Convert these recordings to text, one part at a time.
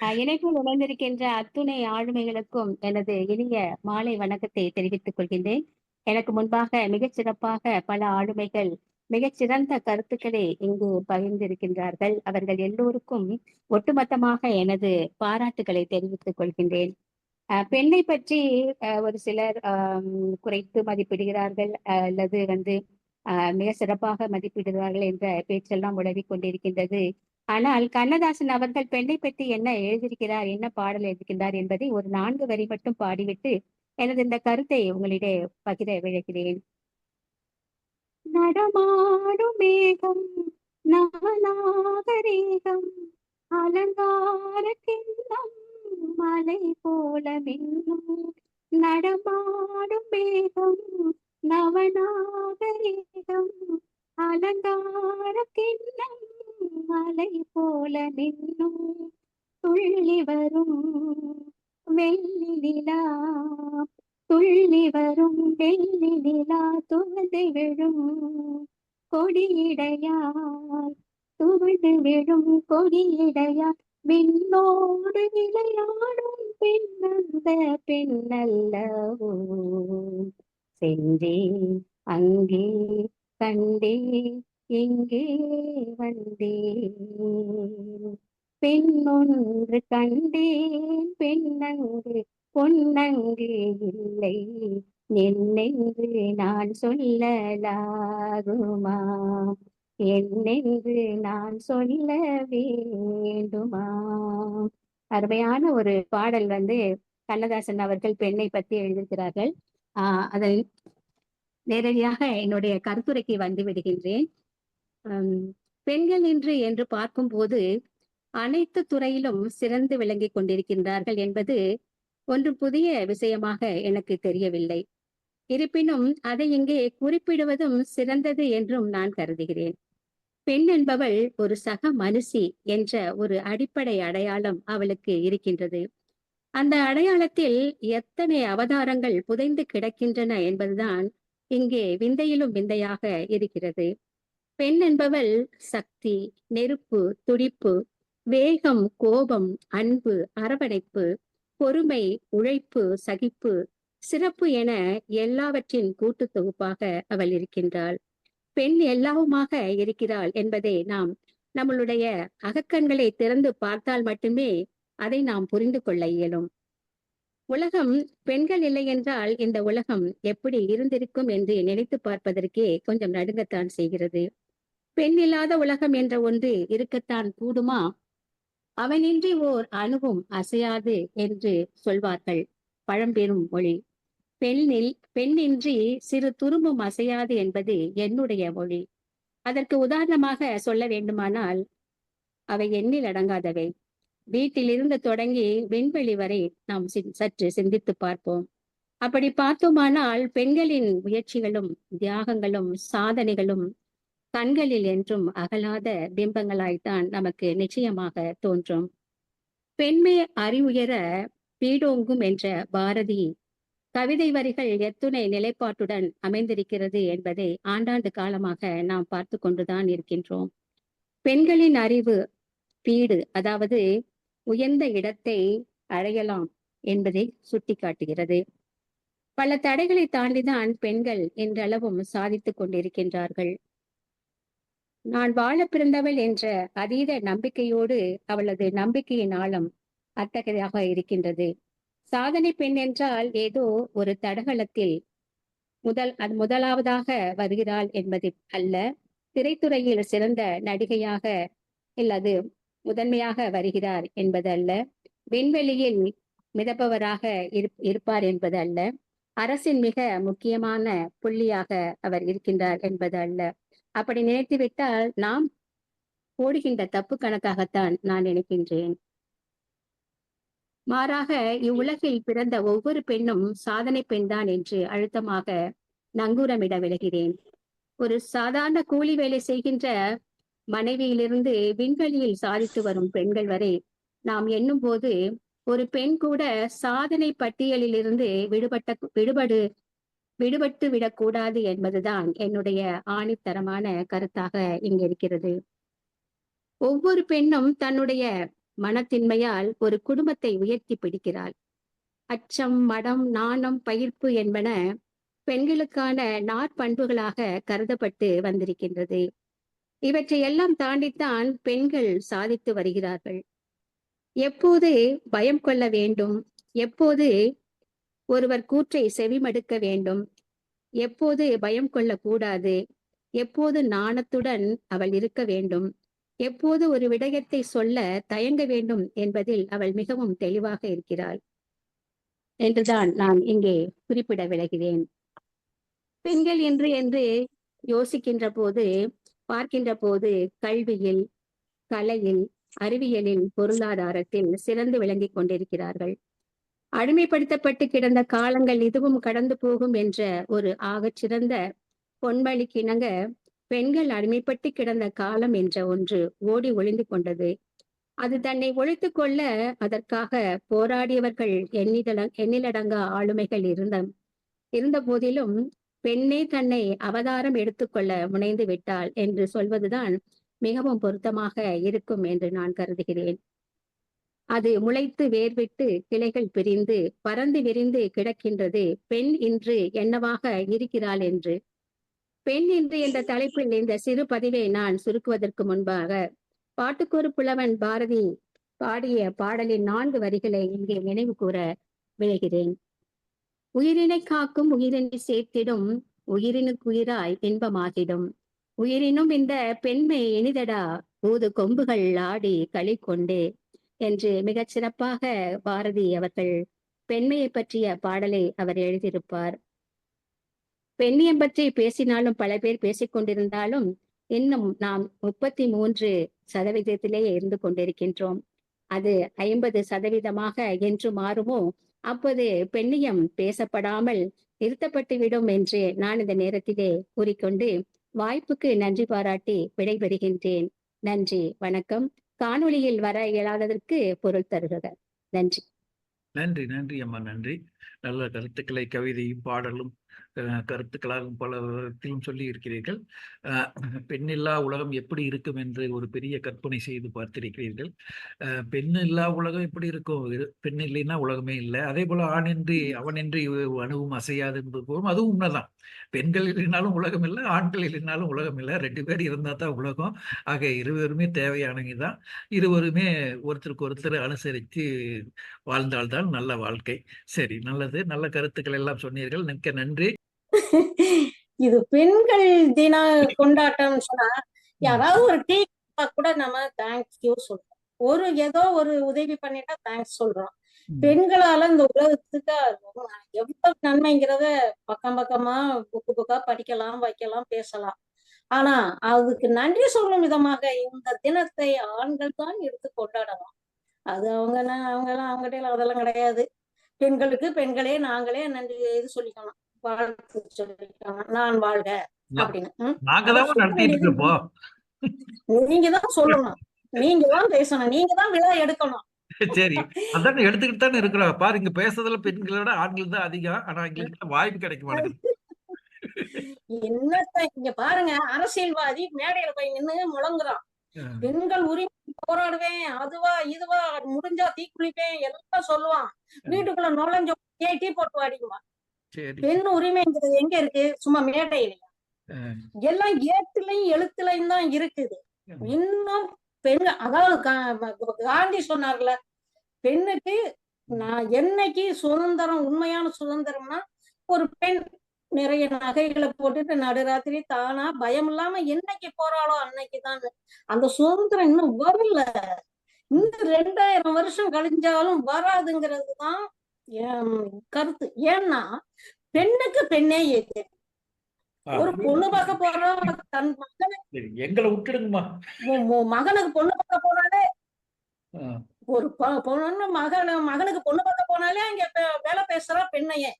இணைப்பில் இணைந்திருக்கின்ற அத்துணை ஆளுமைகளுக்கும் எனது இனிய மாலை வணக்கத்தை தெரிவித்துக் கொள்கின்றேன். எனக்கு முன்பாக மிகச் சிறப்பாக பல ஆளுமைகள் மிகச்சிறந்த கருத்துக்களை இங்கு பகிர்ந்திருக்கின்றார்கள். அவர்கள் எல்லோருக்கும் ஒட்டுமொத்தமாக எனது பாராட்டுக்களை தெரிவித்துக் கொள்கின்றேன். பெண்ணை பற்றி ஒரு சிலர் குறைத்து மதிப்பிடுகிறார்கள், அல்லது மிக சிறப்பாக மதிப்பிடுகிறார்கள் என்ற பேச்செல்லாம் உலவிக் கொண்டிருக்கின்றது. ஆனால் கண்ணதாசன் அவர்கள் பெண்ணை பற்றி என்ன எழுதியிருக்கிறார், என்ன பாடல் எழுதியிருக்கிறார் என்பதை ஒரு 4 வரி மட்டும் பாடிவிட்டு எனது இந்த கருத்தை உங்களிடையே பகிர விழைகிறேன். நடமாடும் மேகம் நவநாகரீகம் அலங்கார கிண்ணம் மலை போல மின்னும். நடமாடும் மேகம் நவநாகரீகம் அலங்கார கிண்ணம் மலை போல மின்னும். துள்ளி வரும் வெள்ளி நிலா, துள்ளி வரும் வெள்ளி நிலா துவந்து விழும் கொடியிடையால், துவந்து விழும் கொடியிடையால் விண்ணோடு விளையாடும் பெண்ணந்த பெண்ணல்லவோ. சென்றேன் அங்கே கண்டேன் இங்கே வந்தேன். பெண்ணொன்று கண்டேன் பெண்ணங்கு பொன்னங்கு இல்லை என்னென்று நான் சொல்லலாகுமா, என்னென்று நான் சொல்ல வேண்டுமா. அருமையான ஒரு பாடல் கண்ணதாசன் அவர்கள் பெண்ணை பற்றி எழுதியிருக்கிறார்கள். அதை நேரடியாக என்னுடைய கருத்துரைக்கு வந்து விடுகின்றேன். பெண்கள் என்று பார்க்கும் போது அனைத்து துறையிலும் சிறந்து விளங்கிக் கொண்டிருக்கின்றார்கள் என்பது ஒன்றும் புதிய விஷயமாக எனக்கு தெரியவில்லை. இருப்பினும் அதை இங்கே குறிப்பிடுவதும் சிறந்தது என்றும் நான் கருதுகிறேன். பெண் என்பவள் ஒரு சக மனுஷி என்ற ஒரு அடிப்படை அடையாளம் அவளுக்கு இருக்கின்றது. அந்த அடையாளத்தில் எத்தனை அவதாரங்கள் புதைந்து கிடக்கின்றன என்பதுதான் இங்கே விந்தையிலும் விந்தையாக இருக்கிறது. பெண் என்பவள் சக்தி, நெருப்பு, துடிப்பு, வேகம், கோபம், அன்பு, அரவணைப்பு, பொறுமை, உழைப்பு, சகிப்பு, சிறப்பு என எல்லாவற்றின் கூட்டு தொகுப்பாக அவள் இருக்கின்றாள். பெண் எல்லாவுமாக இருக்கிறாள் என்பதை நாம் நம்மளுடைய அகக்கண்களை திறந்து பார்த்தால் மட்டுமே அதை நாம் புரிந்து கொள்ள இயலும். உலகம் பெண்கள் இல்லை என்றால் இந்த உலகம் எப்படி இருந்திருக்கும் என்று நினைத்து பார்ப்பதற்கே கொஞ்சம் நடுங்கத்தான் செய்கிறது. பெண் இல்லாத உலகம் என்ற ஒன்று இருக்கத்தான் கூடுமா? அவனின்றி ஓர் அணுவும் அசையாது என்று சொல்வார்கள் பழம்பெரும் மொழி. பெண்ணின்றி சிறு துரும்பும் அசையாது என்பது என்னுடைய மொழி. அதற்கு உதாரணமாக சொல்ல வேண்டுமானால் அவை எண்ணில் அடங்காதவை. வீட்டிலிருந்து தொடங்கி விண்வெளி வரை நாம் சற்று சிந்தித்து பார்ப்போம். அப்படி பார்த்தோமானால் பெண்களின் முயற்சிகளும் தியாகங்களும் சாதனைகளும் கண்களில் என்றும் அகலாத பிம்பங்களாய்த்தான் நமக்கு நிச்சயமாக தோன்றும். பெண்மை அறிவுயர பீடோங்கும் என்ற பாரதி கவிதை வரிகள் எத்துணை நிலைப்பாட்டுடன் அமைந்திருக்கிறது என்பதை ஆண்டாண்டு காலமாக நாம் பார்த்து கொண்டுதான் இருக்கின்றோம். பெண்களின் அறிவு பீடு, அதாவது உயர்ந்த இடத்தை அடையலாம் என்பதை சுட்டிக்காட்டுகிறது. பல தடைகளை தாண்டிதான் பெண்கள் இன்றளவும் சாதித்துக் கொண்டிருக்கின்றார்கள். நான் வாழ பிறந்தவள் என்ற அதீத நம்பிக்கையோடு அவளது நம்பிக்கையின் ஆழம் அத்தகையதாக இருக்கின்றது. சாதனை பெண் என்றால் ஏதோ ஒரு தடகளத்தில் முதலாவதாக வருகிறாள் என்பது அல்ல. திரைத்துறையில் சிறந்த நடிகையாக அல்லது முதன்மையாக வருகிறார் என்பது அல்ல. விண்வெளியில் மிதப்பவராக இருப்பார் என்பது அல்ல. அரசின் மிக முக்கியமான புள்ளியாக அவர் இருக்கின்றார் என்பது அல்ல. அப்படி நினைத்துவிட்டால் நாம் போடுகின்ற தப்பு கணக்காகத்தான் நான் நினைக்கின்றேன். மாறாக இவ்வுலகில் பிறந்த ஒவ்வொரு பெண்ணும் சாதனை பெண்தான் என்று அழுத்தமாக நங்கூரமிட விளைகிறேன். ஒரு சாதாரண கூலி வேலை செய்கின்ற மனைவியிலிருந்து விண்வெளியில் சாதித்து வரும் பெண்கள் வரை நாம் எண்ணும் போது ஒரு பெண் கூட சாதனை பட்டியலில் இருந்து விடுபட்டு விடக்கூடாது என்பதுதான் என்னுடைய ஆணித்தரமான கருத்தாக இங்க இருக்கிறது. ஒவ்வொரு பெண்ணும் தன்னுடைய மனத்தின்மையால் ஒரு குடும்பத்தை உயர்த்தி பிடிக்கிறாள். அச்சம், மடம், நாணம், பயிர்ப்பு என்பன பெண்களுக்கான நாற்பண்புகளாக கருதப்பட்டு வந்திருக்கின்றது. இவற்றை எல்லாம் தாண்டித்தான் பெண்கள் சாதித்து வருகிறார்கள். எப்போது பயம் கொள்ள வேண்டும், எப்போது ஒருவர் கூற்றை செவிமடுக்க வேண்டும், எப்போது பயம் கொள்ளக்கூடாது, எப்போது நாணத்துடன் அவள் இருக்க வேண்டும், எப்போது ஒரு விடயத்தை சொல்ல தயங்க வேண்டும் என்பதில் அவள் மிகவும் தெளிவாக இருக்கிறாள் என்றுதான் நான் இங்கே குறிப்பிட விளைகிறேன். பெண்கள் என்று யோசிக்கின்ற போது, பார்க்கின்ற போது கல்வியில், கலையில், அறிவியலில், பொருளாதாரத்தில் சிறந்து விளங்கிக் கொண்டிருக்கிறார்கள். அடிமைப்படுத்தப்பட்டு கிடந்த காலங்கள் இதுவும் கடந்து போகும் என்ற ஒரு ஆகச்சிறந்த பொன்மொழிக்கிணங்க பெண்கள் அடிமைப்பட்டு கிடந்த காலம் என்ற ஒன்று ஓடி ஒளிந்து கொண்டது. அது தன்னை ஒழித்துக் கொள்ள அதற்காக போராடியவர்கள் எண்ணிலடங்கா ஆளுமைகள் இருந்த போதிலும் பெண்ணே தன்னை அவதாரம் எடுத்துக்கொள்ள முனைந்து விட்டாள் என்று சொல்வதுதான் மிகவும் பொருத்தமாக இருக்கும் என்று நான் கருதுகிறேன். அது முளைத்து வேர்விட்டு கிளைகள் பிரிந்து பறந்து விரிந்து கிடக்கின்றது பெண் இன்று என்னவாக இருக்கிறாள் என்று. பெண் இன்று என்ற தலைப்பில் இந்த சிறு பதிவை நான் சுருக்குவதற்கு முன்பாக பாட்டுக்கொரு புலவன் பாரதி பாடிய பாடலின் 4 வரிகளை இங்கே நினைவு கூற விளைகிறேன். உயிரினை காக்கும் உயிரினை சேர்த்திடும் உயிரினுக்குயிராய் இன்பமாகிடும் உயிரினும் இந்த பெண்மை இனிதடா ஊது கொம்புகள் ஆடி களி கொண்டே என்று மிகச் சிறப்பாக பாரதி அவர்கள் பெண்மையை பற்றிய பாடலை அவர் எழுதியிருப்பார். பெண்ணியம் பற்றி பேசினாலும் பல பேர் பேசிக் கொண்டிருந்தாலும் இன்னும் நாம் 33% இருந்து கொண்டிருக்கின்றோம். அது 50% என்று மாறுமோ அப்போது பெண்ணியம் பேசப்படாமல் நிறுத்தப்பட்டுவிடும் என்று நான் இந்த நேரத்திலே கூறிக்கொண்டு வாய்ப்புக்கு நன்றி பாராட்டி விடைபெறுகின்றேன். நன்றி, வணக்கம். காணொளியில் வர இயலாததற்கு பொருள் தருக. நன்றி. நன்றி, நன்றி அம்மா, நன்றி. நல்ல கருத்துக்களை கவிதையும் பாடலும் கருத்துக்களாகவும் பல விதத்திலும் சொல்லி இருக்கிறீர்கள். பெண்ணில்லா உலகம் எப்படி இருக்கும் என்று ஒரு பெரிய கற்பனை செய்து பார்த்திருக்கிறீர்கள். பெண் இல்லா உலகம் எப்படி இருக்கும்? பெண் இல்லைன்னா உலகமே இல்லை. அதே போல ஆணின்றி அவனின்றி அணுவும் அசையாது என்பது போலும் அதுவும் உண்மைதான். பெண்கள் இல்லைனாலும் உலகம் இல்லை, ஆண்கள் இல்லைனாலும் உலகம் இல்லை. 2 பேர் இருந்தா தான் உலகம். ஆக இருவருமே தேவையானவங்கதான். இருவருமே ஒருத்தருக்கு ஒருத்தர் அனுசரித்து வாழ்ந்தால்தான் நல்ல வாழ்க்கை. சரி, நல்லது. நல்ல கருத்துக்கள் எல்லாம் சொன்னீர்கள். மிக்க நன்றி. இது பெண்கள் தின கொண்டாட்டம் சொன்னா யாராவது ஒரு டீ கூட நம்ம தேங்க்யூ சொல்றோம். ஏதோ ஒரு உதவி பண்ணிட்டா தேங்க்ஸ் சொல்றோம். பெண்களால இந்த உலகத்துக்கு எவ்வளவு நன்மைங்கிறத பக்கம் பக்கமா புக்கா படிக்கலாம், வைக்கலாம், பேசலாம். ஆனா அதுக்கு நன்றி சொல்லும் விதமாக இந்த தினத்தை ஆண்கள் தான் எடுத்து கொண்டாடலாம். அது அவங்ககிட்ட அதெல்லாம் கிடையாது. பெண்களுக்கு பெண்களே நாங்களே நன்றி இது சொல்லிக்கணும், வாழ்த்து சொல்லிக்கணும், நான் வாழ்க அப்படின்னு. நீங்க தான் சொல்லணும், நீங்க தான் பேசணும், நீங்க தான் விழா எடுக்கணும். சரி, அதான் எடுத்துக்கிட்டு தானே இருக்கிறோம். பாருங்க, பேசுறதுல பெண்களோட ஆண்கள் தான் அதிகம். ஆனா எங்களுக்கு வாய்ப்பு கிடைக்க மாட்டேங்குது. என்னத்த இங்க பாருங்க, அரசியல்வாதி மேடையில போய் நின்னு முழங்குறான், பெண்கள் உரிமை போராடுவேன், அதுவா இதுவா, முடிஞ்சா தீக்குளிப்பேன் எல்லாம் சொல்லுவான். வீட்டுக்குள்ள நுழைஞ்ச டீ போட்டு அடிக்குவான். பெண் உரிமைங்கிறது எங்க இருக்கு? சும்மா மேடையிலையா? எல்லாம் ஏட்டுலையும் எழுத்துலையும் தான் இருக்குது. இன்னும் பெண், அதாவது காந்தி சொன்னார்ல, பெண்ணுக்கு நான் என்னைக்கு சுதந்திரம், உண்மையான சுதந்திரம்னா ஒரு பெண் நிறைய நகைகளை போட்டுட்டு நடுராத்திரி தானா பயம் இல்லாம என்னைக்கு போறாளோ அன்னைக்குதான். அந்த சுதந்திரம் இன்னும் வரல. இன்னும் 2000 வருஷம் கழிஞ்சாலும் வராதுங்கிறது தான் என் கருத்து. ஏன்னா பெண்ணுக்கு பெண்ணே ஏத்து. ஒரு பொண்ணு பார்க்க போறோம், தன் எங்களை விட்டுடுங்கம்மா, மகனுக்கு பொண்ணு பார்க்க போனாலே, ஒரு பொண்ணு மகனுக்கு பொண்ணு பார்க்க போனாலே அங்க வேலை பேசுறா பெண்ணையே,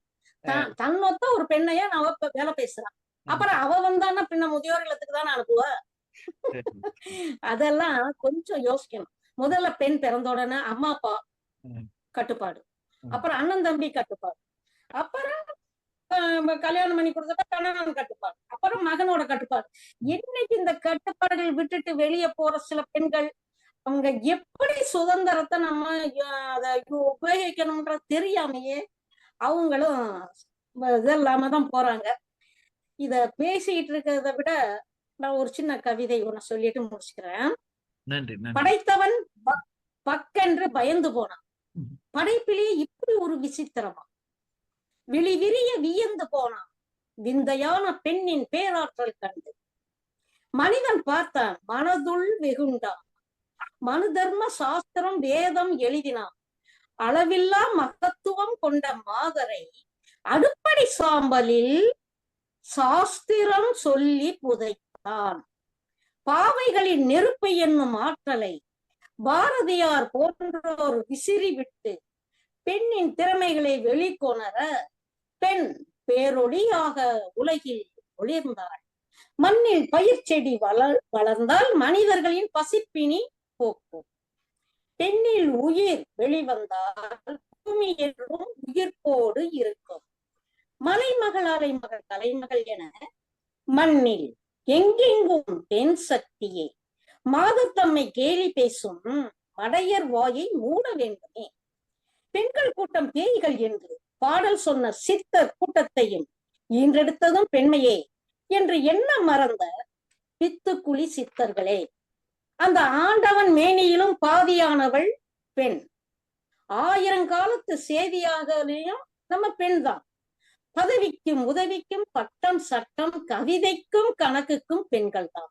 தன்னொத்த ஒரு பெண்ணையே அவ வேலை பேசுறான். அப்புறம் அவ வந்தான்னா பின்ன முதியோர் இல்லத்துக்கு தானே அனுப்புவா. அதெல்லாம் கொஞ்சம் யோசிக்கணும். முதல்ல பெண் பிறந்த உடனே அம்மா அப்பா கட்டுப்பாடு, அப்புறம் அண்ணன் தம்பி கட்டுப்பாடு, அப்புறம் கல்யாணம் பண்ணி கொடுத்துட்டா கணவன் கட்டுப்பாடு, அப்புறம் மகனோட கட்டுப்பாடு. என்னைக்கு இந்த கட்டுப்பாடுகள் விட்டுட்டு வெளியே போற சில பெண்கள் அவங்க எப்படி சுதந்திரத்தை நம்ம அதை உபயோகிக்கணும்ன்ற தெரியாமையே அவங்களும் இது இல்லாம தான் போறாங்க. இத பேசிக்கிட்டு இருக்கிறத விட நான் ஒரு சின்ன கவிதை ஒண்ணு சொல்லிட்டு முடிச்சுக்கிறேன். நன்றி நன்றி. படைத்தவன் பக்கென்று பயந்து போனான், படைப்பிலே இப்படி ஒரு விசித்திரமா விழிவிரிய வியந்து போனான், விந்தையான பெண்ணின் பேராற்றல் கண்டு. மனிதன் பார்த்தான், மனதுள் வெகுண்டான், மனு தர்ம சாஸ்திரம் வேதம் எழுதினான், அளவில்லா மகத்துவம் கொண்ட மாதரை அடுப்படி சாம்பலில் சாஸ்திரம் சொல்லி புதைத்தான். பாவைகளின் நெருப்பு என்னும் ஆற்றலை பாரதியார் போன்றோர் விசிறி விட்டு பெண்ணின் திறமைகளை வெளிக்கொணர பெண் பேரொளியாக உலகில் ஒளிர்ந்தாள். மண்ணில் பயிர் செடி வளர்ந்தால் மனிதர்களின் பசிப்பினி போக்கும். பெண்ணில் உயிர் வெளிவந்தால் பூமி என்றும் உயிர்ப்போடு இருக்கும். மலைமகள் அலைமகள் தலைமகள் என மண்ணில் எங்கெங்கும் பெண் சக்தியே. மாதத்தம்மை கேலி பேசும் மடையர் வாயை மூட வேண்டுமே. பெண்கள் கூட்டம் பேய்கள் என்று பாடல் சொன்ன சித்தர் கூட்டத்தையும் ஈன்றெடுத்ததும் பெண்மையே என்று எண்ண மறந்த பித்துக்குழி சித்தர்களே. அந்த ஆண்டவன் மேனியிலும் பாதியானவள் பெண். 1000 காலத்து செய்தியாகலையும் நம்ம பெண் தான். பதவிக்கும் உதவிக்கும் பட்டம் சட்டம் கவிதைக்கும் கணக்குக்கும் பெண்கள் தான்.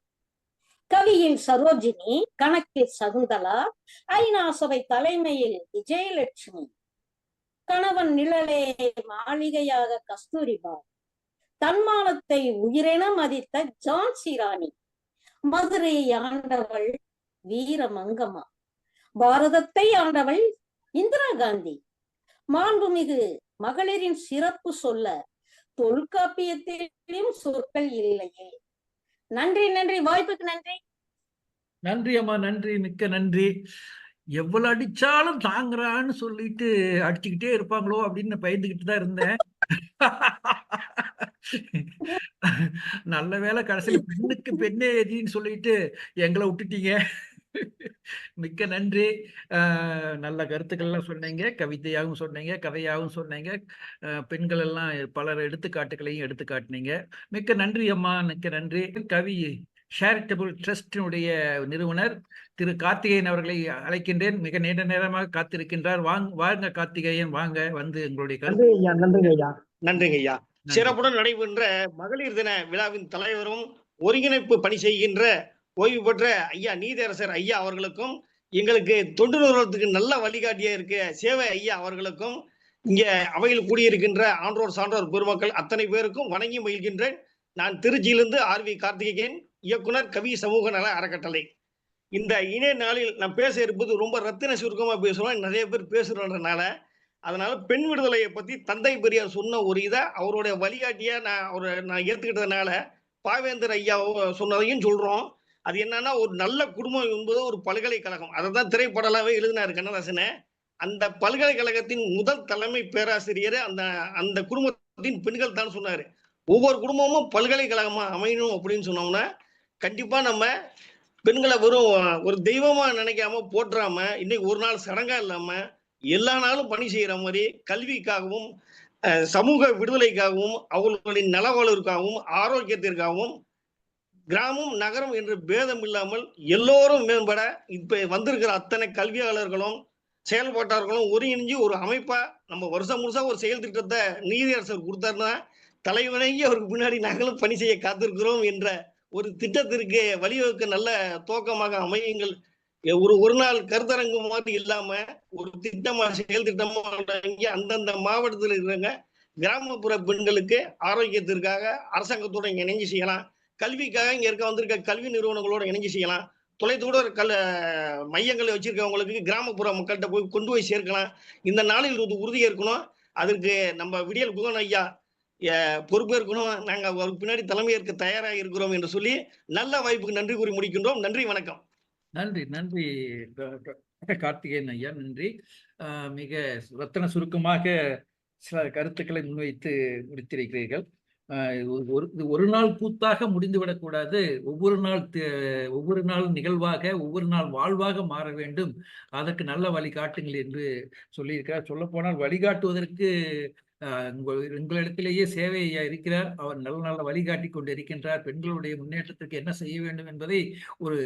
கவியில் சரோஜினி, கணக்கில் சகுந்தலா, ஐநா சபை தலைமையில் விஜயலட்சுமி, கணவன் நிழலே மாளிகையாக கஸ்தூரிபா, தன்மானத்தை உயிரென மதித்த ஜான்சி ராணி, மதுரையை ஆண்டவள் வீரமங்கம்மா, பாரதத்தை ஆண்டவள் இந்திரா காந்தி. மாண்புமிகு மகளிரின் சிறப்பு சொல்ல தொல்காப்பியத்திலும் சொற்கள் இல்லையே. நன்றி நன்றி, வாய்ப்புக்கு நன்றி. நன்றி அம்மா, நன்றி, மிக்க நன்றி. எவ்வளவு அடிச்சாலும் தாங்குறான்னு சொல்லிட்டு அடிச்சுக்கிட்டே இருப்பாங்களோ அப்படின்னு பயந்துகிட்டு தான் இருந்தேன். நல்ல வேளை கடைசியில் பெண்ணுக்கு பெண்ணே எதின்னு சொல்லிட்டு எங்களை விட்டுட்டீங்க. மிக்க நன்றி. நல்ல கருத்துக்கள்லாம் சொன்னீங்க, கவிதையாகவும் சொன்னீங்க, கதையாகவும் சொன்னீங்க. பெண்கள் எல்லாம் பலர் எடுத்துக்காட்டுகளையும் எடுத்து காட்டினீங்க. மிக்க நன்றி அம்மா, மிக்க நன்றி. கவி சேரிட்டபிள் ட்ரஸ்டினுடைய நிறுவனர் திரு கார்த்திகேயன் அவர்களை அழைக்கின்றேன். மிக நீண்ட நேரமாக காத்திருக்கின்றார். வாங்க கார்த்திகேயன், வாங்க வந்து உங்களுடைய கருத்து. நன்றிங்க ஐயா. சிறப்புடன் நடைபெற்ற மகளிர் தின விழாவின் தலைவரும் ஒருங்கிணைப்பு பணி செய்கின்ற ஓய்வு பெற்ற ஐயா நீதியரசர் ஐயா அவர்களுக்கும், எங்களுக்கு தொண்டு நிறுவனத்துக்கு நல்ல வழிகாட்டியா இருக்க சேவை ஐயா அவர்களுக்கும், இங்க அவையில் கூடியிருக்கின்ற ஆன்றோர் சான்றோர் பெருமக்கள் அத்தனை பேருக்கும் வணங்கி மகிழ்கின்றேன். நான் திருச்சியிலிருந்து ஆர்வி கார்த்திகேயன், இயக்குனர் கவி சமூக நல அறக்கட்டளை. இந்த இணைய நாளில் நான் பேச இருப்பது ரொம்ப ரத்தின சுருக்கமா பேசுவேன், நிறைய பேர் பேசுறதுனால. அதனால பெண் விடுதலையை பத்தி தந்தை பெரியார் சொன்ன ஒரு இதை அவருடைய வழிகாட்டியா நான் ஏத்துக்கிட்டதுனால பாவேந்தர் ஐயா சொன்னதையும் சொல்றோம். அது என்னன்னா, ஒரு நல்ல குடும்பம் என்பது ஒரு பல்கலைக்கழகம். அதை தான் திரைப்படலாவே எழுதினாரு கண்ணதாசனை. அந்த பல்கலைக்கழகத்தின் முதல் தலைமை பேராசிரியர் அந்த குடும்பத்தின் பெண்கள் தான் சொன்னாரு. ஒவ்வொரு குடும்பமும் பல்கலைக்கழகமா அமையணும் அப்படின்னு சொன்னோம்னா, கண்டிப்பா நம்ம பெண்களை வெறும் ஒரு தெய்வமா நினைக்காம போற்றாம, இன்னைக்கு ஒரு நாள் சடங்கா இல்லாம எல்லா நாளும் பணி செய்யற மாதிரி கல்விக்காகவும் சமூக விடுதலைக்காகவும் அவர்களின் நலவாழ்விற்காகவும் ஆரோக்கியத்திற்காகவும் கிராமம் நகரம் என்று பேதம் இல்லாமல் எல்லோரும் மேம்பட இப்ப வந்திருக்கிற அத்தனை கல்வியாளர்களும் செயல்பாட்டாளர்களும் ஒருங்கிணைஞ்சு ஒரு அமைப்பா நம்ம வருஷம் முழுசா ஒரு செயல் திட்டத்தை நீதியரசர் கொடுத்தாருன்னா தலைவணங்கி அவருக்கு பின்னாடி நாங்களும் பணி செய்ய காத்திருக்கிறோம் என்ற ஒரு திட்டத்திற்கு வழிவகுக்க நல்ல துவக்கமாக அமையுங்கள். ஒரு நாள் கருத்தரங்கு மாதிரி இல்லாம ஒரு திட்டமா செயல் திட்டமா அந்தந்த மாவட்டத்தில் இருக்கிறவங்க கிராமப்புற பெண்களுக்கு ஆரோக்கியத்திற்காக அரசாங்கத்தோட இணைஞ்சு செய்யலாம். கல்விக்காக இங்க வந்திருக்க கல்வி நிறுவனங்களோட இணைஞ்சு செய்யலாம். தொலைதூர மையங்களை வச்சிருக்கவங்களுக்கு கிராமப்புற மக்கள்கிட்ட போய் கொண்டு போய் சேர்க்கலாம். இந்த நாளில் உறுதி இருக்கணும். அதற்கு நம்ம விடியல் குகன் ஐயா பொறுப்பேற்கணும். நாங்க அவருக்கு பின்னாடி தலைமை ஏற்க தயாராக இருக்கிறோம் என்று சொல்லி நல்ல வாய்ப்புக்கு நன்றி கூறி முடிக்கின்றோம். நன்றி, வணக்கம். நன்றி நன்றி கார்த்திகேயன் ஐயா, நன்றி. மிக ரத்தன சுருக்கமாக சில கருத்துக்களை முன்வைத்து முடித்திருக்கிறீர்கள். ஒரு நாள் கூத்தாக முடிந்துவிடக்கூடாது. ஒவ்வொரு நாள் நிகழ்வாக, ஒவ்வொரு நாள் வாழ்வாக மாற வேண்டும். அதற்கு நல்ல வழிகாட்டுங்கள் என்று சொல்லியிருக்கிறார். சொல்லப்போனால் வழிகாட்டுவதற்கு உங்களிடத்திலேயே சேவை ஐயா இருக்கிறார். அவர் நல்ல நல்ல வழிகாட்டி கொண்டு இருக்கின்றார். பெண்களுடைய முன்னேற்றத்திற்கு என்ன செய்ய வேண்டும் என்பதை ஒரு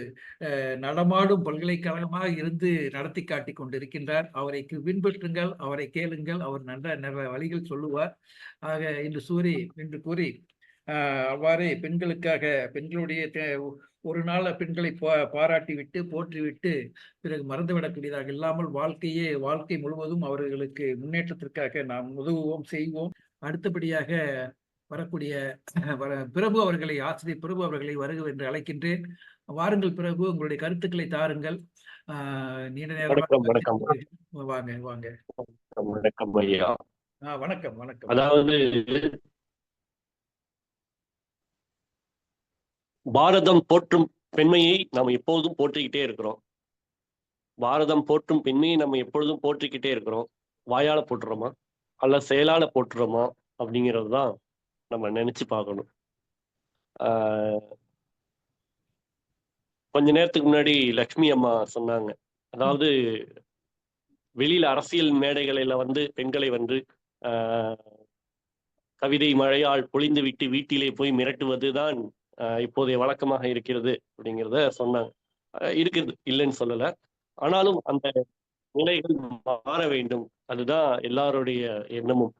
நடமாடும் பல்கலைக்கழகமாக இருந்து நடத்தி காட்டி கொண்டிருக்கின்றார். அவரை பின்பற்றுங்கள், அவரை கேளுங்கள், அவர் நல்ல நல்ல வழிகள் சொல்லுவார். ஆக என்று கூறி அவ்வாறே பெண்களுடைய ஒரு நாள் பெண்களை பாராட்டி விட்டு போற்றி விட்டு பிறகு மறந்துவிடக்கூடியதாக இல்லாமல் வாழ்க்கை முழுவதும் அவர்களுக்கு முன்னேற்றத்திற்காக நாம் உதவுவோம், செய்வோம். அடுத்தபடியாக வரக்கூடிய பிரபு அவர்களை, ஆசிரியர் பிரபு அவர்களை வருக என்று அழைக்கின்றேன். வாருங்கள் பிரபு, உங்களுடைய கருத்துக்களை தாருங்கள். நீண்ட நேரம் வாங்க வாங்க. வணக்கம் ஐயா. வணக்கம் வணக்கம். அதாவது பாரதம் போற்றும் பெண்மையை நாம் எப்போதும் போற்றிக்கிட்டே இருக்கிறோம். பாரதம் போற்றும் பெண்மையை நம்ம எப்பொழுதும் போற்றிக்கிட்டே இருக்கிறோம். வாயால போட்டுறோமா அல்ல செயலால போட்டுறோமா அப்படிங்கிறது தான் நம்ம நினைச்சு பார்க்கணும். கொஞ்ச நேரத்துக்கு முன்னாடி லக்ஷ்மி அம்மா சொன்னாங்க, அதாவது வெளியில அரசியல் மேடைகளில பெண்களை கவிதை மழையால் பொழிந்து விட்டு வீட்டிலே போய் மிரட்டுவதுதான் இப்போதைய வழக்கமாக இருக்கிறது அப்படிங்கிறத சொன்னாங்க. இருக்குது, இல்லைன்னு சொல்லல. ஆனாலும் அந்த நிலைகள் மாற வேண்டும், அதுதான் எல்லாருடைய எண்ணமும்.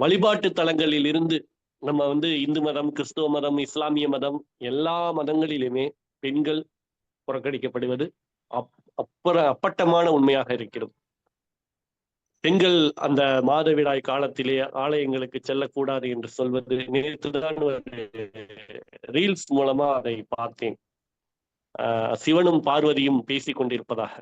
வழிபாட்டு தலங்களில் இருந்து நம்ம இந்து மதம், கிறிஸ்துவ மதம், இஸ்லாமிய மதம், எல்லா மதங்களிலுமே பெண்கள் புறக்கணிக்கப்படுவது அப்பட்டமான உண்மையாக இருக்கிறது. பெண்கள் அந்த மாதவிடாய் காலத்திலே ஆலயங்களுக்கு செல்லக்கூடாது என்று சொல்வது, நேற்றுதான் ஒரு ரீல்ஸ் மூலமா அதை பார்த்தேன். சிவனும் பார்வதியும் பேசிக் கொண்டிருப்பதாக.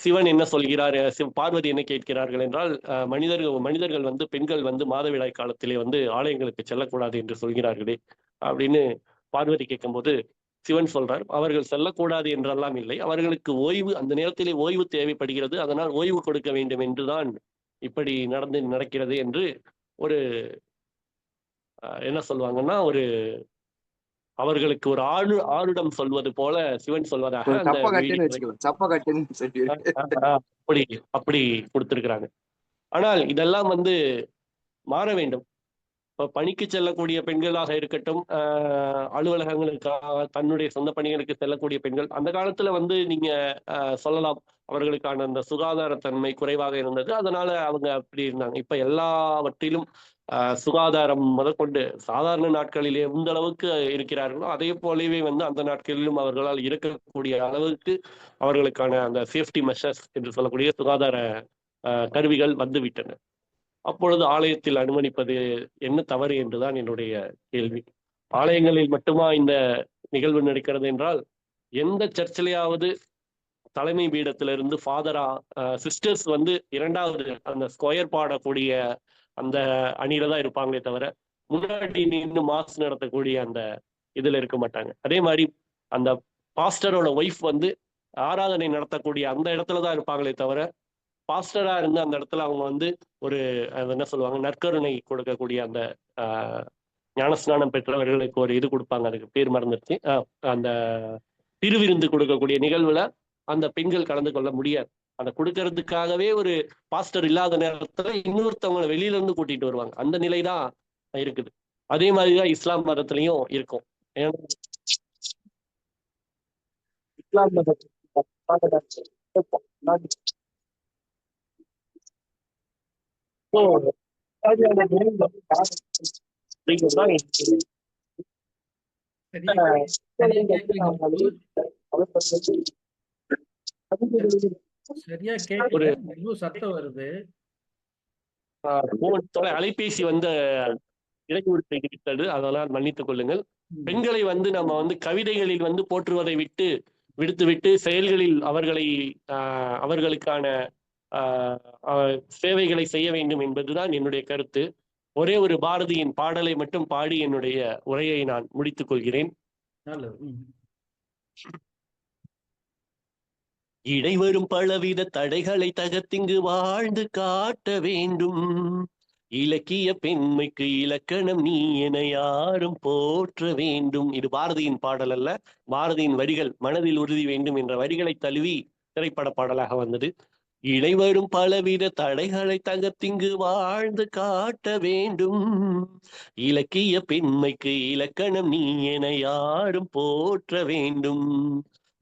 சிவன் என்ன சொல்கிறார், பார்வதி என்ன கேட்கிறார்கள் என்றால், மனிதர்கள் பெண்கள் மாதவிடாய் காலத்திலே ஆலயங்களுக்கு செல்லக்கூடாது என்று சொல்கிறார்களே அப்படின்னு பார்வதி கேட்கும்போது சிவன் சொல்றார், அவர்கள் செல்லக்கூடாது என்றெல்லாம் இல்லை, அவர்களுக்கு ஓய்வு, அந்த நேரத்திலே ஓய்வு தேவைப்படுகிறது, அதனால் ஓய்வு கொடுக்க வேண்டும் என்றுதான் இப்படி நடக்கிறது என்று ஒரு என்ன சொல்லுவாங்கன்னா, ஒரு அவர்களுக்கு ஒரு ஆளுடம் சொல்வது போல சிவன் சொல்வதாக அப்படி கொடுத்திருக்கிறாங்க. ஆனால் இதெல்லாம் மாற வேண்டும். இப்ப பணிக்கு செல்லக்கூடிய பெண்களாக இருக்கட்டும், அலுவலகங்களுக்காக தன்னுடைய சொந்த பணிகளுக்கு செல்லக்கூடிய பெண்கள், அந்த காலத்துல நீங்க சொல்லலாம் அவர்களுக்கான அந்த சுகாதாரத்தன்மை குறைவாக இருந்தது, அதனால அவங்க அப்படி இருந்தாங்க. இப்ப எல்லாவற்றிலும் சுகாதாரம் முதற்கொண்டு சாதாரண நாட்களிலே எந்த அளவுக்கு இருக்கிறார்களோ அதே போலவே அந்த நாட்களிலும் அவர்களால் இருக்கக்கூடிய அளவுக்கு அவர்களுக்கான அந்த சேஃப்டி மெஷர்ஸ் என்று சொல்லக்கூடிய சுகாதார கருவிகள் வந்துவிட்டன. அப்பொழுது ஆலயத்தில் அனுமதிப்பது என்ன தவறு என்றுதான் என்னுடைய கேள்வி. ஆலயங்களில் மட்டுமா இந்த நிகழ்வு நடக்கிறது என்றால், எந்த சர்ச்சிலேயாவது தலைமை பீடத்திலிருந்து ஃபாதரா சிஸ்டர்ஸ் இரண்டாவது அந்த ஸ்கொயர் பாடக்கூடிய அந்த அணியில தான் இருப்பாங்களே தவிர முன்னாடி நின்று மாஸ் நடத்தக்கூடிய அந்த இதுல இருக்க மாட்டாங்க. அதே மாதிரி அந்த பாஸ்டரோட ஒய்ஃப் ஆராதனை நடத்தக்கூடிய அந்த இடத்துலதான் இருப்பாங்களே தவிர, பாஸ்டரா இருந்து அந்த இடத்துல அவங்க ஒரு என்ன சொல்லுவாங்க, நற்கருணை கொடுக்கக்கூடிய அந்த ஞானஸ்நானம் பெற்றவர்களுக்கு ஒரு இது கொடுப்பாங்க, அதுக்கு பேர் மறந்துருச்சு, அந்த திருவிருந்து கொடுக்கக்கூடிய நிகழ்வுல அந்த பெண்கள் கலந்து கொள்ள முடியாது. அந்த கொடுக்கறதுக்காகவே ஒரு பாஸ்டர் இல்லாத நேரத்துல இன்னொருத்தவங்களை வெளியில இருந்து கூட்டிட்டு வருவாங்க. அந்த நிலைதான் இருக்குது. அதே மாதிரிதான் இஸ்லாம் மதத்திலையும் இருக்கும். இஸ்லாம் மதம் சரியா கேட்கல, சத்தம் வருது. அலைபேசி இடையூறு இருக்கிறது, அதனால் மன்னித்துக் கொள்ளுங்கள். பெண்களை நம்ம கவிதைகளில் போற்றுவதை விடுத்துவிட்டு செயல்களில் அவர்களுக்கான சேவைகளை செய்ய வேண்டும் என்பதுதான் என்னுடைய கருத்து. ஒரே ஒரு பாரதியின் பாடலை மட்டும் பாடி என்னுடைய உரையை நான் முடித்துக் கொள்கிறேன். இடைவரும் பலவித தடைகளை தகர்த்திங்கு வாழ்ந்து காட்ட வேண்டும். இலக்கிய பெண்மைக்கு இலக்கணம் நீ என யாரும் போற்ற வேண்டும். இது பாரதியின் பாடல் அல்ல, பாரதியின் வரிகள். மனதில் உறுதி வேண்டும் என்ற வரிகளை தழுவி திரைப்பட பாடலாக வந்தது. இளைவரும் பலவித தடைகளை தகர்த்திங்கு வாழ்ந்து காட்ட வேண்டும். இலக்கிய பெண்மைக்கு இலக்கணம் நீ என யாரும் போற்ற வேண்டும்.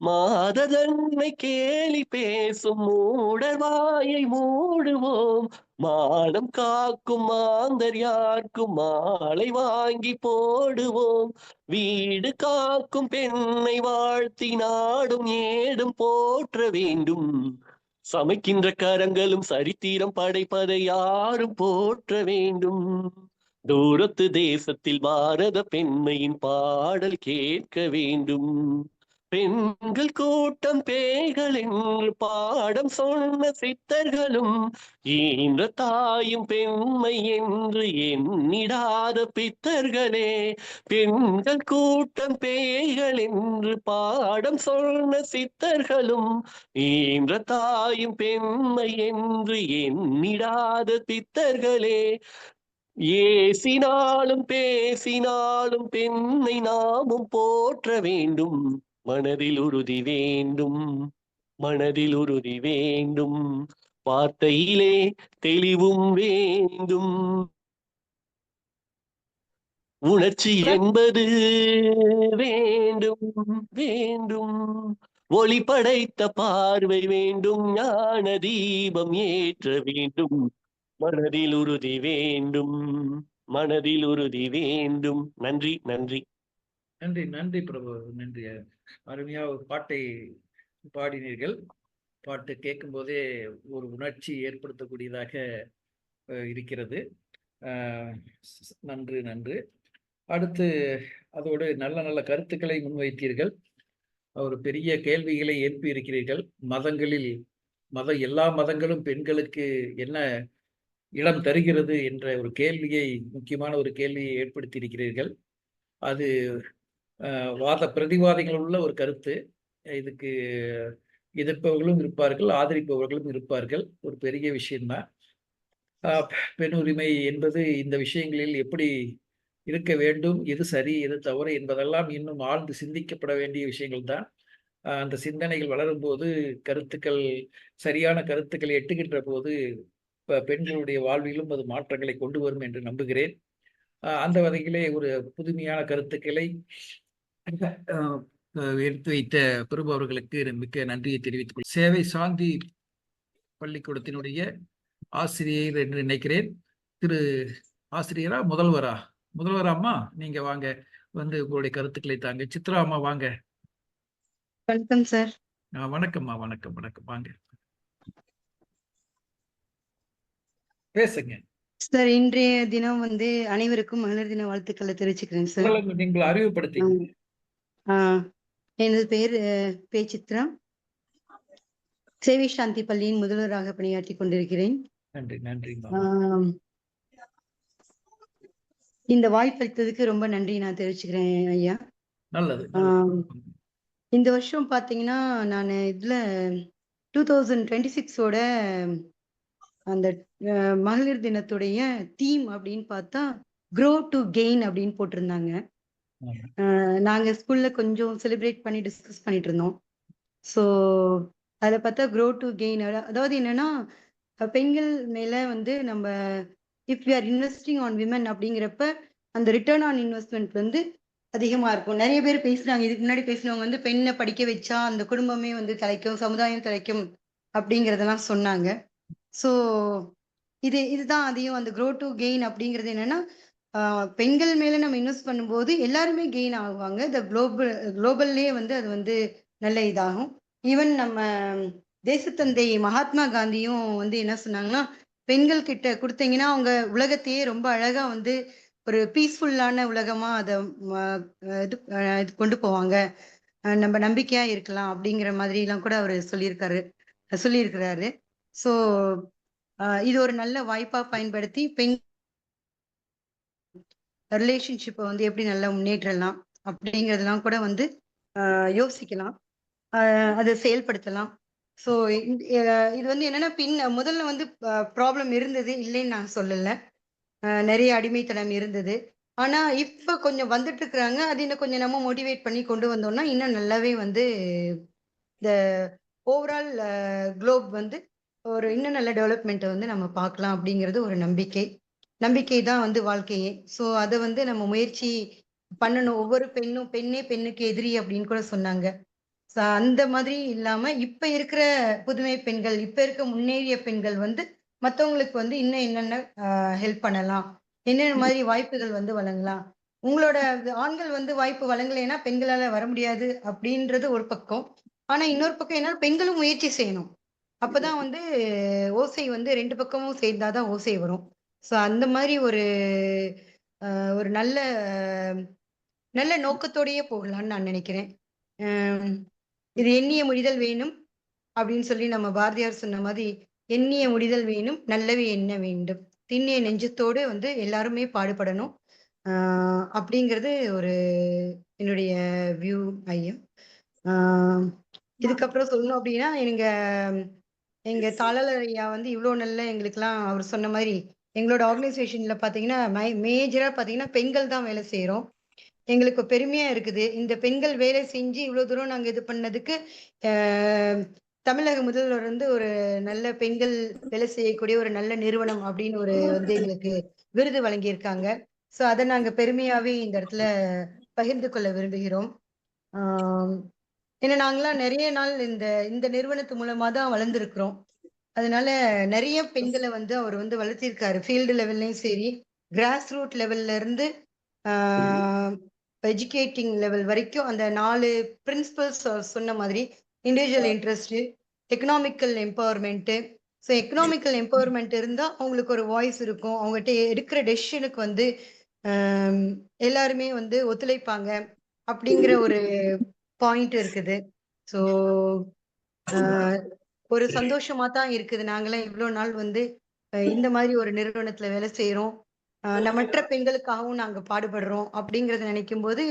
மாததன்னை கேலி பேசும் மூடர் வாயை மூடுவோம். மானம் காக்கும் மாந்தர் யாருக்கும் மாலை வாங்கி போடுவோம். வீடு காக்கும் பெண்ணை வாழ்த்தி நாடும் ஏடும் போற்ற வேண்டும். சமைக்கின்ற கரங்களும் சரித்திரம் படைப்பதை யாரும் போற்ற வேண்டும். தூரத்து தேசத்தில் பாரத பெண்மையின் பாடல் கேட்க வேண்டும். பெண்கள் கூட்டம் பேய்கள் என்று பாடம் சொன்ன சித்தர்களும் ஈன்ற தாயும் பெண்மை என்று எண்ணிடாத பித்தர்களே. பெண்கள் கூட்டம் பேய்கள் என்று பாடம் சொன்ன சித்தர்களும் ஈன்ற தாயும் பெண்மை என்று எண்ணிடாத பித்தர்களே. ஏசினாலும் பேசினாலும் பெண்ணை நாமும் போற்ற வேண்டும். மனதில் உறுதி வேண்டும், மனதில் உறுதி வேண்டும். வார்த்தையிலே தெளிவும் வேண்டும். உணர்ச்சி என்பது வேண்டும் வேண்டும். ஒளி படைத்த பார்வை வேண்டும். ஞான தீபம் ஏற்ற வேண்டும். மனதில் உறுதி வேண்டும், மனதில் உறுதி வேண்டும். நன்றி, நன்றி. நன்றி, நன்றி பிரபு, நன்றி. அருமையா ஒரு பாட்டை பாடினீர்கள். பாட்டு கேட்கும் போதே ஒரு உணர்ச்சி ஏற்படுத்தக்கூடியதாக இருக்கிறது. நன்று, நன்று. அடுத்து அதோடு நல்ல நல்ல கருத்துக்களை முன்வைத்தீர்கள். ஒரு பெரிய கேள்விகளை எழுப்பி இருக்கிறீர்கள். மதங்களில் எல்லா மதங்களும் பெண்களுக்கு என்ன இடம் தருகிறது என்ற ஒரு கேள்வியை, முக்கியமான ஒரு கேள்வியை ஏற்படுத்தி இருக்கிறீர்கள். அது வாத பிரதிவாதிகள் உள்ள ஒரு கருத்து. இதுக்கு எதிர்ப்பவர்களும் இருப்பார்கள், ஆதரிப்பவர்களும் இருப்பார்கள். ஒரு பெரிய விஷயம்தான். பெண் உரிமை என்பது இந்த விஷயங்களில் எப்படி இருக்க வேண்டும், எது சரி எது தவறு என்பதெல்லாம் இன்னும் ஆழ்ந்து சிந்திக்கப்பட வேண்டிய விஷயங்கள் தான். அந்த சிந்தனைகள் வளரும் போது, கருத்துக்கள் சரியான கருத்துக்களை எட்டுகின்ற போது பெண்களுடைய வாழ்விலும் அது மாற்றங்களை கொண்டு வரும் என்று நம்புகிறேன். அந்த வகையிலே ஒரு புதுமையான கருத்துக்களை எடுத்து வைத்த பிரபு அவர்களுக்கு மிக்க நன்றியை தெரிவித்துக் கொள். சேவை சாந்தி பள்ளிக்கூடத்தினுடைய ஆசிரியர் என்று நினைக்கிறேன். திரு ஆசிரியரா, முதல்வரா அம்மா, நீங்க வாங்க, வந்து உங்களுடைய கருத்துக்களை தாங்க. சித்ரா அம்மா வாங்க. வணக்கம் சார். வணக்கம்மா, வணக்கம், வணக்கம், வாங்க பேசுங்க சார். இன்றைய தினம் வந்து அனைவருக்கும் மகளிர் தின வாழ்த்துக்களை தெரிவிச்சுக்கிறேன் சார். நீங்கள் அறிவுப்படுத்தி. எனது பெயர் பே. சித்ரா. சேவை சாந்தி பள்ளியின் முதல்வராக பணியாற்றி கொண்டிருக்கிறேன். நன்றி, நன்றி. இந்த வாய்ப்பளித்ததுக்கு ரொம்ப நன்றி நான் தெரிவிச்சுக்கிறேன் ஐயா. நல்லது. இந்த வருஷம் பாத்தீங்கன்னா நான் இதுல 2026ஓட அந்த மகளிர் தினத்துடைய தீம் அப்படின்னு பார்த்தா க்ரோ டு கெயின் அப்படின்னு போட்டிருந்தாங்க. நாங்க ஸ்கூல்ல கொஞ்சம் செலிப்ரேட் பண்ணி டிஸ்கஸ் பண்ணிட்டு இருந்தோம். ஸோ அதில் பார்த்தா க்ரோ டு கெயின், அதாவது என்னன்னா பெண்கள் மேல வந்து நம்ம if you are investing on women அப்படிங்கிறப்ப அந்த ரிட்டர்ன் ஆன் இன்வெஸ்ட்மெண்ட் வந்து அதிகமா இருக்கும். நிறைய பேர் பேசுறாங்க, இதுக்கு முன்னாடி பேசினவங்க வந்து பெண்ணை படிக்க வச்சா அந்த குடும்பமே வந்து தலைக்கும், சமுதாயம் தலைக்கும் அப்படிங்கிறதெல்லாம் சொன்னாங்க. ஸோ இதுதான் அதையும் அந்த க்ரோ டு கெயின் அப்படிங்கிறது என்னன்னா பெண்கள் மேல நம்ம இன்வெஸ்ட் பண்ணும்போது எல்லாருமே கெயின் ஆகுவாங்க. இந்த குளோபல்லே வந்து அது வந்து நல்ல இதாகும். ஈவன் நம்ம தேசத்தந்தை மகாத்மா காந்தியும் வந்து என்ன சொன்னாங்கன்னா, பெண்கள் கிட்ட கொடுத்தீங்கன்னா அவங்க உலகத்தையே ரொம்ப அழகா வந்து ஒரு பீஸ்ஃபுல்லான உலகமா அதை இது கொண்டு போவாங்க, நம்ம நம்பிக்கையா இருக்கலாம் அப்படிங்கிற மாதிரி எல்லாம் கூட அவர் சொல்லியிருக்கிறாரு. ஸோ இது ஒரு நல்ல வாய்ப்பா பயன்படுத்தி பெண் ரிலேஷன்ஷிப்பை வந்து எப்படி நல்லா முன்னேற்றலாம் அப்படிங்கிறதெல்லாம் கூட வந்து யோசிக்கலாம், அதை செயல்படுத்தலாம். ஸோ இது வந்து என்னன்னா முதல்ல வந்து ப்ராப்ளம் இருந்தது, இல்லைன்னு நான் சொல்லலை. நிறைய அடிமைத்தனம் இருந்தது. ஆனா இப்ப கொஞ்சம் வந்துட்டு இருக்கிறாங்க. அது இன்னும் கொஞ்சம் நம்ம மோட்டிவேட் பண்ணி கொண்டு வந்தோம்னா இன்னும் நல்லாவே வந்து இந்த ஓவரால் குளோப் வந்து ஒரு இன்னும் நல்ல டெவலப்மெண்ட்டை வந்து நம்ம பார்க்கலாம் அப்படிங்கிறது ஒரு நம்பிக்கை. நம்பிக்கை தான் வந்து வாழ்க்கையே. ஸோ அதை வந்து நம்ம முயற்சி பண்ணணும். ஒவ்வொரு பெண்ணும் பெண்ணே பெண்ணுக்கு எதிரி அப்படின்னு கூட சொன்னாங்க. ஸோ அந்த மாதிரி இல்லாம இப்ப இருக்கிற புதுமை பெண்கள், இப்ப இருக்க முன்னேறிய பெண்கள் வந்து மத்தவங்களுக்கு வந்து இன்னும் என்னென்ன ஹெல்ப் பண்ணலாம், என்னென்ன மாதிரி வாய்ப்புகள் வந்து வழங்கலாம். உங்களோட ஆண்கள் வந்து வாய்ப்பு வழங்கலைன்னா பெண்களால வர முடியாது அப்படின்றது ஒரு பக்கம். ஆனா இன்னொரு பக்கம் என்ன, பெண்களும் முயற்சி செய்யணும். அப்பதான் வந்து ஓசை வந்து 2 பக்கமும் சேர்ந்தாதான் ஓசை வரும். ஸோ அந்த மாதிரி ஒரு நல்ல நல்ல நோக்கத்தோடயே போகலாம்னு நான் நினைக்கிறேன். இது எண்ணிய முடிதல் வேணும் அப்படின்னு சொல்லி நம்ம பாரதியார் சொன்ன மாதிரி, எண்ணிய முடிதல் வேணும், நல்லவை எண்ண வேண்டும், திண்ணிய நெஞ்சத்தோடு வந்து எல்லாருமே பாடுபடணும். அப்படிங்கிறது ஒரு என்னுடைய வியூ ஐயா. இதுக்கப்புறம் சொல்லணும் அப்படின்னா, எங்க தாளர் ஐயா வந்து இவ்வளவு நல்ல எங்களுக்கெல்லாம் அவர் சொன்ன மாதிரி எங்களோட ஆர்கனைசேஷன்ல பாத்தீங்கன்னா மேஜரா பாத்தீங்கன்னா பெண்கள் தான் வேலை செய்யறோம். எங்களுக்கு பெருமையா இருக்குது. இந்த பெண்கள் வேலை செஞ்சு இவ்வளவு தூரம் நாங்க இது பண்ணதுக்கு தமிழக முதல்வர் வந்து ஒரு நல்ல பெண்கள் வேலை செய்யக்கூடிய ஒரு நல்ல நிறுவனம் அப்படின்னு வந்து எங்களுக்கு விருது வழங்கியிருக்காங்க. சோ அதை நாங்க பெருமையாவே இந்த இடத்துல பகிர்ந்து கொள்ள விரும்புகிறோம். ஏன்னா நாங்களாம் நிறைய நாள் இந்த நிறுவனத்து மூலமா தான் வளர்ந்துருக்கிறோம். அதனால நிறைய பெண்களை வந்து அவர் வந்து வளர்த்திருக்காரு. ஃபீல்டு லெவல்லையும் சரி, கிராஸ் ரூட் லெவல்ல இருந்து எஜுகேட்டிங் லெவல் வரைக்கும் அந்த 4 பிரின்சிபல்ஸ் சொன்ன மாதிரி individual interest, economical empowerment. So economical empowerment இருந்தா அவங்களுக்கு ஒரு வாய்ஸ் இருக்கும். அவங்ககிட்ட எடுக்கிற டெசிஷனுக்கு வந்து எல்லாருமே வந்து ஒத்துழைப்பாங்க அப்படிங்கிற ஒரு பாயிண்ட் இருக்குது. ஸோ ஒரு சந்தோஷமா தான் இருக்குது. நாங்களாம் இவ்வளவு நாள் வந்து இந்த மாதிரி ஒரு நிறுவனத்துல வேலை செய்யறோம், மற்ற பெண்களுக்காகவும் நாங்க பாடுபடுறோம் அப்படிங்கறத நினைக்கும் போது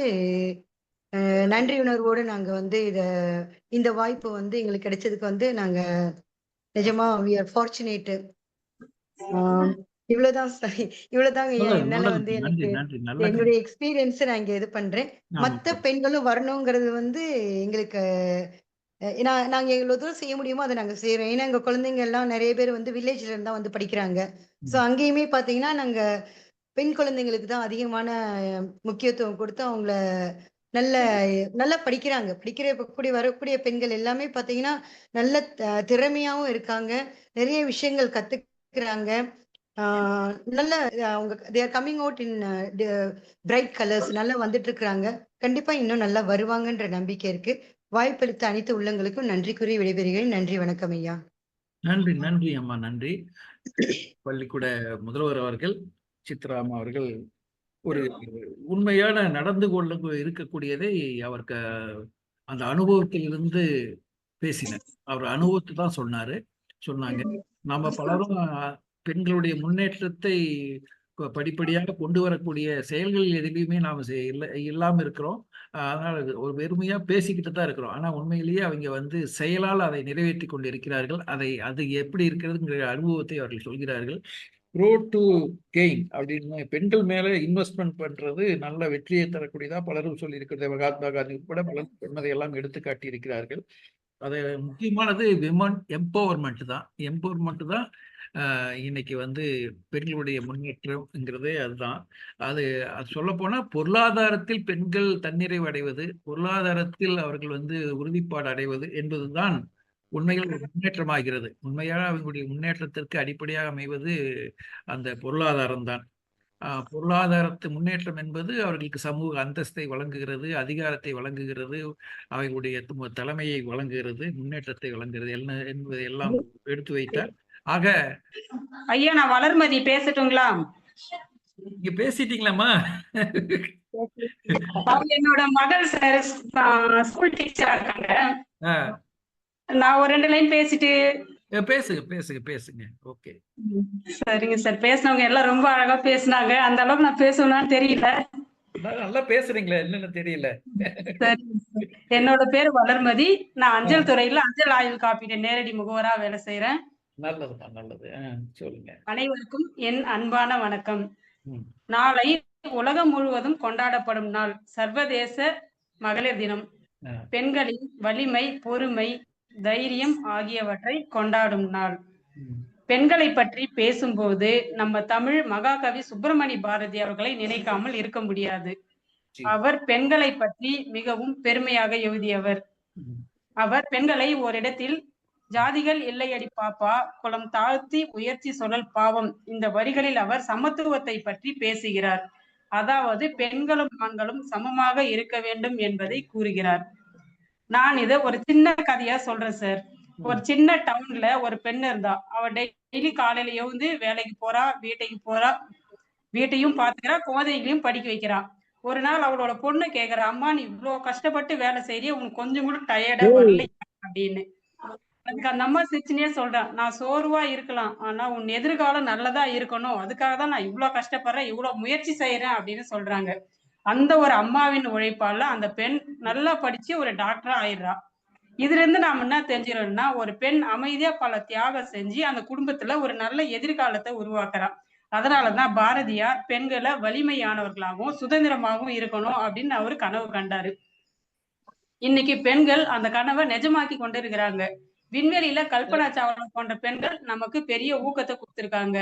நன்றி உணர்வோடு நாங்க வந்து இந்த வாய்ப்பு வந்து எங்களுக்கு கிடைச்சதுக்கு வந்து நாங்க நிஜமா we are fortunate. இவ்வளவுதான் என்னால வந்து எனக்கு என்னுடைய எக்ஸ்பீரியன்ஸ் நான் இங்க இது பண்றேன். மத்த பெண்களும் வரணுங்கிறது வந்து எங்களுக்கு நாங்க எவ்வளவு தூரம் செய்ய முடியுமோ அதை நாங்க செய்யறோம். ஏன்னா எங்க குழந்தைங்க எல்லாம் நிறைய பேர் வந்து வில்லேஜ்ல இருந்தா வந்து படிக்கிறாங்க. சோ அங்கேயுமே பாத்தீங்கன்னா நாங்க பெண் குழந்தைங்களுக்கு தான் அதிகமான முக்கியத்துவம் கொடுத்து அவங்கள நல்லா படிக்கிறாங்க. வரக்கூடிய பெண்கள் எல்லாமே பாத்தீங்கன்னா நல்ல திறமையாவும் இருக்காங்க, நிறைய விஷயங்கள் கத்துக்கிறாங்க. நல்ல அவங்க they are coming out in bright colors, நல்லா வந்துட்டு இருக்கிறாங்க. கண்டிப்பா இன்னும் நல்லா வருவாங்கன்ற நம்பிக்கை இருக்கு. வாய்ப்பளித்த அனைத்து உள்ளங்களுக்கும் நன்றி கூறி விடைபெறுகிறேன். நன்றி, வணக்கம் ஐயா. நன்றி அம்மா, நன்றி. பள்ளிக்கூட முதல்வர் அவர்கள், சித்ரா அம்மா அவர்கள் ஒரு உண்மையான நடந்து கொள்ள இருக்கக்கூடியதை அவருக்கு அந்த அனுபவத்திலிருந்து பேசினார். அவர் அனுபவத்தை தான் சொன்னாங்க. நம்ம பலரும் பெண்களுடைய முன்னேற்றத்தை படிப்படியாக கொண்டு வரக்கூடிய செயல்கள் எதுலையுமே நாம இல்லாம இருக்கிறோம். அதனால ஒரு வெறுமையா பேசிக்கிட்டு தான் இருக்கிறோம். ஆனா உண்மையிலேயே அவங்க வந்து செயலால் அதை நிறைவேற்றி கொண்டு இருக்கிறார்கள். அது எப்படி இருக்கிறதுங்கிற அனுபவத்தை அவர்கள் சொல்கிறார்கள். க்ரோ டு கெயின் அப்படின்னு பெண்கள் மேல இன்வெஸ்ட்மெண்ட் பண்றது நல்ல வெற்றியை தரக்கூடியதா பலரும் சொல்லி இருக்கிறது. மகாத்மா காந்தி உட்பட பலர் சொன்னதை எல்லாம் எடுத்து காட்டி இருக்கிறார்கள். அது முக்கியமானது விமன் எம்பவர்மெண்ட் தான். இன்னைக்கு வந்து பெண்களுடைய முன்னேற்றம்ங்கிறதே அதுதான். அது சொல்ல போனா பொருளாதாரத்தில் பெண்கள் தன்னிறைவு அடைவது, பொருளாதாரத்தில் அவர்கள் வந்து உறுதிப்பாடு அடைவது என்பதுதான் உண்மையில் முன்னேற்றமாகிறது. உண்மையான அவங்களுடைய முன்னேற்றத்திற்கு அடிப்படையாக அமைவது அந்த பொருளாதாரம் தான். பொருளாதாரத்து முன்னேற்றம் என்பது அவர்களுக்கு சமூக அந்தஸ்தை வழங்குகிறது, அதிகாரத்தை வழங்குகிறது, அவர்களுடைய தலைமையை வழங்குகிறது, முன்னேற்றத்தை வழங்குகிறது என்பதை எல்லாம் எடுத்து வைத்தார். ஆக ஐயா, நான் வளர்மதி பேசட்டுங்களா? நீங்க பேசிட்டீங்களாமா? என்னோட மகள் ஸ்கூல் டீச்சரா இருக்காங்க. நான் ஒரு 2 லைன் பேசிட்டு பேசுங்க. ஓகே, சரிங்க சார். பேசினவங்க எல்லாம் ரொம்ப அழகா பேசினாங்க. அந்த அளவுக்கு நான் பேசணும்னு தெரியல. நல்லா பேசுறீங்களா? என்னன்னு தெரியல. என்னோட பேரு வளர்மதி. நான் அஞ்சல் துறையில அஞ்சல் ஆயுள் காப்பீடு நேரடி முகவரா வேலை செய்யறேன். நல்லது. சொல்லுங்க. அனைவருக்கும் என் அன்பான வணக்கம். ம். நாளை உலகம் முழுவதும் கொண்டாடப்படும் நாள் சர்வதேச மகளிர் தினம். ஆ. பெண்களின் வலிமை, பொறுமை, தைரியம் ஆகியவற்றை கொண்டாடும் நாள். ம். பெண்களை பற்றி பேசும்போது நம்ம தமிழ் மகாகவி சுப்பிரமணிய பாரதி அவர்களை நினைக்காமல் இருக்க முடியாது. சரி. அவர் பெண்களை பற்றி மிகவும் பெருமையாக எழுதியவர். ம். அவர் பெண்களை ஓரிடத்தில் ஜாதிகள் இல்லையடி பாப்பா, குலம் தாழ்த்தி உயர்த்தி சொல்லல் பாவம், இந்த வரிகளில் அவர் சமத்துவத்தை பற்றி பேசுகிறார். அதாவது பெண்களும் ஆண்களும் சமமாக இருக்க வேண்டும் என்பதை கூறுகிறார். நான் இதை ஒரு சின்ன கதையா சொல்றேன் சார். ஒரு சின்ன டவுன்ல ஒரு பெண் இருந்தா. அவ டெய்லி காலையில எழுந்து வேலைக்கு போறா, வீட்டுக்கு போறா, வீட்டையும் பாத்துக்கிறா, குழந்தைகளையும் படிக்க வைக்கிறா. ஒரு நாள் அவளோட பொண்ணு கேக்குறா, அம்மா நீ இவ்வளவு கஷ்டப்பட்டு வேலை செய்யறிய, உனக்கு கொஞ்சம் கூட டயர்டா வரல அப்படின்னு. அதுக்கு அந்த அம்மா சிரிச்சுனே சொல்றான், நான் சோர்வா இருக்கலாம், ஆனா உன் எதிர்காலம் நல்லதா இருக்கணும், அதுக்காக தான் நான் இவ்வளவு கஷ்டப்படுறேன், இவ்வளவு முயற்சி செய்யறேன் அப்படின்னு சொல்றாங்க. அந்த ஒரு அம்மாவின் உழைப்பால அந்த பெண் நல்லா படிச்சு ஒரு டாக்டரா ஆயிடுறா. இதுல இருந்து நாம என்ன தெரிஞ்சுக்கிறோம்னா, ஒரு பெண் அமைதியா பல தியாகம் செஞ்சு அந்த குடும்பத்துல ஒரு நல்ல எதிர்காலத்தை உருவாக்குறா. அதனாலதான் பாரதியார் பெண்களை வலிமையானவர்களாகவும் சுதந்திரமாகவும் இருக்கணும் அப்படின்னு அவரு கனவு கண்டாரு. இன்னைக்கு பெண்கள் அந்த கனவை நிஜமாக்கி கொண்டு இருக்கிறாங்க. விண்வெளியில கல்பனா சாவ்லா போன்ற பெண்கள் நமக்கு பெரிய ஊக்கத்தை கொடுத்திருக்காங்க.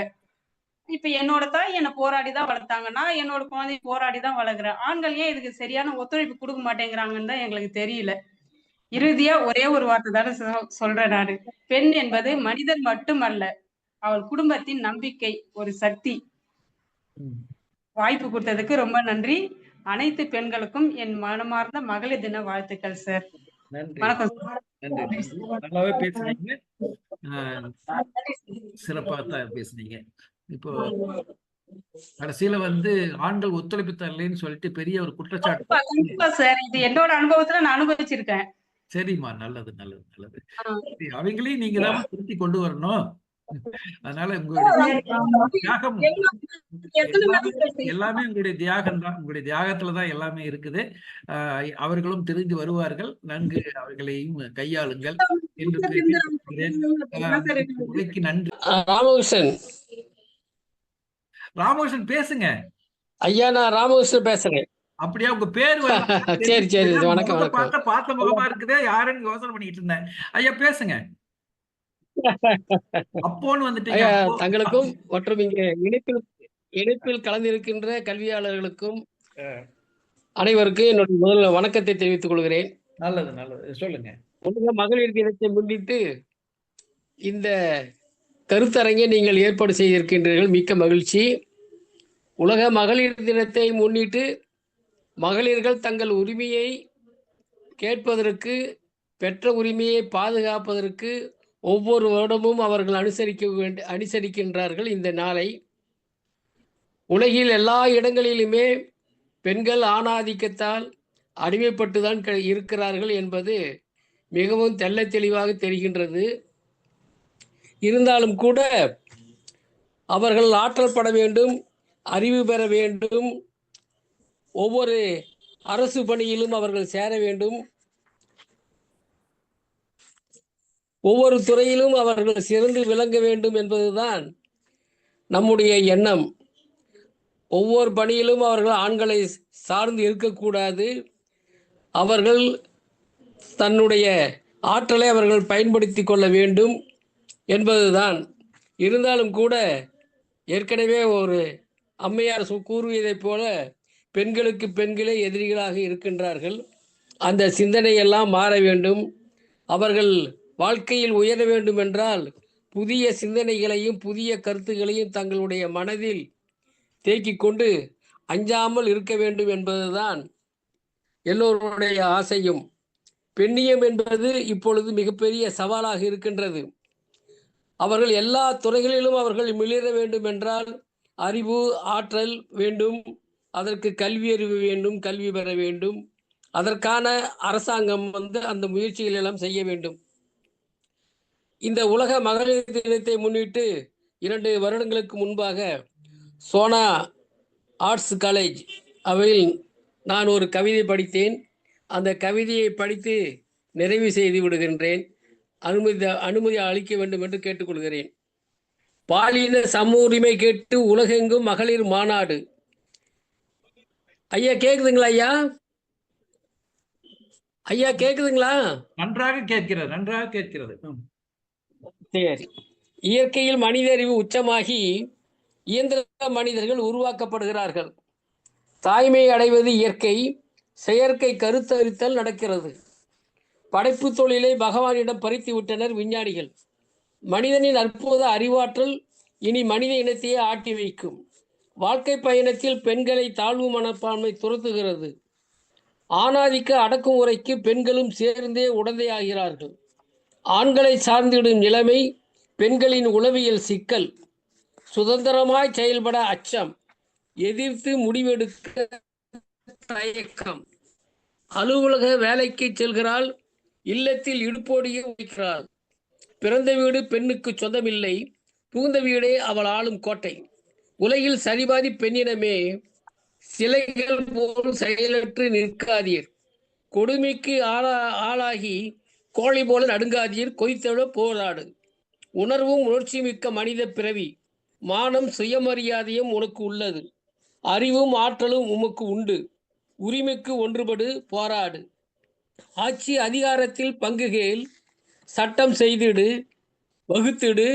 இப்ப என்னோட தாய் என்ன போராடிதான் வளர்த்தாங்க, நான் என்னோட குழந்தைய போராடிதான் வளர்க்குறேன். ஆண்கள் ஏன் இதுக்கு சரியான ஒத்துழைப்பு கொடுக்க மாட்டேங்கிறாங்கன்னு தான் எங்களுக்கு தெரியல. இறுதியா ஒரே ஒரு வார்த்தை தானே சொல்றேன் நானு. பெண் என்பது மனிதன் மட்டுமல்ல, அவள் குடும்பத்தின் நம்பிக்கை, ஒரு சக்தி. வாய்ப்பு கொடுத்ததுக்கு ரொம்ப நன்றி. அனைத்து பெண்களுக்கும் என் மனமார்ந்த மகளிர் தின வாழ்த்துக்கள் சார். நன்றி. வணக்கம். நன்றி. நல்லாவே பேசுனீங்க. சிறப்பா தான் பேசுனீங்க. இப்போ கடைசியில ஆண்கள் ஒத்துழைப்பு தரலைன்னு சொல்லிட்டு பெரிய ஒரு குற்றச்சாட்டு. கண்டிப்பா சார், இது என்னோட அனுபவத்துல நான் அனுபவிச்சிருக்கேன். சரிம்மா, நல்லது நல்லது நல்லது. அவங்களையும் நீங்க தான் திருத்தி கொண்டு வரணும். அதனால உங்களுடைய தியாகம் எல்லாமே உங்களுடைய தியாகம் தான். உங்களுடைய தியாகத்துலதான் எல்லாமே இருக்குது. அவர்களும் திரும்பி வருவார்கள். நன்கு அவர்களையும் கையாளுங்கள் என்று உரைக்கு நன்றி. ராமகிருஷ்ணன் ராமகிருஷ்ணன் பேசுங்க ஐயா. நான் ராமகிருஷ்ணன் பேசுறேன். அப்படியா? உங்க பேர் சரி சரி, வணக்கம் வணக்கம். பார்த்த முகமா இருக்குதே, யாருன்னு யோசனை பண்ணிட்டு இருந்தேன். ஐயா பேசுங்க. அப்போன்னு வந்துட்டீங்க. தங்களுக்கும் மற்றும் இங்கே இணைப்பில் கலந்திருக்கின்ற கல்வியாளர்களுக்கும் அனைவருக்கும் என்னுடைய முதல் வணக்கத்தை தெரிவித்துக் கொள்கிறேன். நல்லது நல்லது, சொல்லுங்க. மகளிர் தினத்தை முன்னிட்டு இந்த கருத்தரங்கை நீங்கள் ஏற்பாடு செய்திருக்கின்றீர்கள், மிக்க மகிழ்ச்சி. உலக மகளிர் தினத்தை முன்னிட்டு மகளிர்கள் தங்கள் உரிமையை கேட்பதற்கு, பெற்ற உரிமையை பாதுகாப்பதற்கு ஒவ்வொரு வருடமும் அவர்கள் அனுசரிக்கின்றார்கள் இந்த நாளை. உலகில் எல்லா இடங்களிலுமே பெண்கள் ஆணாதிக்கத்தால் அடிமைப்பட்டுதான் இருக்கிறார்கள் என்பது மிகவும் தெள்ள தெளிவாக தெரிகின்றது. இருந்தாலும் கூட அவர்கள் ஆற்றல் பட வேண்டும், அறிவு பெற வேண்டும், ஒவ்வொரு அரசு பணியிலும் அவர்கள் சேர வேண்டும், ஒவ்வொரு துறையிலும் அவர்கள் சிறந்து விளங்க வேண்டும் என்பதுதான் நம்முடைய எண்ணம். ஒவ்வொரு பணியிலும் அவர்கள் ஆண்களை சார்ந்து இருக்கக்கூடாது. அவர்கள் தன்னுடைய ஆற்றலை அவர்கள் பயன்படுத்தி கொள்ள வேண்டும் என்பதுதான். இருந்தாலும் கூட ஏற்கனவே ஒரு அம்மையார் கூறுவதைப் போல பெண்களுக்கு பெண்களே எதிரிகளாக இருக்கின்றார்கள். அந்த சிந்தனையெல்லாம் மாற வேண்டும். அவர்கள் வாழ்க்கையில் உயர வேண்டும் என்றால் புதிய சிந்தனைகளையும் புதிய கருத்துக்களையும் தங்களுடைய மனதில் தேக்கிக் கொண்டு அஞ்சாமல் இருக்க வேண்டும் என்பதுதான் எல்லோருடைய ஆசையும். பெண்ணியம் என்பது இப்பொழுது மிகப்பெரிய சவாலாக இருக்கின்றது. அவர்கள் எல்லா துறைகளிலும் அவர்கள் மிளிர வேண்டும் என்றால் அறிவு, ஆற்றல் வேண்டும். அதற்கு கல்வி அறிவு வேண்டும், கல்வி பெற வேண்டும். அதற்கான அரசாங்கம் அந்த முயற்சிகள் எல்லாம் செய்ய வேண்டும். இந்த உலக மகளிர் தினத்தை முன்னிட்டு 2 வருடங்களுக்கு முன்பாக சோனா ஆர்ட்ஸ் காலேஜ் அவையில் நான் ஒரு கவிதை படித்தேன். அந்த கவிதையை படித்து நிறைவு செய்து விடுகின்றேன். அனுமதி அளிக்க வேண்டும் என்று கேட்டுக்கொள்கிறேன். பாலின சம உரிமை கேட்டு உலகெங்கும் மகளிர் மாநாடு. ஐயா கேக்குதுங்களா ஐயா? ஐயா கேக்குதுங்களா? நன்றாக கேட்கிறது. சரி. இயற்கையில் மனித அறிவு உச்சமாகி இயந்திர மனிதர்கள் உருவாக்கப்படுகிறார்கள். தாய்மை அடைவது இயற்கை, செயற்கை கருத்தரித்தல் நடக்கிறது. படைப்பு தொழிலை பகவானிடம் பறித்து விட்டனர் விஞ்ஞானிகள். மனிதனின் அற்புத அறிவாற்றல் இனி மனித இனத்தையே ஆட்டி வைக்கும். வாழ்க்கை பயணத்தில் பெண்களை தாழ்வு மனப்பான்மை துரத்துகிறது. ஆணாதிக்க அடக்குமுறைக்கு பெண்களும் சேர்ந்தே உடந்தையாகிறார்கள். ஆண்களை சார்ந்திடும் நிலைமை, பெண்களின் உளவியல் சிக்கல், சுதந்திரமாய் செயல்பட அச்சம், எதிர்த்து முடிவெடுக்க தயக்கம். அலுவலக வேலைக்கு செல்கிறாள், இல்லத்தில் இடுப்போடியே வைக்கிறாள். பிறந்த வீடு பெண்ணுக்கு சொந்தமில்லை, புகுந்த வீடே அவள் ஆளும் கோட்டை. உலகில் சரிபாதி பெண்ணினமே, சிலைகள் போல் செயலற்று நிற்காதீர். கொடுமைக்கு ஆளாகி கோழை போல நடுங்காதீர். கொதித்தவிட போராடு. உணர்வும் உணர்ச்சி மிக்க மனித பிறவி. மானம் சுயமரியாதையும் உனக்கு உள்ளது. அறிவும் ஆற்றலும் உமக்கு உண்டு. உரிமைக்கு ஒன்றுபடு, போராடு. ஆட்சி அதிகாரத்தில் பங்குகேள். சட்டம் செய்திடு, வகுத்திடு,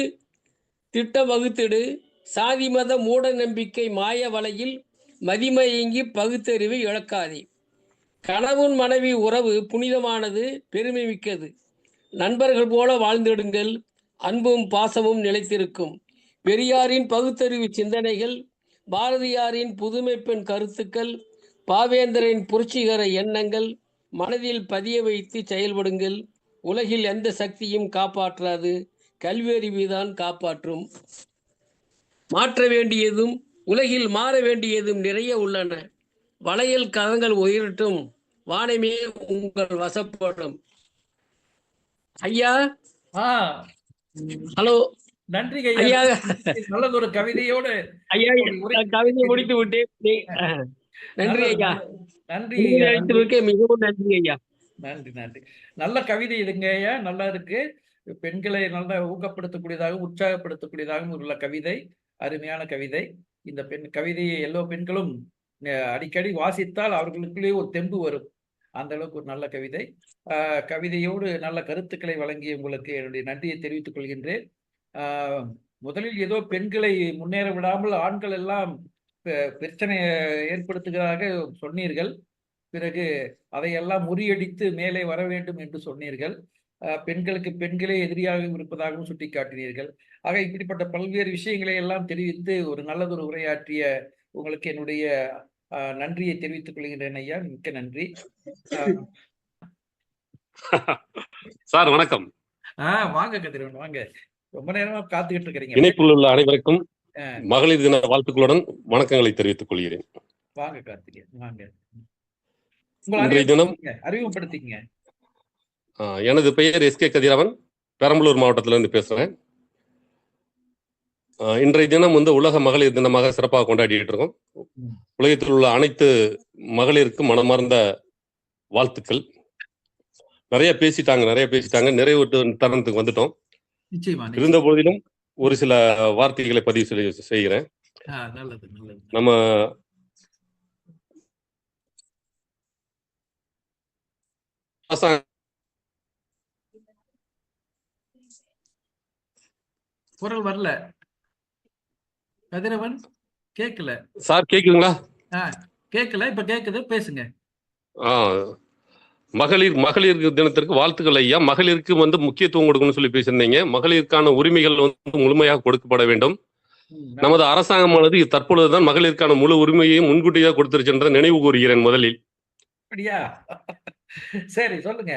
திட்டம் வகுத்திடு. சாதி மத மூட நம்பிக்கை மாய வலையில் மதிமயங்கி பகுத்தறிவை இழக்காதே. கணவன் மனைவி உறவு புனிதமானது, பெருமை மிக்கது. நண்பர்கள் போல வாழ்ந்திடுங்கள், அன்பும் பாசமும் நிலைத்திருக்கும். பெரியாரின் பகுத்தறிவு சிந்தனைகள், பாரதியாரின் புதுமை பெண் கருத்துக்கள், பாவேந்தரின் புரட்சிகர எண்ணங்கள் மனதில் பதிய வைத்து செயல்படுங்கள். உலகில் எந்த சக்தியும் காப்பாற்றாது, கல்வியறிவுதான் காப்பாற்றும். மாற்ற வேண்டியதும் உலகில் மாற வேண்டியதும் நிறைய உள்ளன. வளையல் கரங்கள் உயரட்டும், வானமே உங்கள் வசப்படும். ஐயா, ஹலோ, நன்றி ஐயா. நல்லதொரு கவிதையோடு ஐயா, கவிதை முடித்து விட்டேன். நன்றி ஐயா. நன்றி. மிகவும் நன்றி ஐயா. நன்றி. நல்ல கவிதை இதுங்க ஐயா, நல்லா இருக்கு. பெண்களை நல்லா ஊக்கப்படுத்தக்கூடியதாகவும் உற்சாகப்படுத்தக்கூடியதாகவும் உள்ள கவிதை, அருமையான கவிதை. இந்த கவிதையை எல்லா பெண்களும் அடிக்கடி வாசித்தால் அவர்களுக்குள்ளே ஒரு தெம்பு வரும். அந்த அளவுக்கு ஒரு நல்ல கவிதை. கவிதையோடு நல்ல கருத்துக்களை வழங்கிய உங்களுக்கு என்னுடைய நன்றியை தெரிவித்துக் கொள்கின்றேன். முதலில் ஏதோ பெண்களை முன்னேற விடாமல் ஆண்கள் எல்லாம் பிரச்சனையை ஏற்படுத்துகிறார்கள் சொன்னீர்கள். பிறகு அதையெல்லாம் முறியடித்து மேலே வர வேண்டும் என்று சொன்னீர்கள். பெண்களுக்கு பெண்களே எதிரியாக இருப்பதாகவும் சுட்டிக்காட்டினீர்கள். ஆக இப்படிப்பட்ட பல்வேறு விஷயங்களை எல்லாம் தெரிவித்து ஒரு நல்லதொரு உரையாற்றிய உங்களுக்கு என்னுடைய நன்றியை தெரிவித்துக் கொள்கின்றேன் ஐயா. மிக்க நன்றி. சார் வணக்கம். வாங்க கதிரவன், வாங்க. ரொம்ப நேரமா காத்துக்கிட்டு இருக்கிறீங்க. இணைப்பில் உள்ள அனைவருக்கும் மகளிர் தின வாழ்த்துக்களுடன் வணக்கங்களை தெரிவித்துக் கொள்கிறேன். வாங்க கார்த்திகேயன், வாங்க. இன்றைய தினம் அறிமுகப்படுத்திக்கங்க. எனது பெயர் எஸ்.கே. கதிரவன், பெரம்பலூர் மாவட்டத்திலிருந்து பேசுறேன். இன்றைய தினம் உலக மகளிர் தினமாக சிறப்பாக கொண்டாடிட்டு இருக்கோம். உலகத்தில் உள்ள அனைத்து மகளிருக்கும் மனமார்ந்த வாழ்த்துக்கள். நிறைய பேசிட்டாங்க. நிறைவு தருணத்துக்கு வந்துட்டோம். இருந்த போதிலும் ஒரு சில வார்த்தைகளை பதிவு செய்கிறேன். நம்ம குரல் வரல கதிரவன், கேட்கல சார். கேக்குதுங்களா? கேட்கல, இப்ப கேக்குது, பேசுங்க. மகளிர் தினத்திற்கு வாழ்த்துக்கள் ஐயா. மகளிருக்கு முக்கியத்துவம் கொடுக்கணும்னு சொல்லி பேசியிருந்தீங்க. மகளிருக்கான உரிமைகள் முழுமையாக கொடுக்கப்பட வேண்டும். நமது அரசாங்கமானது தற்பொழுதுதான் மகளிருக்கான முழு உரிமையையும் முன்கூட்டியாக கொடுத்திருக்கின்ற நினைவு கூறுகிறேன் முதலில். அப்படியா? சரி, சொல்லுங்க.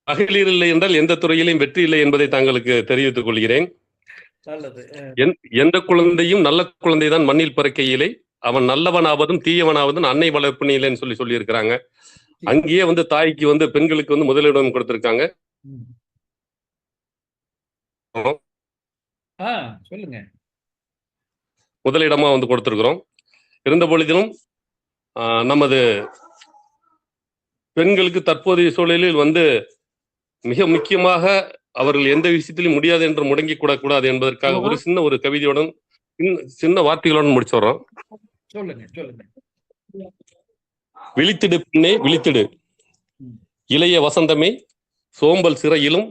மகளிர் இல்லை என்றால் எந்த துறையிலும் வெற்றி இல்லை என்பதை தாங்களுக்கு தெரிவித்துக் கொள்கிறேன். எந்த குழந்தையும் நல்ல குழந்தைதான் மண்ணில் பிறக்கையிலே, அவன் நல்லவனாவதும் தீயவனாவதும் அன்னை வளர்ப்பினிலேன்னு சொல்லி இருக்கிறாங்க. அங்கேயே தாய்க்கு பெண்களுக்கு முதலிடம் கொடுத்திருக்காங்க. சொல்லுங்க. முதலிடமா கொடுத்திருக்கிறோம். இருந்த பொழுதிலும் நமது பெண்களுக்கு தற்போதைய சூழலில் மிக முக்கியமாக அவர்கள் எந்த விஷயத்திலும் முடியாது என்று முடங்கி கூடாது என்பதற்காக ஒரு சின்ன ஒரு கவிதையுடன் சின்ன வார்த்தைகளுடன் முடிச்சுடுறோம். சொல்லுங்க. விழித்திடு பின்னே விழித்திடு, இளைய வசந்தமே சோம்பல் சிறையிலும்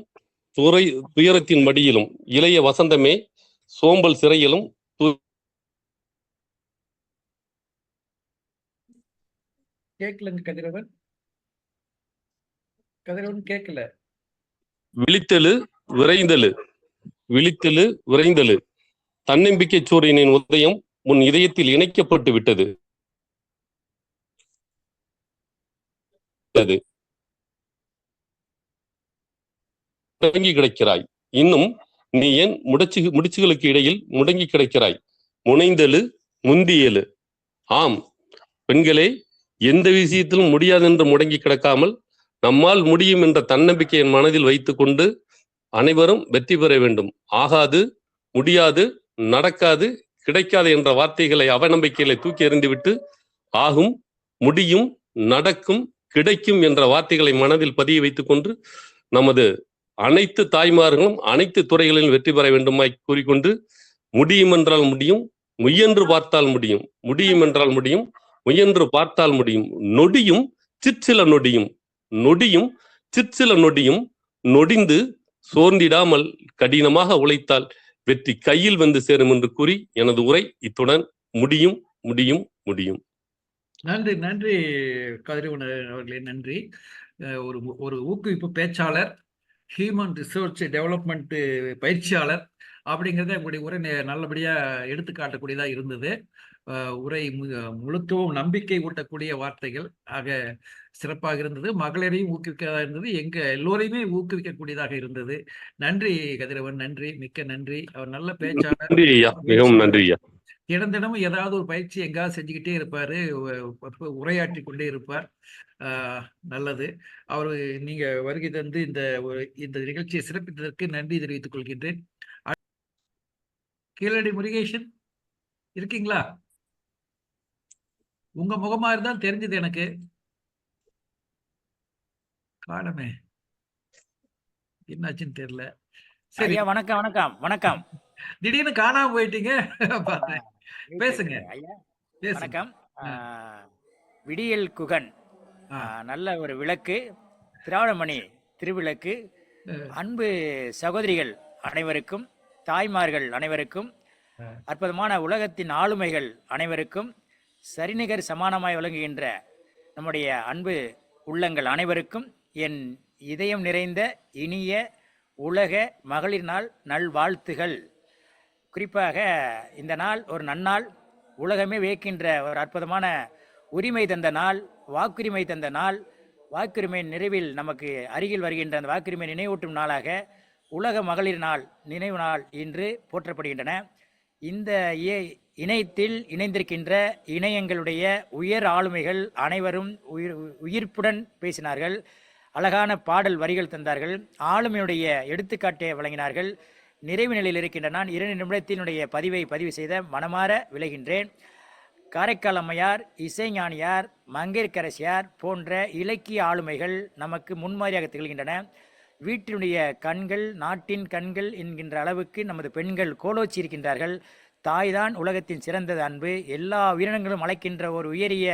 துயரத்தின் மடியிலும், இளைய வசந்தமே சோம்பல் சிறையிலும் கேட்கலங்க கதிரவன் கேட்கல. விழித்தெழு விரைந்தெழு, தன்னம்பிக்கை சூரியனின் உதயம் உன் இதயத்தில் இணைக்கப்பட்டு விட்டது. முடங்கி கிடக்கிறாய், இன்னும் நீ ஏன் முடிச்சுகளுக்கு இடையில் முடங்கி கிடக்கிறாய்? முனைந்தெழு, முந்தியெழு. ஆம் பெண்களே, எந்த விஷயத்திலும் முடியாது என்று முடங்கி கிடக்காமல் நம்மால் முடியும் என்ற தன்னம்பிக்கையை மனதில் வைத்துக் கொண்டு அனைவரும் வெற்றி பெற வேண்டும். ஆகாது, முடியாது, நடக்காது, கிடைக்காது என்ற வார்த்தைகளை அவநம்பிக்கைகளை தூக்கி எறிந்துவிட்டு ஆகும், முடியும், நடக்கும், கிடைக்கும் என்ற வார்த்தைகளை மனதில் பதிய வைத்துக் கொண்டு நமது அனைத்து தாய்மார்களும் அனைத்து துறைகளிலும் வெற்றி பெற வேண்டுமாய் கூறிக்கொண்டு, முடியும் என்றால் முடியும், முயன்று பார்த்தால் முடியும், முடியும் என்றால் முடியும், முயன்று பார்த்தால் முடியும், நொடியும் சிற்சில நொடியும் நொடிந்து சோர்ந்திடாமல் கடினமாக உழைத்தால் வெற்றி கையில் வந்து சேரும் என்று கூறி எனது உரை இத்துடன் முடியும். நன்றி கதிரவன் அவர்களே, நன்றி. ஒரு ஊக்குவிப்பு பேச்சாளர், ஹியூமன் ரிசோர்ஸ் டெவலப்மெண்ட் பயிற்சியாளர் அப்படிங்கிறத உங்களுடைய உரை நல்லபடியா எடுத்துக்காட்டக்கூடியதா இருந்தது. உரை முழுக்கவும் நம்பிக்கை ஊட்டக்கூடிய வார்த்தைகள் ஆக சிறப்பாக இருந்தது. மகளிரையும் ஊக்குவிக்கதாக இருந்தது, எல்லோரையுமே ஊக்குவிக்கக்கூடியதாக இருந்தது. நன்றி கதிரவன், நன்றி, மிக்க நன்றி. அவர் நல்ல பேச்சாளர், மிகவும் நன்றி. தினமும் ஏதாவது ஒரு பயிற்சி எங்காவது செஞ்சுக்கிட்டே இருப்பாரு, உரையாற்றி கொண்டே இருப்பார். நல்லது. அவர் நீங்க வருகை தந்து இந்த நிகழ்ச்சியை சிறப்பித்ததற்கு நன்றி தெரிவித்துக் கொள்கின்றேன். கீழடி முருகேசன் இருக்கீங்களா? உங்க முகமா இருந்தால் தெரிஞ்சது எனக்கு. காணமே, என்னாச்சுன்னு தெரியல. சரி, வணக்கம். திடீர்னு காணாம போயிட்டீங்க. பேசுங்க. வணக்கம். விடியல் குகன் நல்ல ஒரு விளக்கு, திராவிடமணி திருவிளக்கு. அன்பு சகோதரிகள் அனைவருக்கும், தாய்மார்கள் அனைவருக்கும், அற்புதமான உலகத்தின் ஆளுமைகள் அனைவருக்கும், சரிநிகர் சமானமாய் விளங்குகின்ற நம்முடைய அன்பு உள்ளங்கள் அனைவருக்கும் என் இதயம் நிறைந்த இனிய உலக மகளிர் நாள் நல்வாழ்த்துகள். குறிப்பாக இந்த நாள் ஒரு நன்னாள், உலகமே வியக்கின்ற ஒரு அற்புதமான உரிமை தந்த நாள், வாக்குரிமை தந்த நாள். வாக்குரிமை நிறைவில் நமக்கு அருகில் வருகின்ற அந்த வாக்குரிமை நினைவூட்டும் நாளாக உலக மகளிர் நாள் நினைவு நாள் இன்று போற்றப்படுகின்றன. இந்த இணையத்தில் இணைந்திருக்கின்ற இணையங்களுடைய உயர் ஆளுமைகள் அனைவரும் உயிர்ப்புடன் பேசினார்கள். அழகான பாடல் வரிகள் தந்தார்கள், ஆளுமையுடைய எடுத்துக்காட்டை வழங்கினார்கள். நிறைவு நிலையில் இருக்கின்ற நான் 2 நிமிடத்தினுடைய பதிவு செய்த மனமாற விளைகின்றேன். காரைக்கால் அம்மையார், இசைஞானியார், மங்கையர்க்கரசியார் போன்ற இலக்கிய ஆளுமைகள் நமக்கு முன்மாதிரியாக திகழ்கின்றன. வீட்டினுடைய கண்கள் நாட்டின் கண்கள் என்கின்ற அளவுக்கு நமது பெண்கள் கோலோச்சி இருக்கின்றார்கள். தாய்தான் உலகத்தின் சிறந்தது அன்பு, எல்லா உயிரினங்களும் அழைக்கின்ற ஒரு உயரிய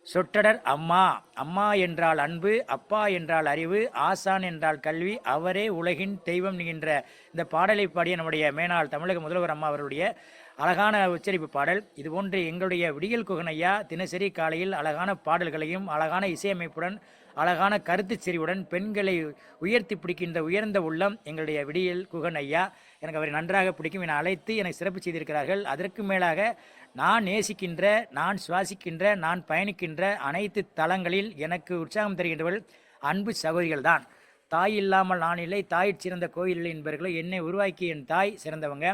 சொற்றொடர் அம்மா. அம்மா என்றால் அன்பு, அப்பா என்றால் அறிவு, ஆசான் என்றால் கல்வி, அவரே உலகின் தெய்வம் என்கின்ற இந்த பாடலை பாடிய நம்முடைய மேனாள் தமிழக முதல்வர் அம்மா அவருடைய அழகான உச்சரிப்பு பாடல். இதுபோன்று எங்களுடைய விடியல் குகன் ஐயா தினசரி காலையில் அழகான பாடல்களையும் அழகான இசையமைப்புடன் அழகான கருத்து செறிவுடன் பெண்களை உயர்த்தி பிடிக்கின்ற உயர்ந்த உள்ளம் எங்களுடைய விடியல் குகன் ஐயா. எனக்கு அவரை நன்றாக பிடிக்கும், என்னை அழைத்து எனக்கு சிறப்பு செய்திருக்கிறார்கள். அதற்கு மேலாக நான் நேசிக்கின்ற, நான் சுவாசிக்கின்ற, நான் பயணிக்கின்ற அனைத்து தளங்களில் எனக்கு உற்சாகம் தருகின்றவர்கள் அன்பு சகோதரிகள் தான். தாய் இல்லாமல் நான் இல்லை, தாய் சிறந்த கோயில் இல்லை என்பவர்களோ என்னை உருவாக்கிய என் தாய் சிறந்தவங்க,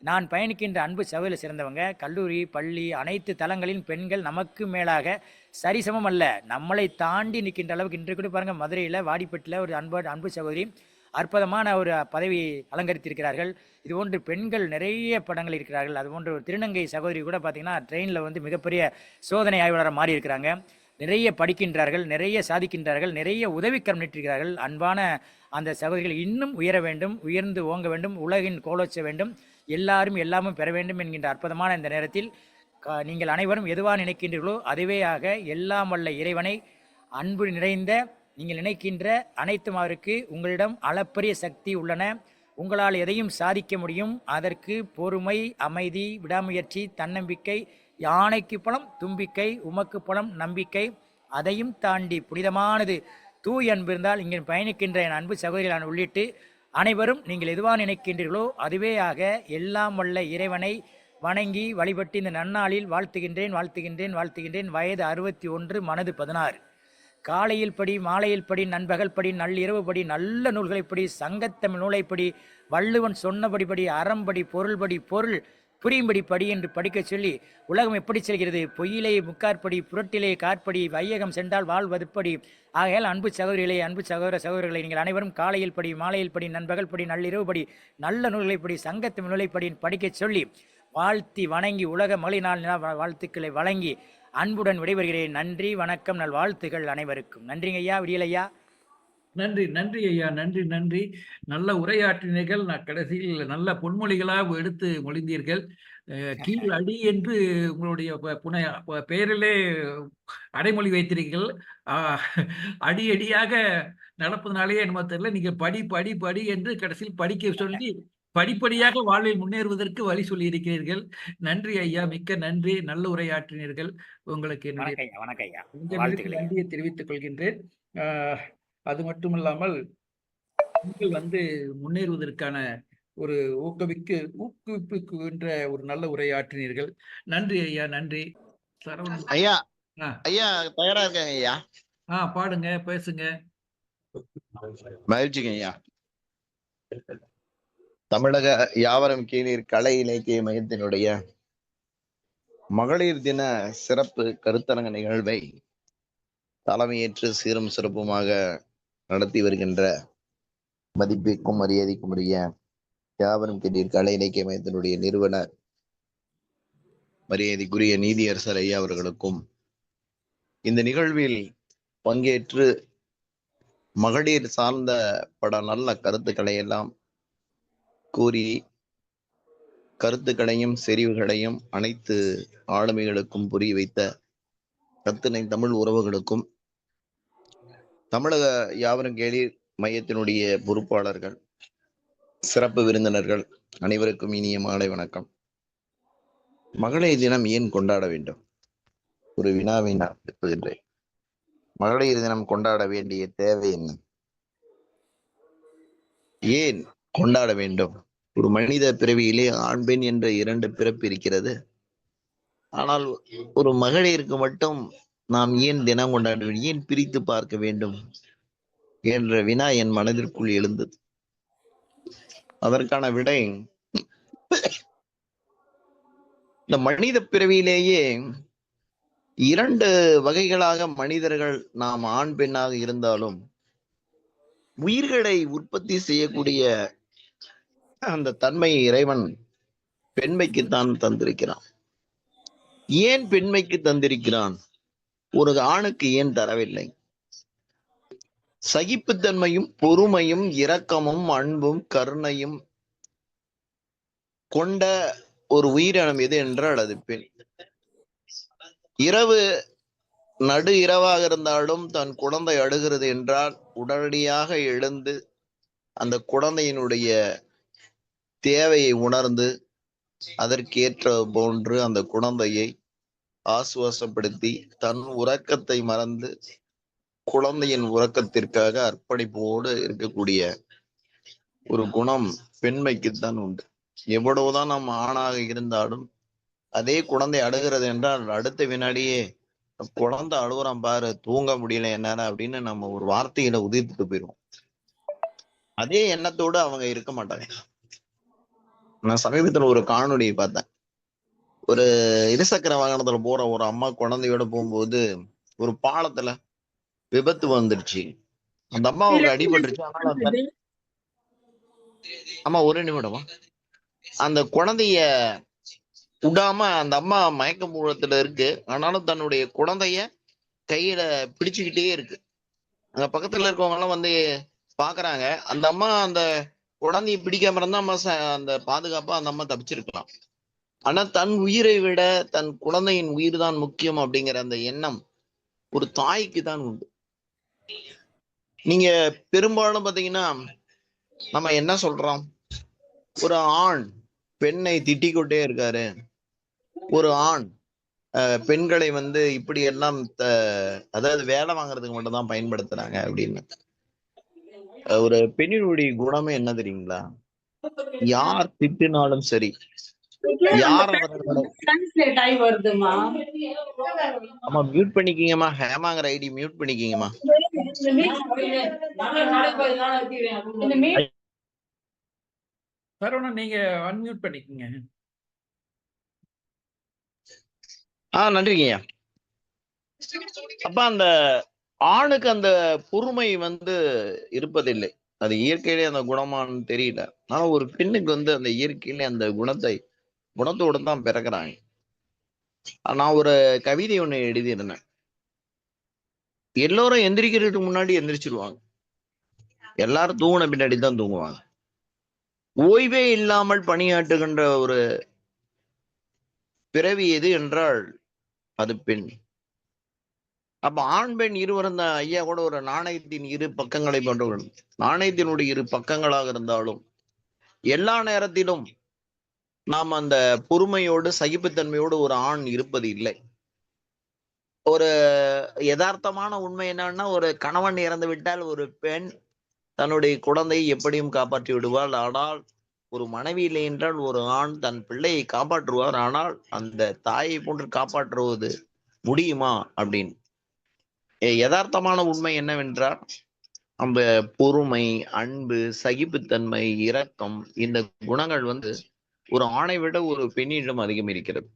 நான் பயணிக்கின்ற அன்பு சகோதரி சிறந்தவங்க. கல்லூரி பள்ளி அனைத்து தளங்களின் பெண்கள் நமக்கு மேலாக சரிசமம் அல்ல, நம்மளை தாண்டி நிற்கின்ற அளவுக்கு இன்று கூட பாருங்கள், மதுரையில் வாடிப்பட்டில் ஒரு அன்பு சகோதரி அற்புதமான ஒரு பதவி அலங்கரித்திருக்கிறார்கள். இதுபோன்று பெண்கள் நிறைய படங்கள் இருக்கிறார்கள். அதுபோன்று ஒரு திருநங்கை சகோதரி கூட பார்த்தீங்கன்னா ட்ரெயினில் மிகப்பெரிய சோதனை ஆய்வாளராக மாறி இருக்கிறாங்க. நிறைய படிக்கின்றார்கள், நிறைய சாதிக்கின்றார்கள், நிறைய உதவிக்கரம் நீட்டிருக்கிறார்கள். அன்பான அந்த சகோதரிகள் இன்னும் உயர வேண்டும், உயர்ந்து ஓங்க வேண்டும், உலகின் கோலோச்ச வேண்டும், எல்லாரும் எல்லாமும் பெற வேண்டும் என்கின்ற அற்புதமான இந்த நேரத்தில் நீங்கள் அனைவரும் எதுவாக நினைக்கின்றீர்களோ அதுவேயாக எல்லாம் வல்ல இறைவனை அன்பு நிறைந்த நீங்கள் நினைக்கின்ற அனைத்தும் அவருக்கு உங்களிடம் அளப்பரிய சக்தி உள்ளன. உங்களால் எதையும் சாதிக்க முடியும். அதற்கு பொறுமை, அமைதி, விடாமுயற்சி, தன்னம்பிக்கை, யானைக்கு பலம் தும்பிக்கை, உமக்கு பலம் நம்பிக்கை, அதையும் தாண்டி புனிதமானது தூய் அன்பு இருந்தால் இங்கே பயணிக்கின்ற என் அன்பு சகோதரிகளான உள்ளிட்டு அனைவரும் நீங்கள் எதுவாக நினைக்கின்றீர்களோ அதுவேயாக எல்லாம் வல்ல இறைவனை வணங்கி வழிபட்டு இந்த நன்னாளில் வாழ்த்துகின்றேன். வயது 61, மனது 16. காலையில் படி, மாலையில் படி, நண்பகல் படி, நள்ளிரவு படி, நல்ல நூல்களை படி, சங்கத்தமிழ் நூலை படி, வள்ளுவன் சொன்னபடி படி, அறம்படி, பொருள்படி, பொருள் புரியும்படி படி என்று படிக்க சொல்லி உலகம் எப்படி செல்கிறது? பொய்யிலே முக்காற்படி, புரட்டிலே காற்படி, வையகம் சென்றால் வாழ்வதுப்படி. ஆகையால் அன்பு சகோதரிகளே, அன்பு சகோதரர்களை நீங்கள் அனைவரும் காலையில் படி, மாலையில் படி, நண்பகல் படி, நள்ளிரவு படி, நல்ல நூல்களை படி, சங்கத்தமிழ் நூலை படி படிக்க சொல்லி வாழ்த்தி வணங்கி உலக மகளிர் நாள் வாழ்த்துக்களை வழங்கி அன்புடன் விடைபெறுகிறேன். நன்றி, வணக்கம், நல் வாழ்த்துகள் அனைவருக்கும். நன்றிங்க ஐயா, விடியல் ஐயா. நன்றி ஐயா, நன்றி. நல்ல உரையாற்றினீர்கள். கடைசியில் நல்ல பொன்மொழிகளாக எடுத்து மொழிந்தீர்கள். கீழ் அடி என்று உங்களுடைய பெயரிலே அடைமொழி வைத்திருக்கீர்கள். அடி அடியாக நடப்பதனாலேயே என்னமோ தெரியல, நீங்க படி என்று கடைசியில் படிக்க சொல்லி படிப்படியாக வாழ்வில் முன்னேறுவதற்கு வழி சொல்லி இருக்கிறீர்கள். நன்றி ஐயா, மிக்க நன்றி. நல்ல உரையாற்றினீர்கள். உங்களுக்கு நன்றியை தெரிவித்துக் கொள்கின்றேன். அது மட்டுமில்லாமல் நீங்கள் முன்னேறுவதற்கான ஒரு ஊக்குவிப்புகின்ற ஒரு நல்ல உரையாற்றினீர்கள். நன்றி ஐயா, நன்றி. சரவணன் ஐயா, ஐயா தயாரா இருக்காங்க ஐயா? பாடுங்க, பேசுங்க. மகிழ்ச்சிங்க ஐயா. தமிழக யாவரும் கேளீர் கலை இலக்கிய மையத்தினுடைய மகளிர் தின சிறப்பு கருத்தரங்க நிகழ்வை தலைமையேற்று சீரும் சிறப்புமாக நடத்தி வருகின்ற மதிப்பிற்கும் மரியாதைக்கும் உரிய யாவரும் கேளீர் கலை இலக்கிய மையத்தினுடைய நிறுவனர் மரியாதைக்குரிய நீதியரசர் ஐயா அவர்களுக்கும், இந்த நிகழ்வில் பங்கேற்று மகளிர் சார்ந்த பல நல்ல கருத்துக்களை எல்லாம் கூறி கருத்துக்களையும் செறிவுகளையும் அனைத்து ஆளுமைகளுக்கும் புரிய வைத்த கத்துணை தமிழ் உறவுகளுக்கும், தமிழக யாவரும் கேளீர் மையத்தினுடைய பொறுப்பாளர்கள், சிறப்பு விருந்தினர்கள் அனைவருக்கும் இனிய மாலை வணக்கம். மகளிர் தினம் ஏன் கொண்டாட வேண்டும்? ஒரு வினாவை நான் எழுப்புகின்றேன். மகளிர் தினம் கொண்டாட வேண்டிய தேவை என்ன? ஏன் கொண்டாட வேண்டும்? ஒரு மனித பிறவியிலே ஆண் பெண் என்ற 2 பிறப்பு இருக்கிறது. ஆனால் ஒரு மகளிருக்கு மட்டும் நாம் ஏன் தினம் கொண்டாட வேண்டும், ஏன் பிரித்து பார்க்க வேண்டும் என்ற வினா என் மனதிற்குள் எழுந்தது. அதற்கான விடை, இந்த மனித பிறவியிலேயே 2 வகைகளாக மனிதர்கள் நாம் ஆண் பெண்ணாக இருந்தாலும் உயிர்களை உற்பத்தி செய்யக்கூடிய அந்த தன்மையை இறைவன் பெண்மைக்குத்தான் தந்திருக்கிறான். ஏன் பெண்மைக்கு தந்திருக்கிறான்? ஒரு ஆணுக்கு ஏன் தரவில்லை? சகிப்புத்தன்மையும் பொறுமையும் இரக்கமும் அன்பும் கருணையும் கொண்ட ஒரு உயிரினம் எது என்றால் அது பெண். இரவு நடு இரவாக இருந்தாலும் தன் குழந்தை அழுகிறது என்றால் உடனடியாக எழுந்து அந்த குழந்தையினுடைய தேவையை உணர்ந்து அதற்கேற்ற போன்று அந்த குழந்தையை ஆசுவாசப்படுத்தி தன் உறக்கத்தை மறந்து குழந்தையின் உறக்கத்திற்காக அர்ப்பணிப்போடு இருக்கக்கூடிய ஒரு குணம் பெண்மைக்குத்தான் உண்டு. எவ்வளவுதான் நம்ம ஆணாக இருந்தாலும் அதே குழந்தை அழுகிறது என்றால் அடுத்த வினாடியே குழந்தை அழுகுறான் பாரு, தூங்க முடியல என்னால அப்படின்னு நம்ம ஒரு வார்த்தையில உதிர்த்துட்டு போயிடுவோம். அதே எண்ணத்தோடு அவங்க இருக்க மாட்டாங்க. நான் சமீபத்துல ஒரு காணொலியை பார்த்தேன். ஒரு இருசக்கர வாகனத்துல போற ஒரு அம்மா குழந்தையோட போகும்போது ஒரு பாலத்துல விபத்து வந்துருச்சு. அந்த அம்மாவுக்கு அடிபட்டுருச்சு. ஆனால் அம்மா ஒரு நிமிடமா அந்த குழந்தைய விடாம அந்த அம்மா மயக்க மூலத்துல இருக்கு. ஆனாலும் தன்னுடைய குழந்தைய கையில பிடிச்சுக்கிட்டே இருக்கு. அங்க பக்கத்துல இருக்கவங்க எல்லாம் வந்து பாக்குறாங்க. அந்த அம்மா அந்த குழந்தையை பிடிக்காம இருந்தா அம்மா அந்த பாதுகாப்பா அந்த அம்மா தப்பிச்சிருக்கலாம். ஆனா தன் உயிரை விட தன் குழந்தையின் உயிர் தான் முக்கியம் அப்படிங்கிற அந்த எண்ணம் ஒரு தாய்க்கு தான் உண்டு. நீங்க பெரும்பாலும் பாத்தீங்கன்னா நம்ம என்ன சொல்றோம், ஒரு ஆண் பெண்ணை திட்டிக் கொண்டே இருக்காரு, ஒரு ஆண் பெண்களை வந்து இப்படி எல்லாம் அதாவது வேலை வாங்குறதுக்கு மட்டும் தான் பயன்படுத்துறாங்க அப்படின்னு. ஒரு பெண்ணினுடைய குணமே என்ன தெரியுங்களா? யார் திட்டினாலும் சரி, யார் அவர்களை ஆமா மியூட் பண்ணிக்கிங்கம்மா, ஹேமாங்கிற ஐடி மியூட் பண்ணிக்கிங்கம்மா. சரவணன் நீங்க அன்மியூட் பண்ணிக்கங்க. நன்றிங்கய்யா. அப்ப அந்த ஆணுக்கு அந்த பொறுமை வந்து இருப்பதில்லை. அது இயற்கையிலே அந்த குணமானு தெரியல. ஆனா ஒரு பெண்ணுக்கு வந்து அந்த இயற்கையிலே அந்த குணத்தோட தான் பிறக்கிறாங்க. நான் ஒரு கவிதை ஒண்ணு எழுதியிருந்தேன். எல்லோரும் எந்திரிக்கிறதுக்கு முன்னாடி எந்திரிச்சிருவாங்க, எல்லாரும் தூங்கின பின்னாடி தான் தூங்குவாங்க. ஓய்வே இல்லாமல் பணியாற்றுகின்ற ஒரு பிறவி எது என்றால் அது பெண். அப்ப ஆண் பெண் இருவரும் தான். ஐயா கூட ஒரு நாணயத்தின் இரு பக்கங்களை போன்றவர்கள், நாணயத்தினுடைய இரு பக்கங்களாக இருந்தாலும் எல்லா நேரத்திலும் நாம் அந்த பொறுமையோடு சகிப்புத்தன்மையோடு ஒரு ஆண் இருப்பது இல்லை. ஒரு யதார்த்தமான உண்மை என்னன்னா, ஒரு கணவன் இறந்து விட்டால் ஒரு பெண் தன்னுடைய குழந்தையை எப்படியும் காப்பாற்றி விடுவாள். ஆனால் ஒரு மனைவி இல்லை என்றால் ஒரு ஆண் தன் பிள்ளையை காப்பாற்றுவார். ஆனால் அந்த தாயை போன்று காப்பாற்றுவது முடியுமா அப்படின்னு. யதார்த்தமான உண்மை என்னவென்றால் அந்த பொறுமை, அன்பு, சகிப்புத்தன்மை, இரக்கம், இந்த குணங்கள் வந்து ஒரு ஆணை விட ஒரு பெண்ணிடம் அதிகம் இருக்கிறது.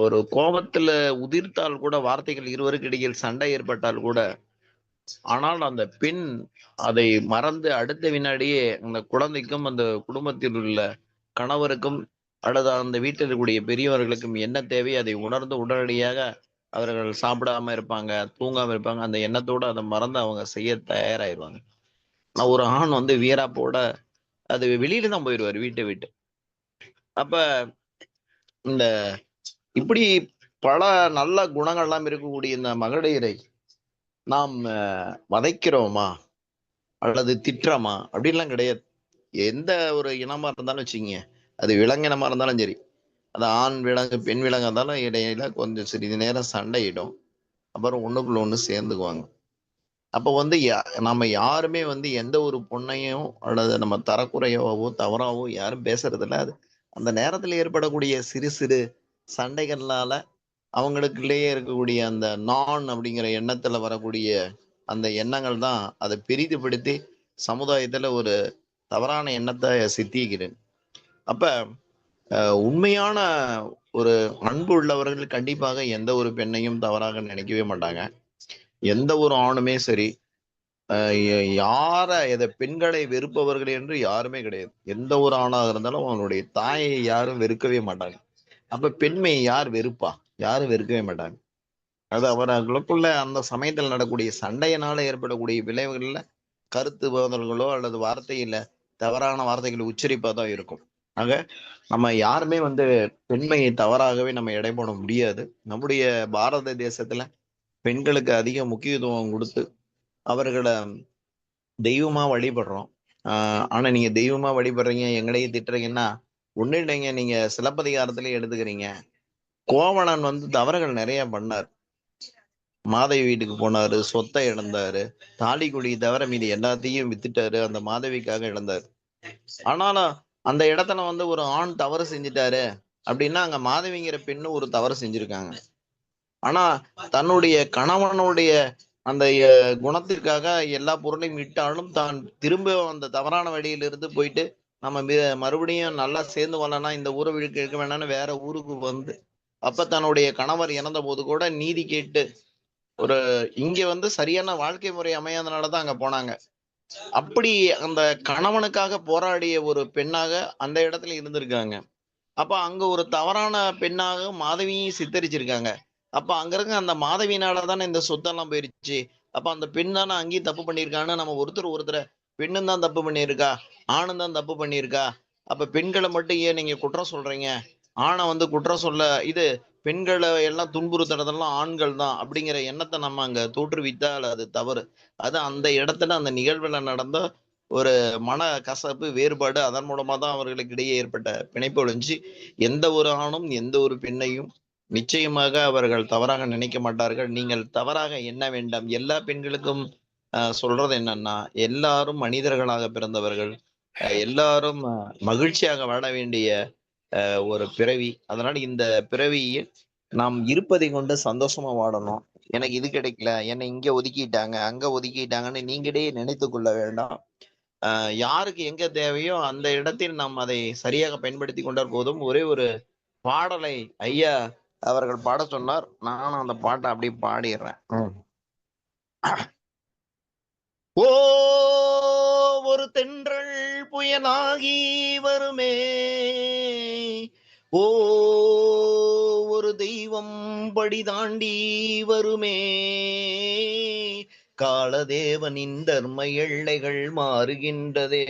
ஒரு கோபத்துல உதிர்த்தால் கூட, வார்த்தைகள் இருவருக்கு இடையில் சண்டை ஏற்பட்டால் கூட, ஆனால் அந்த பெண் அதை மறந்து அடுத்த வினாடியே அந்த குழந்தைக்கும் அந்த குடும்பத்தில் உள்ள கணவருக்கும் அல்லது அந்த வீட்டில் இருக்கக்கூடிய பெரியவர்களுக்கும் என்ன தேவை அதை உணர்ந்து உடனடியாக அவர்கள் சாப்பிடாம இருப்பாங்க, தூங்காம இருப்பாங்க. அந்த எண்ணத்தோட அதை மறந்து அவங்க செய்ய தயாராயிருவாங்க. நான் ஒரு ஆண் வந்து வீராப்போட அது வெளியில தான் போயிடுவார், வீட்டை விட்டு. அப்ப இந்த இப்படி பல நல்ல குணங்கள்லாம் இருக்கக்கூடிய இந்த மகளிரை நாம் வதைக்கிறோமா அல்லது திட்டுறோமா அப்படின்லாம் கிடையாது. எந்த ஒரு இனமா இருந்தாலும் வச்சுக்கிங்க, அது விலங்கினமா இருந்தாலும் சரி, அது ஆண் விலங்கு பெண் விலங்கு இருந்தாலும் இடையில கொஞ்சம் சிறிது நேரம் சண்டையிடும், அப்புறம் ஒண்ணுக்குள்ள ஒண்ணு சேர்ந்துக்குவாங்க. அப்ப வந்து நம்ம யாருமே வந்து எந்த ஒரு பொண்ணையும் அல்லது நம்ம தரக்குறையாவோ தவறாவோ யாரும் பேசுறது இல்லை. அது அந்த நேரத்துல ஏற்படக்கூடிய சிறு சிறு சண்டைகள்னால அவங்களுக்குள்ளேயே இருக்கக்கூடிய அந்த நான் அப்படிங்கிற எண்ணத்துல வரக்கூடிய அந்த எண்ணங்கள் தான் அதை பெரிதுபடுத்தி சமுதாயத்துல ஒரு தவறான எண்ணத்தை சித்திக்கிறேன். அப்ப உண்மையான ஒரு அன்பு உள்ளவர்கள் கண்டிப்பாக எந்த ஒரு பெண்ணையும் தவறாக நினைக்கவே மாட்டாங்க. எந்த ஒரு ஆணுமே சரி, பெண்களை வெறுப்பவர்கள் என்று யாருமே கிடையாது. எந்த ஒரு ஆணாக இருந்தாலும் அவனுடைய தாயை யாரும் வெறுக்கவே மாட்டாங்க. அப்ப பெண்மையை யார் வெறுப்பா? யாரும் வெறுக்கவே மாட்டாங்க. அது அவர்களுக்குள்ள அந்த சமயத்தில் நடக்கூடிய சண்டையினால ஏற்படக்கூடிய விளைவுகள்ல கருத்து போதல்களோ அல்லது வார்த்தையில தவறான வார்த்தைகளை உச்சரிப்பா தான் இருக்கும். ஆக நம்ம யாருமே வந்து பெண்மையை தவறாகவே நம்ம எடை போட முடியாது. நம்முடைய பாரத தேசத்துல பெண்களுக்கு அதிக முக்கியத்துவம் கொடுத்து அவர்களை தெய்வமா வழிபடுறோம். ஆனா நீங்க தெய்வமா வழிபடுறீங்க, எங்களையே திட்டுறீங்கன்னா ஒண்ணு இல்லைங்க. நீங்க சிலப்பதிகாரத்திலேயே எடுத்துக்கிறீங்க, கோவலன் வந்து தவறுகள் நிறைய பண்ணார். மாதவி வீட்டுக்கு போனாரு, சொத்தை இழந்தாரு, தாலி குடி தவிர மீது எல்லாத்தையும் வித்துட்டாரு, அந்த மாதவிக்காக இழந்தாரு. ஆனாலும் அந்த இடத்துல வந்து ஒரு ஆண் தவறு செஞ்சுட்டாரு அப்படின்னா அங்க மாதவிங்கிற பெண்ணு ஒரு தவறு செஞ்சிருக்காங்க. ஆனா தன்னுடைய கணவனுடைய அந்த குணத்திற்காக எல்லா பொருளையும் விட்டாலும் தான் திரும்ப அந்த தவறான வழியிலிருந்து போயிட்டு நம்ம மறுபடியும் நல்லா சேர்ந்து வரலன்னா இந்த ஊரை வீட்டுக்கு இருக்க வேணாம்னு வேற ஊருக்கு வந்து, அப்ப தன்னுடைய கணவர் இறந்த போது கூட நீதி கேட்டு ஒரு இங்க வந்து சரியான வாழ்க்கை முறை அமையாதனாலதான் அங்க போனாங்க. அப்படி அந்த கணவனுக்காக போராடிய ஒரு பெண்ணாக அந்த இடத்துல இருந்திருக்காங்க. அப்ப அங்க ஒரு தவறான பெண்ணாக மாதவியும் சித்தரிச்சிருக்காங்க. அப்ப அங்க இருக்க அந்த மாதவினால தானே இந்த சொத்தெல்லாம் போயிருச்சு. அப்ப அந்த பெண் தானே அங்கேயும் தப்பு பண்ணியிருக்கான்னு நம்ம ஒருத்தரை பெண்ணும் தான் தப்பு பண்ணியிருக்கா, ஆணும் தான் தப்பு பண்ணியிருக்கா. அப்ப பெண்களை மட்டும் ஏன் நீங்க குற்றம் சொல்றீங்க? ஆணை வந்து குற்றம் சொல்ல இது பெண்களை எல்லாம் துன்புறுத்துறதெல்லாம் ஆண்கள் தான் அப்படிங்கிற எண்ணத்தை நம்ம அங்க தோற்றுவித்தால் அது தவறு. அது அந்த இடத்துல அந்த நிகழ்வுல நடந்த ஒரு மன கசப்பு வேறுபாடு, அதன் மூலமா தான் அவர்களுக்கு இடையே ஏற்பட்ட பிணைப்பு ஒழிஞ்சு எந்த ஒரு ஆணும் எந்த ஒரு பெண்ணையும் நிச்சயமாக அவர்கள் தவறாக நினைக்க மாட்டார்கள். நீங்கள் தவறாக எண்ண வேண்டாம். எல்லா பெண்களுக்கும் சொல்றது என்னன்னா, எல்லாரும் மனிதர்களாக பிறந்தவர்கள், எல்லாரும் மகிழ்ச்சியாக வாழ வேண்டிய ஒரு பிறவி. அதனால இந்த பிறவியில் நாம் இருப்பதை கொண்டு சந்தோஷமா வாழணும். எனக்கு இது கிடைக்கல, என்னை இங்க ஒதுக்கிட்டாங்க அங்க ஒதுக்கிட்டாங்கன்னு நீங்களே நினைத்து கொள்ள வேண்டாம். யாருக்கு எங்க தேவையோ அந்த இடத்தில் நாம் அதை சரியாக பயன்படுத்தி கொண்டால் போதும். ஒரே ஒரு பாடலை ஐயா அவர்கள் பாட சொன்னார், நானும் அந்த பாட்டை அப்படி பாடிடுறேன். ஓ ஒரு தென்றல் புயலாகி வருமே, ஓ ஒரு தெய்வம் படி தாண்டி வருமே, காலதேவனின் தர்ம எல்லைகள் மாறுகின்றதே,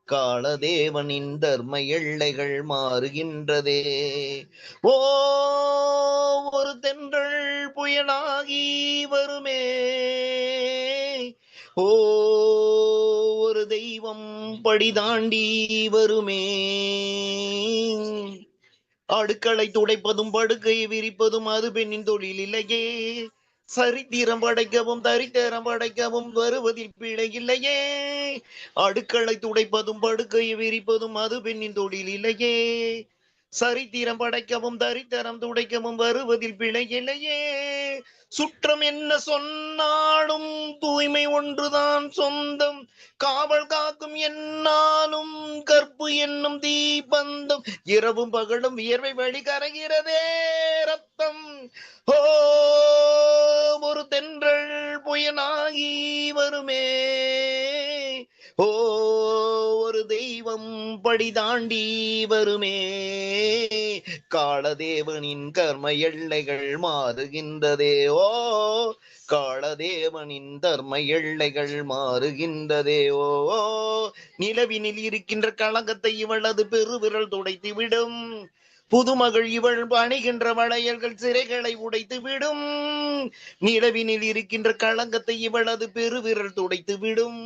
காலதேவனின் தர்ம எல்லைகள் மாறுகின்றதே. ஓ ஒரு தென்றல் புயலாகி வருமே, ஓ ஒரு தெய்வம் படி தாண்டி வருமே, அடுக்களை துடைப்பதும் படுக்கையை விரிப்பதும் அது பெண்ணின் தொழில் இல்லையே, சரித்திரம் படைக்கவும் தரித்திரம் படைக்கவும் வருவதில் பிழை இல்லையே, அடுக்களை துடைப்பதும் படுக்கையை விரிப்பதும் அது பெண்ணின் தொழில் இல்லையே, சரித்திரம் படைக்கவும் தரித்திரம் துடைக்கவும் வருவதில் பிழை இல்லையே, சுற்றம் என்ன சொன்னாலும் தூய்மை ஒன்றுதான் சொந்தம், காவல் காக்கும் என்னாலும் கற்பு என்னும் தீபந்தம், இரவும் பகலும் வியர்வை வழி கரைகிறதே ரத்தம். ஓ ஒரு தென்றல் புயலாகி வருமே, ஓ ஒரு தெய்வம் படி தாண்டி வருமே, காலதேவனின் கர்ம எல்லைகள் மாறுகின்றதே, ஓ காலதேவனின் தர்ம எல்லைகள் மாறுகின்றதே, ஓ நிலவினில் இருக்கின்ற களங்கத்தை இவளது பெருவிரல் துடைத்து விடும், புதுமகள் இவள் அணிகின்ற வளையல்கள் சிறைகளை உடைத்து விடும், நிலவினில் இருக்கின்ற களங்கத்தை இவளது பெருவிரல் துடைத்து விடும்,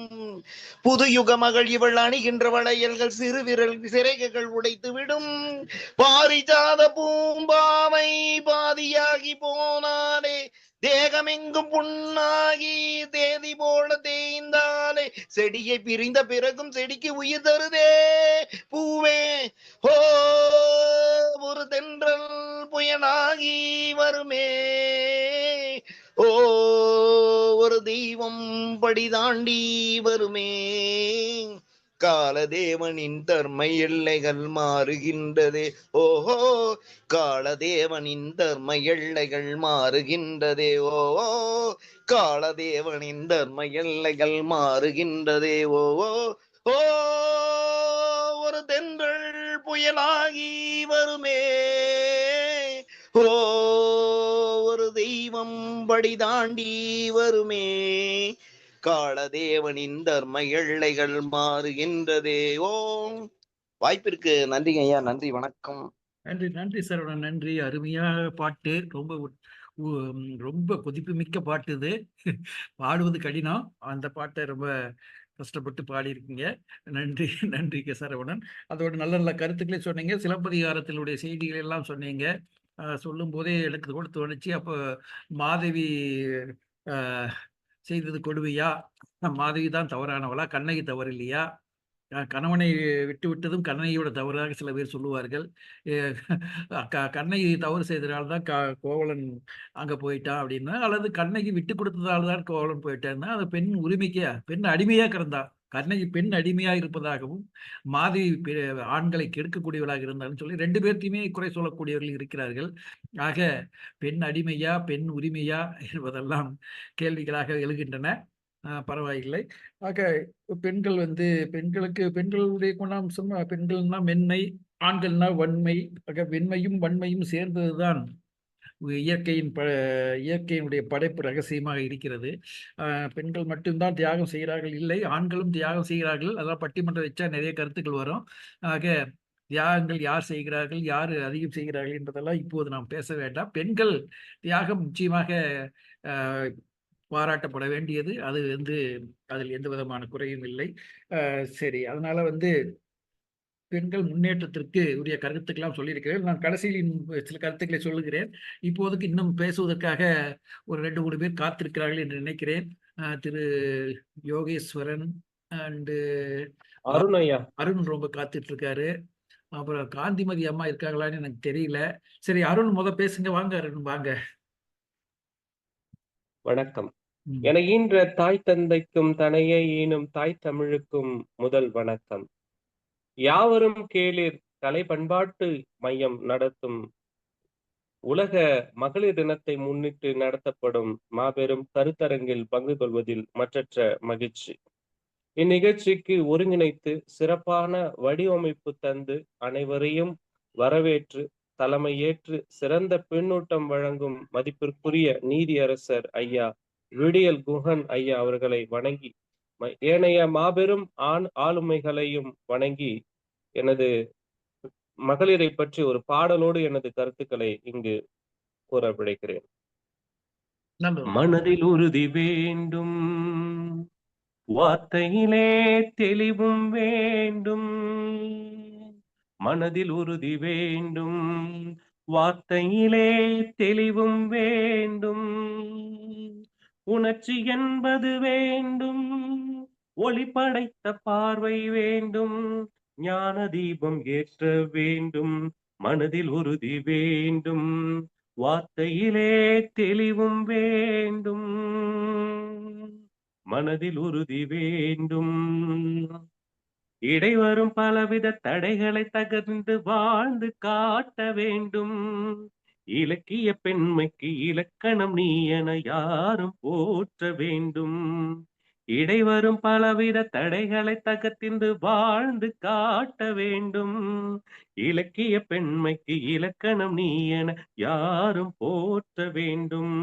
புதுயுக மகள் இவள் அணிகின்ற வளையல்கள் சிறைகள் உடைத்து விடும், பாரிஜாத பூம்பாவை பாதியாகி போனாலே, தேகமெங்கும் புண்ணாகி தேதி போல தேய்ந்தாலே, செடியை பிரிந்த பிறகும் செடிக்கு உயிர் தருதே பூவே, ஓ ஒரு தென்றல் புயலாகி வருமே, ஓ ஒரு தெய்வம் படி தாண்டி வருமே, காலதேவனின் தர்ம எல்லைகள் மாறுகின்றதே, ஓஹோ காலதேவனின் தர்ம எல்லைகள் மாறுகின்றதே, ஓ காலதேவனின் தர்ம எல்லைகள் மாறுகின்றதே, ஓ ஓ ஒரு தென்றல் புயலாகி வருமே, ஓ ஒரு தெய்வம் படி தாண்டி வருமே, காலதேவனின் தர்ம எல்லைகள் மாறுகின்றதே. ஓ வாய்ப்பிற்கு நன்றிங்க ஐயா, நன்றி, வணக்கம். நன்றி சரவணன், நன்றி. அருமையாக பாட்டு, ரொம்ப கொதிப்பு மிக்க பாட்டு இது. பாடுவது கடினம், அந்த பாட்டை ரொம்ப கஷ்டப்பட்டு பாடியிருக்கீங்க. நன்றி சரவணன். அதோட நல்ல நல்ல கருத்துக்களே சொன்னீங்க. சிலப்பதிகாரத்தினுடைய செய்திகள் எல்லாம் சொன்னீங்க. சொல்லும் போதே எனக்கு கூட தோணுச்சு, அப்போ மாதவி செய்தது கொடுமையா, மாதவி தான் தவறானவளா, கண்ணகி தவறு இல்லையா, கணவனை விட்டு விட்டதும் கண்ணகியோட தவறாக சில பேர் சொல்லுவார்கள். கண்ணகி தவறு செய்ததால்தான் கோவலன் அங்க போயிட்டான் அப்படின்னா, அல்லது கண்ணகி விட்டு கொடுத்ததால் தான் கோவலன் போயிட்டான்னா, அது பெண் உரிமைக்கு பெண் அடிமையா கிடந்தா, கண்ணகி பெண் அடிமையா இருப்பதாகவும் மாதவி ஆண்களை கெடுக்கக்கூடியவர்களாக இருந்தாலும் சொல்லி ரெண்டு பேர்த்தையுமே குறை சொல்லக்கூடியவர்கள் இருக்கிறார்கள். ஆக பெண் அடிமையா பெண் உரிமையா என்பதெல்லாம் கேள்விகளாக எழுகின்றன. பரவாயில்லை. ஆக பெண்கள் பெண்களுடைய குணாம்சம், பெண்கள்னா மென்மை, ஆண்கள்னா வன்மை. ஆக வெண்மையும் வன்மையும் சேர்ந்ததுதான் இயற்கையினுடைய படைப்பு ரகசியமாக இருக்கிறது. பெண்கள் மட்டும்தான் தியாகம் செய்கிறார்கள் இல்லை, ஆண்களும் தியாகம் செய்கிறார்கள். அதெல்லாம் பட்டிமன்றம் வச்சா நிறைய கருத்துக்கள் வரும். ஆக தியாகங்கள் யார் செய்கிறார்கள், யார் அதிகம் செய்கிறார்கள் என்பதெல்லாம் இப்போது நாம் பேச வேண்டாம். பெண்கள் தியாகம் நிச்சயமாக பாராட்டப்பட வேண்டியது. அது அதில் எந்த விதமான குறையும் இல்லை. சரி, அதனால பெண்கள் முன்னேற்றத்திற்கு உரிய கருத்துக்கெல்லாம் சொல்லியிருக்கிறேன். நான் கடைசியில் சில கருத்துக்களை சொல்லுகிறேன். இப்போதைக்கு இன்னும் பேசுவதற்காக ஒரு 2-3 பேர் காத்திருக்கிறார்கள் என்று நினைக்கிறேன். திரு யோகேஸ்வரன் அண்டு அருண் ரொம்ப காத்துட்டு இருக்காரு. அப்புறம் காந்திமதி அம்மா இருக்காங்களான்னு எனக்கு தெரியல. சரி, அருண் பேசுங்க. வாங்க அருண், வாங்க. வணக்கம். என ஈன்ற தாய் தந்தைக்கும் தனையை ஈனும் தாய் தமிழுக்கும் முதல் வணக்கம். யாவரும் கேளிர் கலை பண்பாட்டு மையம் நடத்தும் உலக மகளிர் தினத்தை முன்னிட்டு நடத்தப்படும் மாபெரும் கருத்தரங்கில் பங்கு கொள்வதில் மற்றற்ற மகிழ்ச்சி. இந்நிகழ்ச்சிக்கு ஒருங்கிணைத்து சிறப்பான வடிவமைப்பு தந்து அனைவரையும் வரவேற்று தலைமையேற்று சிறந்த பின்னூட்டம் வழங்கும் மதிப்பிற்குரிய நீதியரசர் ஐயா விடியல் குகன் ஐயா அவர்களை வணங்கி ஏனைய மாபெரும் ஆளுமைகளையும் வணங்கி எனது மகளிரை பற்றி ஒரு பாடலோடு எனது கருத்துக்களை இங்கு கூற விடைக்கிறேன். மனதில் உறுதி வேண்டும், வார்த்தையிலே தெளிவும் வேண்டும். மனதில் உறுதி வேண்டும், வார்த்தையிலே தெளிவும் வேண்டும். உணர்ச்சி என்பது வேண்டும், ஒளி படைத்த பார்வை வேண்டும். ஞான தீபம் ஏற்ற வேண்டும். மனதில் உறுதி வேண்டும், வார்த்தையிலே தெளிவும் வேண்டும். மனதில் உறுதி வேண்டும். இடைவரும் பலவித தடைகளை தகர்ந்து வாழ்ந்து காட்ட வேண்டும். இலக்கிய பெண்மைக்கு இலக்கணம் நீ என யாரும் போற்ற வேண்டும். இடைவரும் பலவித தடைகளை தகர்ந்து வாழ்ந்து காட்ட வேண்டும். இலக்கிய பெண்மைக்கு இலக்கணம் நீ என யாரும் போற்ற வேண்டும்.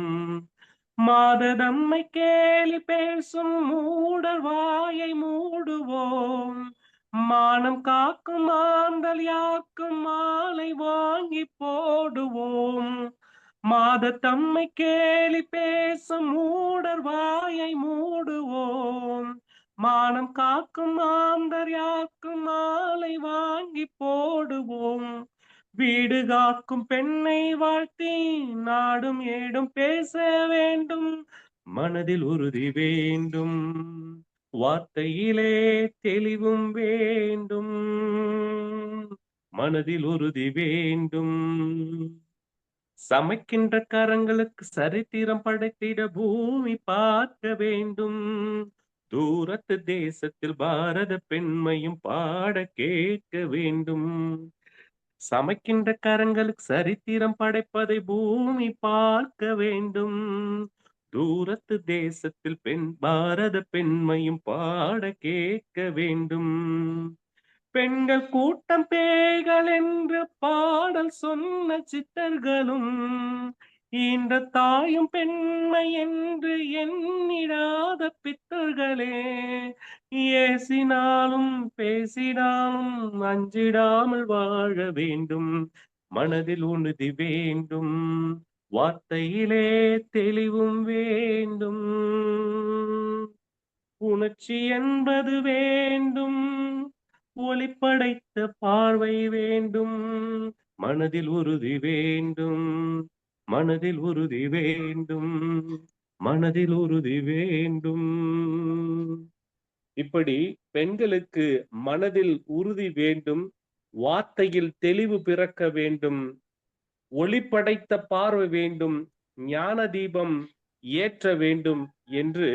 மாததம்மை கேலி பேசும் மூடர் வாயை மூடுவோம். மானம் காக்கும் மாந்தல் யாக்கும் மாலை வாங்கி போடுவோம். மாதத்தம்மை கேலி பேசும் மூடர் வாயை மூடுவோம். மானம் காக்கும் மாந்தர் யாக்கும் மாலை வாங்கி போடுவோம். வீடு காக்கும் பெண்ணை வாழ்த்தி நாடும் ஏடும் பேச வேண்டும். மனதில் உறுதி வேண்டும், வார்த்தையிலே தெளிவும் வேண்டும். மனதில் உறுதி வேண்டும். சமைக்கின்ற கரங்களுக்கு சரித்திரம் படைத்திட பூமி பார்க்க வேண்டும். தூரத்து தேசத்தில் பாரத பெண்மையும் பாட கேட்க வேண்டும். சமைக்கின்ற கரங்களுக்கு சரித்திரம் படைப்பதை பூமி பார்க்க வேண்டும். தூரத்து தேசத்தில் பாரத பெண்மையும் பாட கேட்க வேண்டும். பெண்கள் கூட்டம் பேய்கள் என்று பாடல் சொன்ன சித்தர்களும் ஈன்ற தாயும் பெண்மை என்று எண்ணிடாத பித்தர்களே. ஏசினாலும் பேசினாலும் அஞ்சிடாமல் வாழ வேண்டும். மனதில் உறுதி வேண்டும், வார்த்தையிலே தெளிவும் வேண்டும். உணர்ச்சி என்பது வேண்டும், ஒளி படைத்த பார்வை வேண்டும். மனதில் உறுதி வேண்டும், மனதில் உறுதி வேண்டும், மனதில் உறுதி வேண்டும். இப்படி பெண்களுக்கு மனதில் உறுதி வேண்டும், வார்த்தையில் தெளிவு பிறக்க வேண்டும், ஒளி படைத்த பார்வை வேண்டும், ஞான தீபம் ஏற்ற வேண்டும் என்று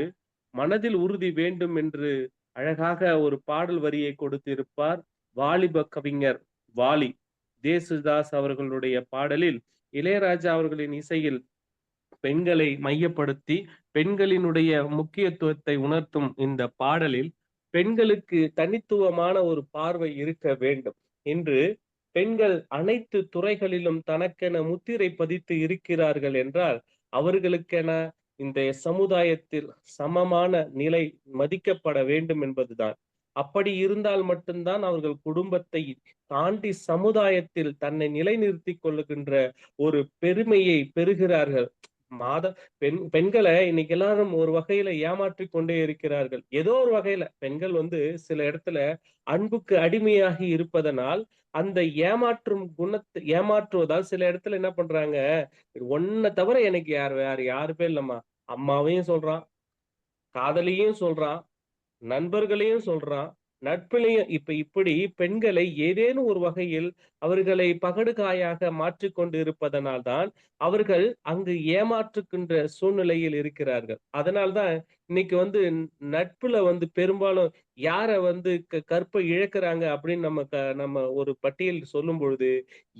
மனதில் உறுதி வேண்டும் என்று அழகாக ஒரு பாடல் வரியை கொடுத்திருப்பார் வாலிப கவிஞர் வாலி. தேசுதாஸ் அவர்களுடைய பாடலில் இளையராஜா அவர்களின் இசையில் பெண்களை மையப்படுத்தி பெண்களினுடைய முக்கியத்துவத்தை உணர்த்தும் இந்த பாடலில் பெண்களுக்கு தனித்துவமான ஒரு பார்வை இருக்க வேண்டும். இன்று பெண்கள் அனைத்து துறைகளிலும் தனக்கென முத்திரை பதித்து இருக்கிறார்கள் என்றால் அவர்களுக்கென இந்த சமுதாயத்தில் சமமான நிலை மதிக்கப்பட வேண்டும் என்பதுதான். அப்படி இருந்தால் மட்டும்தான் அவர்கள் குடும்பத்தை தாண்டி சமுதாயத்தில் தன்னை நிலைநிறுத்திக் கொள்ளுகின்ற ஒரு பெருமையை பெறுகிறார்கள். பெண்களை இன்னைக்கு எல்லாரும் ஒரு வகையில ஏமாற்றி கொண்டே இருக்கிறார்கள். ஏதோ ஒரு வகையில பெண்கள் சில இடத்துல அன்புக்கு அடிமையாகி இருப்பதனால் அந்த ஏமாற்றுவதால் சில இடத்துல என்ன பண்றாங்க, ஒன்ன தவிர எனக்கு வேற யாருமே இல்லம்மா, அம்மாவையும் சொல்றான், காதலியும் சொல்றான், நண்பர்களையும் சொல்றான், நட்பிலையும். இப்படி பெண்களை ஏதேனும் ஒரு வகையில் அவர்களை பகடுகாயாக மாற்றிக்கொண்டு இருப்பதனால் தான் அவர்கள் அங்கு ஏமாற்றுகின்ற சூழ்நிலையில் இருக்கிறார்கள். அதனால்தான் இன்னைக்கு நட்புல பெரும்பாலும் யார கற்பை இழக்கிறாங்க அப்படின்னு நம்ம ஒரு பட்டியல் சொல்லும் பொழுது,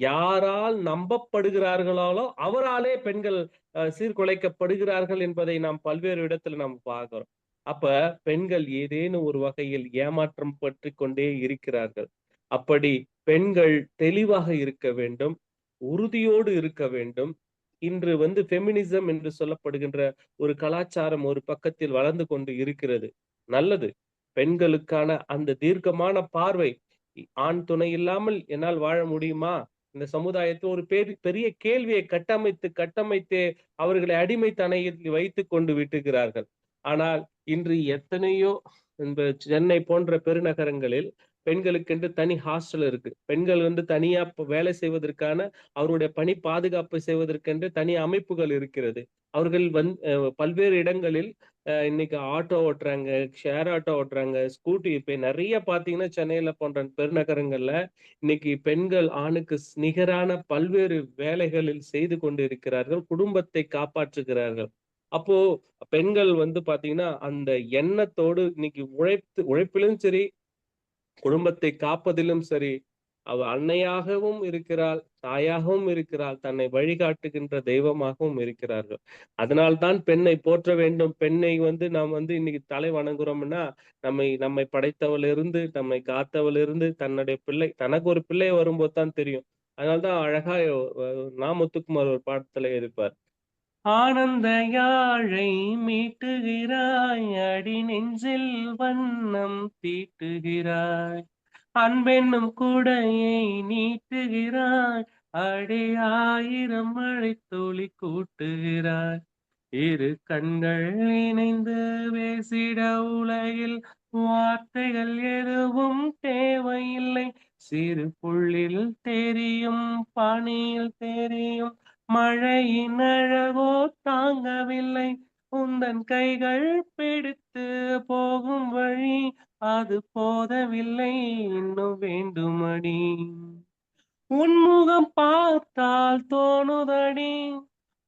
யாரால் நம்பப்படுகிறார்களோ அவராலே பெண்கள் சீர்குலைக்கப்படுகிறார்கள் என்பதை நாம் பல்வேறு இடத்துல நாம் பார்க்கிறோம். அப்ப பெண்கள் ஏதேனும் ஒரு வகையில் ஏமாற்றம் பற்றி கொண்டே இருக்கிறார்கள். அப்படி பெண்கள் தெளிவாக இருக்க வேண்டும், உறுதியோடு இருக்க வேண்டும். இன்று ஃபெமினிசம் என்று சொல்லப்படுகின்ற ஒரு கலாச்சாரம் ஒரு பக்கத்தில் வளர்ந்து கொண்டு இருக்கிறது. நல்லது. பெண்களுக்கான அந்த தீர்க்கமான பார்வை, ஆண் துணை இல்லாமல் என்னால் வாழ முடியுமா? இந்த சமுதாயத்தில் ஒரு பெரிய கேள்வியை கட்டமைத்து அவர்களை அடிமைத்தனையில் வைத்துக் கொண்டு விட்டுகிறார்கள். ஆனால் இன்று எத்தனையோ இந்த சென்னை போன்ற பெருநகரங்களில் பெண்களுக்கென்று தனி ஹாஸ்டல் இருக்கு. பெண்கள் தனியா வேலை செய்வதற்கான அவருடைய பணி பாதுகாப்பு செய்வதற்கென்று தனி அமைப்புகள் இருக்கிறது. அவர்கள் பல்வேறு இடங்களில் இன்னைக்கு ஆட்டோ ஓட்டுறாங்க, ஷேர் ஆட்டோ ஓட்டுறாங்க, ஸ்கூட்டி. இப்ப நிறைய பாத்தீங்கன்னா சென்னையில போன்ற பெருநகரங்கள்ல இன்னைக்கு பெண்கள் ஆணுக்கு நிகரான பல்வேறு வேலைகளில் செய்து கொண்டு இருக்கிறார்கள், குடும்பத்தை காப்பாற்றுகிறார்கள். அப்போ பெண்கள் பாத்தீங்கன்னா அந்த எண்ணத்தோடு இன்னைக்கு உழைப்பிலும் சரி, குடும்பத்தை காப்பதிலும் சரி, அவ அன்னையாகவும் இருக்கிறாள், தாயாகவும் இருக்கிறாள், தன்னை வழிகாட்டுகின்ற தெய்வமாகவும் இருக்கிறார்கள். அதனால்தான் பெண்ணை போற்ற வேண்டும். பெண்ணை நாம் இன்னைக்கு தலை வணங்குறோம்னா நம்மை படைத்தவளிருந்து, நம்மை காத்தவளிருந்து, தன்னுடைய பிள்ளை தனக்கு ஒரு பிள்ளை வரும்போது தான் தெரியும். அதனால்தான் அழகா முத்துக்குமார் ஒரு பாடத்துல இருப்பார், ஆனந்த யாழை மீட்டுகிறாய், அடி நெஞ்சில் வண்ணம் தீட்டுகிறாய், அன்பென்னும் கூடையை நீட்டுகிறாய், அடி ஆயிரம் மழை துளி கூட்டுகிறாய், இரு கண்கள் இணைந்து பேசிட உலகில் வார்த்தைகள் எதுவும் தேவையில்லை, சிறு புள்ளில் தெரியும் பனியில் தெரியும் மழையின் அழகோ தாங்கவில்லை, உந்தன் கைகள் பிடித்து போகும் வழி அது போதவில்லை, இன்னும் வேண்டுமடி, உன்முகம் பார்த்தால் தோணுதடி,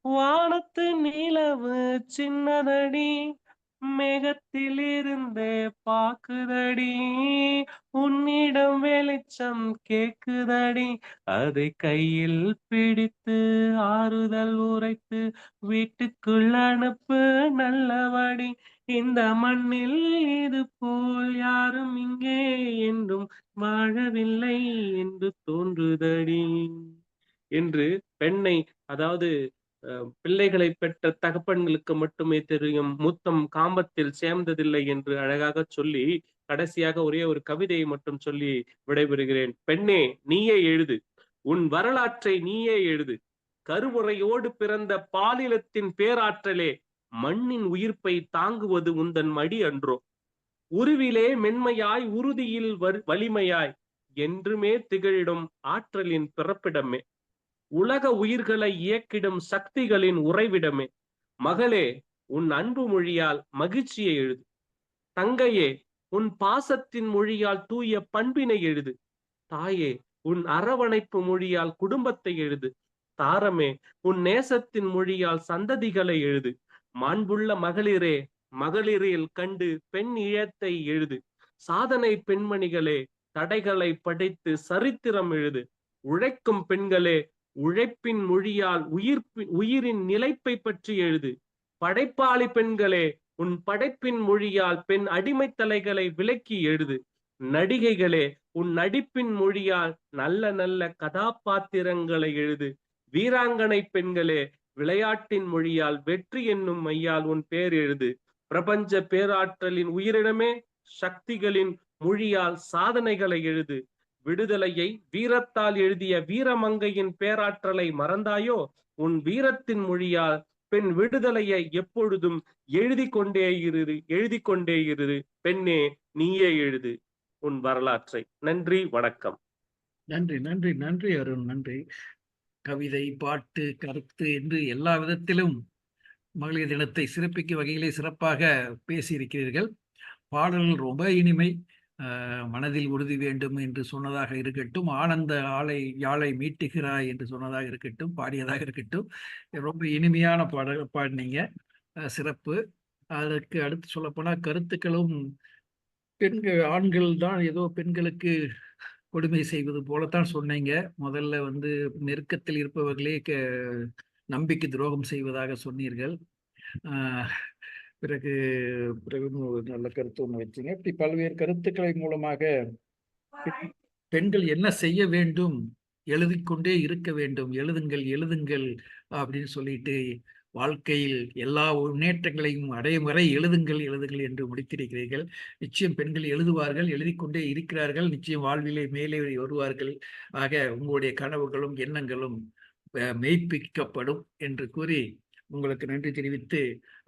வானத்து நிலவு சின்னதடி, மேகத்தில் இருந்தே பாக்குதடி, உன்னிடம் வெளிச்சம் கேக்குதடி, அதை கையில் பிடித்து ஆறுதல் உரைத்து வீட்டுக்குள் அனுப்பு நல்லபடி, இந்த மண்ணில் இது போல் யாரும் இங்கே என்றும் வாழவில்லை என்று தோன்றுதடி என்று பெண்ணை, அதாவது பிள்ளைகளை பெற்ற தகப்பன்களுக்கு மட்டுமே தெரியும், முத்தம் காம்பத்தில் சேர்ந்ததில்லை என்று அழகாக சொல்லி கடைசியாக ஒரே ஒரு கவிதையை மட்டும் சொல்லி விடைபெறுகிறேன். பெண்ணே, நீயே எழுது, உன் வரலாற்றை நீயே எழுது, கருமுறையோடு பிறந்த பாலினத்தின் பேராற்றலே, மண்ணின் உயிர்ப்பை தாங்குவது உந்தன் மடி அன்றோ, உருவிலே மென்மையாய் உறுதியில் வலிமையாய் என்றுமே திகழிடும் ஆற்றலின் பிறப்பிடமே, உலக உயிர்களை இயக்கிடும் சக்திகளின் உறைவிடமே, மகளே உன் அன்பு மொழியால் மகிழ்ச்சியை எழுது, தங்கையே உன் பாசத்தின் மொழியால் தூய பண்பினை எழுது, தாயே உன் அரவணைப்பு மொழியால் குடும்பத்தை எழுது, தாரமே உன் நேசத்தின் மொழியால் சந்ததிகளை எழுது, மாண்புள்ள மகளிரே மகளிரில் கண்டு பெண் இழத்தை எழுது, சாதனை பெண்மணிகளே தடைகளை படைத்து சரித்திரம் எழுது, உழைக்கும் பெண்களே உழைப்பின் மொழியால் உயிரின் நிலைப்பை பற்றி எழுது, படைப்பாளி பெண்களே உன் படைப்பின் மொழியால் பெண் அடிமை தலைகளை விலக்கி எழுது, நடிகைகளே உன் நடிப்பின் மொழியால் நல்ல நல்ல கதாபாத்திரங்களை எழுது. வீராங்கனை பெண்களே, விளையாட்டின் மொழியால் வெற்றி என்னும் மையால் உன் பேர் எழுது. பிரபஞ்ச பேராற்றலின் உயிரினமே, சக்திகளின் மொழியால் சாதனைகளை எழுது. விடுதலையை வீரத்தால் எழுதிய வீரமங்கையின் பேராற்றலை மறந்தாயோ? உன் வீரத்தின் மொழியால் பெண் விடுதலையை எப்பொழுதும் எழுதி கொண்டே இரு. பெண்ணே, நீயே எழுது உன் வரலாற்றை. நன்றி, வணக்கம். நன்றி நன்றி நன்றி அருண், நன்றி. கவிதை, பாட்டு, கருத்து என்று எல்லா விதத்திலும் மகளிர் தினத்தை சிறப்பிக்கும் வகையிலே சிறப்பாக பேசியிருக்கிறீர்கள். பாடல்கள் ரொம்ப இனிமை. மனதில் உறுதி வேண்டும் என்று சொன்னதாக இருக்கட்டும், ஆனந்த யாழை மீட்டுகிறாய் என்று சொன்னதாக இருக்கட்டும், பாடியதாக இருக்கட்டும், ரொம்ப இனிமையான பாடினீங்க. சிறப்பு. அதற்கு அடுத்து சொல்லப்போனால் கருத்துக்களும் ஆண்கள் தான் ஏதோ பெண்களுக்கு கொடுமை செய்வது போலத்தான் சொன்னீங்க. முதல்ல நெருக்கத்தில் இருப்பவர்களே நம்பிக்கை துரோகம் செய்வதாக சொன்னீர்கள். பிறகு ஒரு நல்ல கருத்து ஒன்று வச்சுங்க. இப்படி பல்வேறு கருத்துக்களை மூலமாக பெண்கள் என்ன செய்ய வேண்டும், எழுதிக்கொண்டே இருக்க வேண்டும், எழுதுங்கள் அப்படின்னு சொல்லிட்டு வாழ்க்கையில் எல்லா முன்னேற்றங்களையும் அடையும் வரை எழுதுங்கள் என்று முடித்திருக்கிறீர்கள். நிச்சயம் பெண்கள் எழுதுவார்கள், எழுதிக்கொண்டே இருக்கிறார்கள், நிச்சயம் வாழ்விலே மேலே வருவார்கள். ஆக உங்களுடைய கனவுகளும் எண்ணங்களும் மெய்ப்பிக்கப்படும் என்று கூறி உங்களுக்கு நன்றி தெரிவித்து,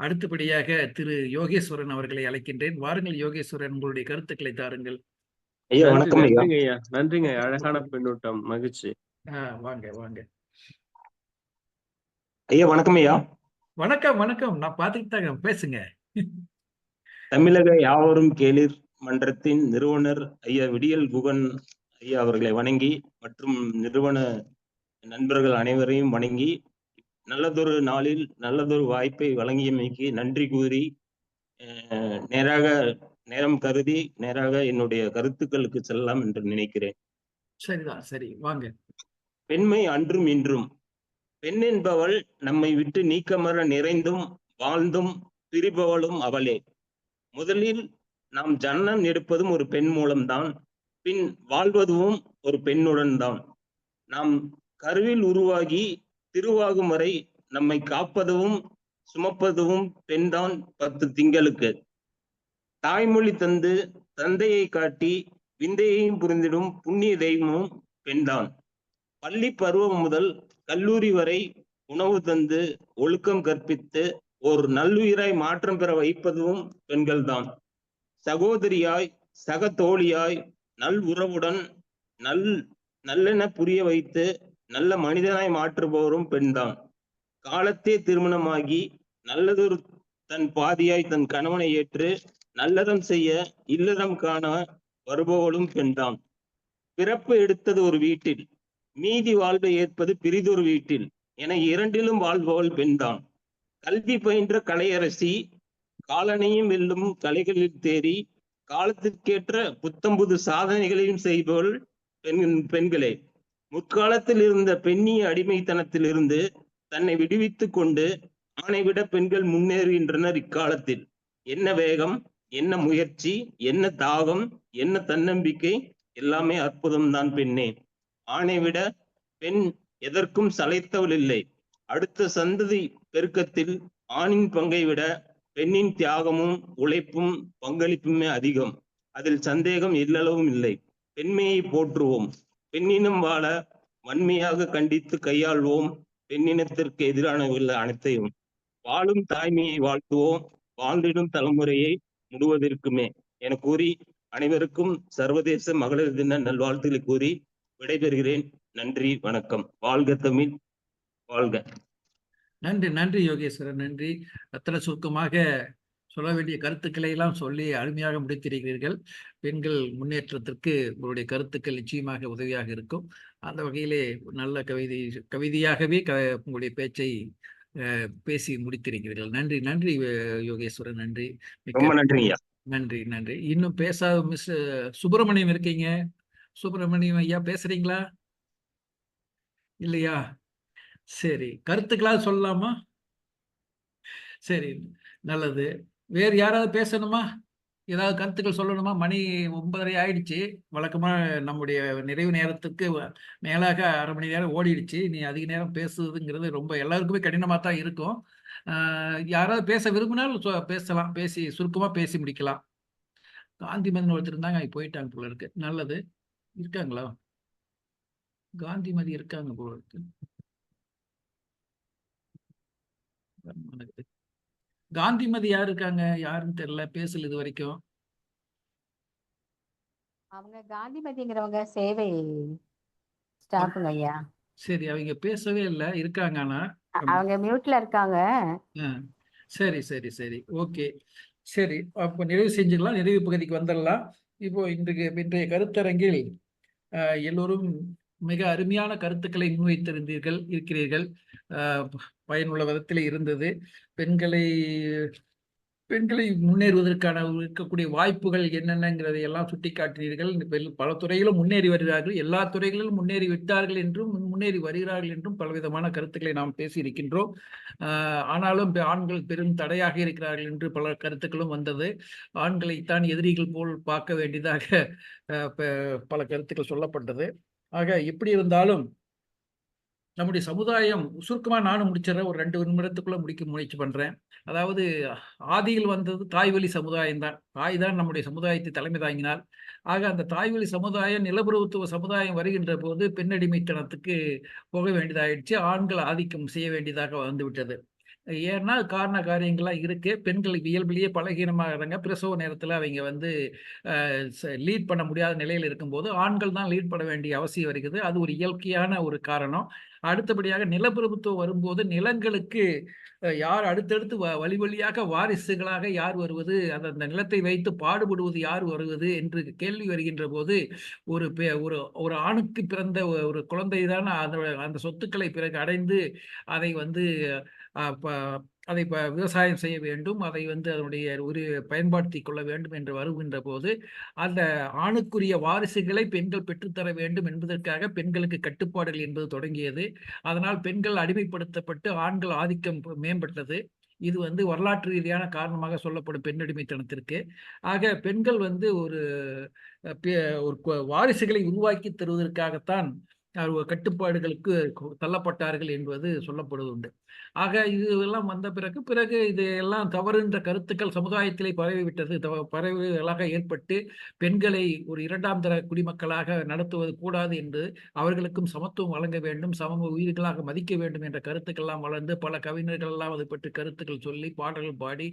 அடுத்தபடியாக திரு யோகேஸ்வரன் அவர்களை அழைக்கின்றேன். வாருங்கள் யோகேஸ்வரன், உங்களுடைய கருத்துக்களை தாருங்கள். ஐயா வணக்கம். நன்றிங்க. அழகான பின்னூட்டம், மகிழ்ச்சி. வாங்க வாங்க ஐயா. வணக்கம் ஐயா. வணக்கம் வணக்கம். நான் பார்த்துக்கிட்டாங்க, பேசுங்க. தமிழக யாவரும் கேளிர் மன்றத்தின் நிறுவனர் ஐயா விடியல் குகன் ஐயா அவர்களை வணங்கி, மற்றும் நிறுவன நண்பர்கள் அனைவரையும் வணங்கி, நல்லதொரு நாளில் நல்லதொரு வாய்ப்பை வழங்கியமைக்கு நன்றி கூறி, நேரம் கருதி நேராக என்னுடைய கருத்துக்களுக்கு செல்லலாம் என்று நினைக்கிறேன். சரிதான், சரி, வாங்க. பெண்மை அன்றும் இன்றும். பெண் என்பவள் நம்மை விட்டு நீக்கமர நிறைந்தும் வாழ்ந்தும் பிரிபவளும் அவளே. முதலில் நாம் ஜனனம் எடுப்பதும் ஒரு பெண் மூலம்தான், பின் வாழ்வதும் ஒரு பெண்ணுடன் தான். நாம் கருவில் உருவாகி திருவாகும் வரை நம்மை காப்பதும் சுமப்பதும் பெண்தான் 10 திங்களுக்கு. தாய்மொழி தந்து தந்தையை காட்டி விந்தையையும் புரிந்திடும் புண்ணிய தெய்வமும் பெண்தான். பள்ளி பருவம் முதல் கல்லூரி வரை உணவு தந்து ஒழுக்கம் கற்பித்து ஒரு நல்லுயிராய் மாற்றம் பெற வைப்பதும் பெண்கள்தான். சகோதரியாய், சக தோழியாய், நல் உறவுடன் நல்லென புரிய வைத்து நல்ல மனிதனாய் மாற்றுபவரும் பெண்தான். காலத்தே திருமணமாகி நல்லதொரு தன் பாதியாய் தன் கணவனை ஏற்று நல்லறம் செய்ய இல்லறம் காண வருபவளும் பெண்தான். பிறப்பு எடுத்தது ஒரு வீட்டில், மீதி வாழ்வை ஏற்பது பிரிதொரு வீட்டில் என இரண்டிலும் வாழ்பவள் பெண்தான். கல்வி பயின்ற கலையரசி, காலனையும் வெல்லும் கலைகளில் தேறி காலத்திற்கேற்ற புத்தம்புது சாதனைகளையும் செய்பவள் பெண்களே. முற்காலத்தில் இருந்த பெண்ணிய அடிமைத்தனத்திலிருந்து தன்னை விடுவித்துக் கொண்டு ஆணை விட பெண்கள் முன்னேறுகின்றனர் இக்காலத்தில். என்ன வேகம், என்ன முயற்சி, என்ன தாகம், என்ன தன்னம்பிக்கை, எல்லாமே அற்புதம்தான் பெண்ணே. ஆணை விட பெண் எதற்கும் சளைத்தவள் இல்லை. அடுத்த சந்ததி பெருக்கத்தில் ஆணின் பங்கை விட பெண்ணின் தியாகமும் உழைப்பும் பங்களிப்புமே அதிகம். அதில் சந்தேகம் எல்லளவும் இல்லை. பெண்மையை போற்றுவோம், பெண்ணினம் வாழ வன்மையாக கண்டித்து கையாள்வோம் பெண்ணினத்திற்கு எதிரானவர்கள் அனைத்தையும். வாழும் தாய்மையை வாழ்த்துவோம், வாழ்ந்திடும் தலைமுறையை முழுவதற்குமே என கூறி அனைவருக்கும் சர்வதேச மகளிர் தின நல்வாழ்த்துக்களை கூறி விடைபெறுகிறேன். நன்றி, வணக்கம். வாழ்க தமிழ், வாழ்க. நன்றி நன்றி யோகேஸ்வரன், நன்றி. அத்தனை சுருக்கமாக சொல்ல வேண்டிய கருத்துக்களை எல்லாம் சொல்லி அருமையாக முடித்திருக்கிறீர்கள். பெண்கள் முன்னேற்றத்திற்கு உங்களுடைய கருத்துக்கள் நிச்சயமாக உதவியாக இருக்கும். அந்த வகையிலே நல்ல கவிதையாகவே உங்களுடைய பேச்சை பேசி முடித்திருக்கிறீர்கள். நன்றி நன்றி யோகேஸ்வரன், நன்றி. ரொம்ப நன்றிங்க. நன்றி நன்றி. இன்னும் பேசாத மிஸ் சுப்பிரமணியம் இருக்கீங்க. சுப்பிரமணியம் ஐயா பேசுறீங்களா? இல்லையா? சரி, கருத்துக்களாக சொல்லலாமா? சரி, நல்லது. வேறு யாராவது பேசணுமா? ஏதாவது கருத்துக்கள் சொல்லணுமா? மணி 9:30 ஆயிடுச்சு. வழக்கமா நம்முடைய நிறைவு நேரத்துக்கு மேலாக 1/2 மணி நேரம் ஓடிடுச்சு. நீ அதிக நேரம் பேசுறதுங்கிறது ரொம்ப எல்லாருக்குமே கடினமா தான் இருக்கும். யாராவது பேச விரும்பினால் பேசலாம். சுருக்கமா பேசி முடிக்கலாம். காந்திமதினு ஒருத்தர் இருந்தாங்க, போயிட்டாங்க போல இருக்கு. நல்லது. இருக்காங்களா? காந்திமதி இருக்காங்க போல இருக்கு. காந்திமதி யாரு இருக்காங்க? யாருன்னு தெரியல, பேசல இது வரைக்கும். அவங்க காந்திமதிங்கிறவங்க சேவை ஸ்டாஃபுங்க ஐயா. சரி, அவங்க பேசவே இல்லை. இருக்காங்க ஆனா. அவங்க மியூட்ல இருக்காங்க. சரி சரி சரி, ஓகே. சரி, அப்போ நிறைவு செஞ்சுக்கலாம். நிறைவு பகுதிக்கு வந்துடலாம். இப்போ இன்றைய கருத்தரங்கில் எல்லோரும் மிக அருமையான கருத்துக்களை இருக்கிறீர்கள். பயனுள்ள விதத்தில் இருந்தது. பெண்களை முன்னேறுவதற்கான இருக்கக்கூடிய வாய்ப்புகள் என்னென்னங்கிறதை எல்லாம் சுட்டிக்காட்டினீர்கள். பல துறையிலும் முன்னேறி வருகிறார்கள். எல்லா துறைகளிலும் முன்னேறி விட்டார்கள் என்றும் முன்னேறி வருகிறார்கள் என்றும் பலவிதமான கருத்துக்களை நாம் பேசியிருக்கின்றோம். ஆனாலும் ஆண்கள் பெரும் தடையாக இருக்கிறார்கள் என்று பல கருத்துக்களும் வந்தது. ஆண்களைத்தான் எதிரிகள் போல் பார்க்க வேண்டியதாக பல கருத்துக்கள் சொல்லப்பட்டது. ஆக எப்படி இருந்தாலும் நம்முடைய சமுதாயம் சுருக்கமா நானும் முடிச்சிடறேன். ஒரு 2 நிமிடத்துக்குள்ள முடிக்க முயற்சி பண்றேன். அதாவது ஆதியில் வந்தது தாய்வழி சமுதாயம் தான். தாய் தான் நம்முடைய சமுதாயத்தை தலைமை தாங்கினார். ஆக அந்த தாய்வழி சமுதாயம் நிலப்பிரபுத்துவ சமுதாயம் வருகின்ற போது பெண்ணடிமைத்தனத்துக்கு போக வேண்டியதாயிடுச்சு. ஆண்கள் ஆதிக்கம் செய்ய வேண்டியதாக வந்துவிட்டது. ஏன்னா காரண காரியங்கள்லாம் இருக்கு. பெண்கள் இயல்பிலேயே பலகீனமாகறாங்க. பிரசவ நேரத்தில் அவங்க லீட் பண்ண முடியாத நிலையில் இருக்கும்போது ஆண்கள் தான் லீட் பண்ண வேண்டிய அவசியம் வருகிறது. அது ஒரு இயற்கையான ஒரு காரணம். அடுத்தபடியாக நிலப்பிரபுத்துவம் வரும்போது நிலங்களுக்கு யார் அடுத்தடுத்து வழி வழியாக வாரிசுகளாக யார் வருவது, அந்த நிலத்தை வைத்து பாடுபடுவது யார் வருவது என்று கேள்வி வருகின்ற போது ஒரு ஒரு ஆணுக்கு பிறந்த ஒரு குழந்தை தான் அந்த சொத்துக்களை பிறகு அடைந்து அதை அதை விவசாயம் செய்ய வேண்டும், அதை அதனுடைய ஒரு பயன்படுத்தி கொள்ள வேண்டும் என்று வருகின்ற போது அந்த ஆணுக்குரிய வாரிசுகளை பெண்கள் பெற்றுத்தர வேண்டும் என்பதற்காக பெண்களுக்கு கட்டுப்பாடுகள் என்பது தொடங்கியது. அதனால் பெண்கள் அடிமைப்படுத்தப்பட்டு ஆண்கள் ஆதிக்கம் மேம்பட்டது. இது வரலாற்று ரீதியான காரணமாக சொல்லப்படும் பெண்ணடிமைத்தனத்திற்கு. ஆக பெண்கள் ஒரு வாரிசுகளை உருவாக்கி தருவதற்காகத்தான் கட்டுப்பாடுகளுக்கு தள்ளப்பட்டார்கள் என்பது சொல்லப்படுவது. ஆக இதெல்லாம் வந்த பிறகு இது எல்லாம் தவறு என்ற கருத்துக்கள் சமுதாயத்திலே பரவிவிட்டது. பரவலாக ஏற்பட்டு பெண்களை ஒரு 2ஆம் தர குடிமக்களாக நடத்துவது கூடாது என்று அவர்களுக்கும் சமத்துவம் வழங்க வேண்டும், சம உயிர்களாக மதிக்க வேண்டும் என்ற கருத்துக்கள் எல்லாம் வளர்ந்து பல கவிஞர்கள் எல்லாம் அதை பற்றி கருத்துக்கள் சொல்லி பாடல்கள் பாடி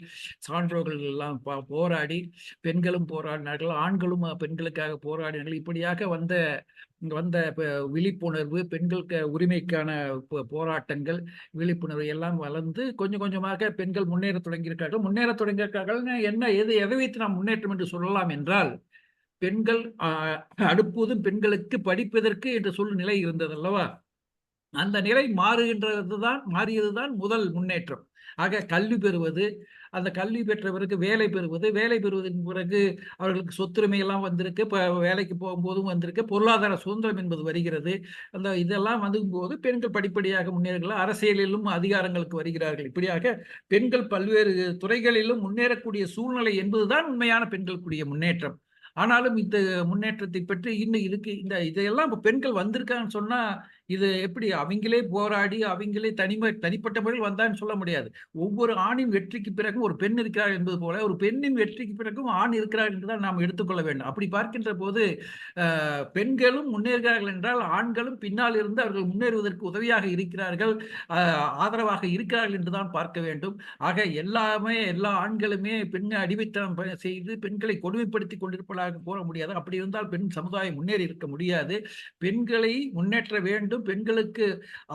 சான்றோர்கள் எல்லாம் போராடி பெண்களும் போராடினார்கள், ஆண்களும் பெண்களுக்காக போராடினார்கள். இப்படியாக வந்த விழிப்புணர்வு, பெண்களுக்கு உரிமைக்கான போராட்டங்கள், விழிப்புணர்வு எல்லாம் வளர்ந்து கொஞ்சம் கொஞ்சமாக பெண்கள் முன்னேற தொடங்கியிருக்கார்கள். எதை வைத்து நாம் முன்னேற்றம் என்று சொல்லலாம் என்றால், பெண்கள் அடுப்போதும் பெண்களுக்கு படிப்பதற்கு என்று சொல்லும் நிலை இருந்தது அல்லவா? அந்த நிலை மாறியதுதான் முதல் முன்னேற்றம். ஆக கல்வி பெறுவது, அந்த கல்வி பெற்ற பிறகு வேலை பெறுவதன் பிறகு அவர்களுக்கு சொத்துரிமை எல்லாம் வந்திருக்கு. வேலைக்கு போகும்போதும் வந்திருக்கு. பொருளாதார சுதந்திரம் என்பது வருகிறது. இதெல்லாம் போது பெண்கள் படிப்படியாக முன்னேறுகிறார்கள். அரசியலிலும் அதிகாரங்களுக்கு வருகிறார்கள். இப்படியாக பெண்கள் பல்வேறு துறைகளிலும் முன்னேறக்கூடிய சூழ்நிலை என்பதுதான் உண்மையான பெண்களுக்குரிய முன்னேற்றம். ஆனாலும் இந்த முன்னேற்றத்தை பற்றி இன்னும் இதையெல்லாம் பெண்கள் வந்திருக்கான்னு சொன்னா இது எப்படி அவங்களே போராடி அவங்களே தனிப்பட்ட முறையில் வந்தான்னு சொல்ல முடியாது. ஒவ்வொரு ஆணின் வெற்றிக்கு பிறகும் ஒரு பெண் இருக்கிறார் என்பது போல ஒரு பெண்ணின் வெற்றிக்கு பிறகும் ஆண் இருக்கிறார் என்றுதான் நாம் எடுத்துக்கொள்ள வேண்டும். அப்படி பார்க்கின்ற போது பெண்களும் முன்னேறுகிறார்கள் என்றால் ஆண்களும் பின்னால் இருந்து அவர்கள் முன்னேறுவதற்கு உதவியாக இருக்கிறார்கள், ஆதரவாக இருக்கிறார்கள் என்றுதான் பார்க்க வேண்டும். ஆக எல்லா ஆண்களுமே பெண்ணை அடிமைத்தனம் செய்து பெண்களை கொடுமைப்படுத்தி கொண்டிருப்பதாக கூற முடியாது. அப்படி இருந்தால் பெண் சமுதாயம் முன்னேறி இருக்க முடியாது. பெண்களை முன்னேற்ற வேண்டும், பெண்களுக்கு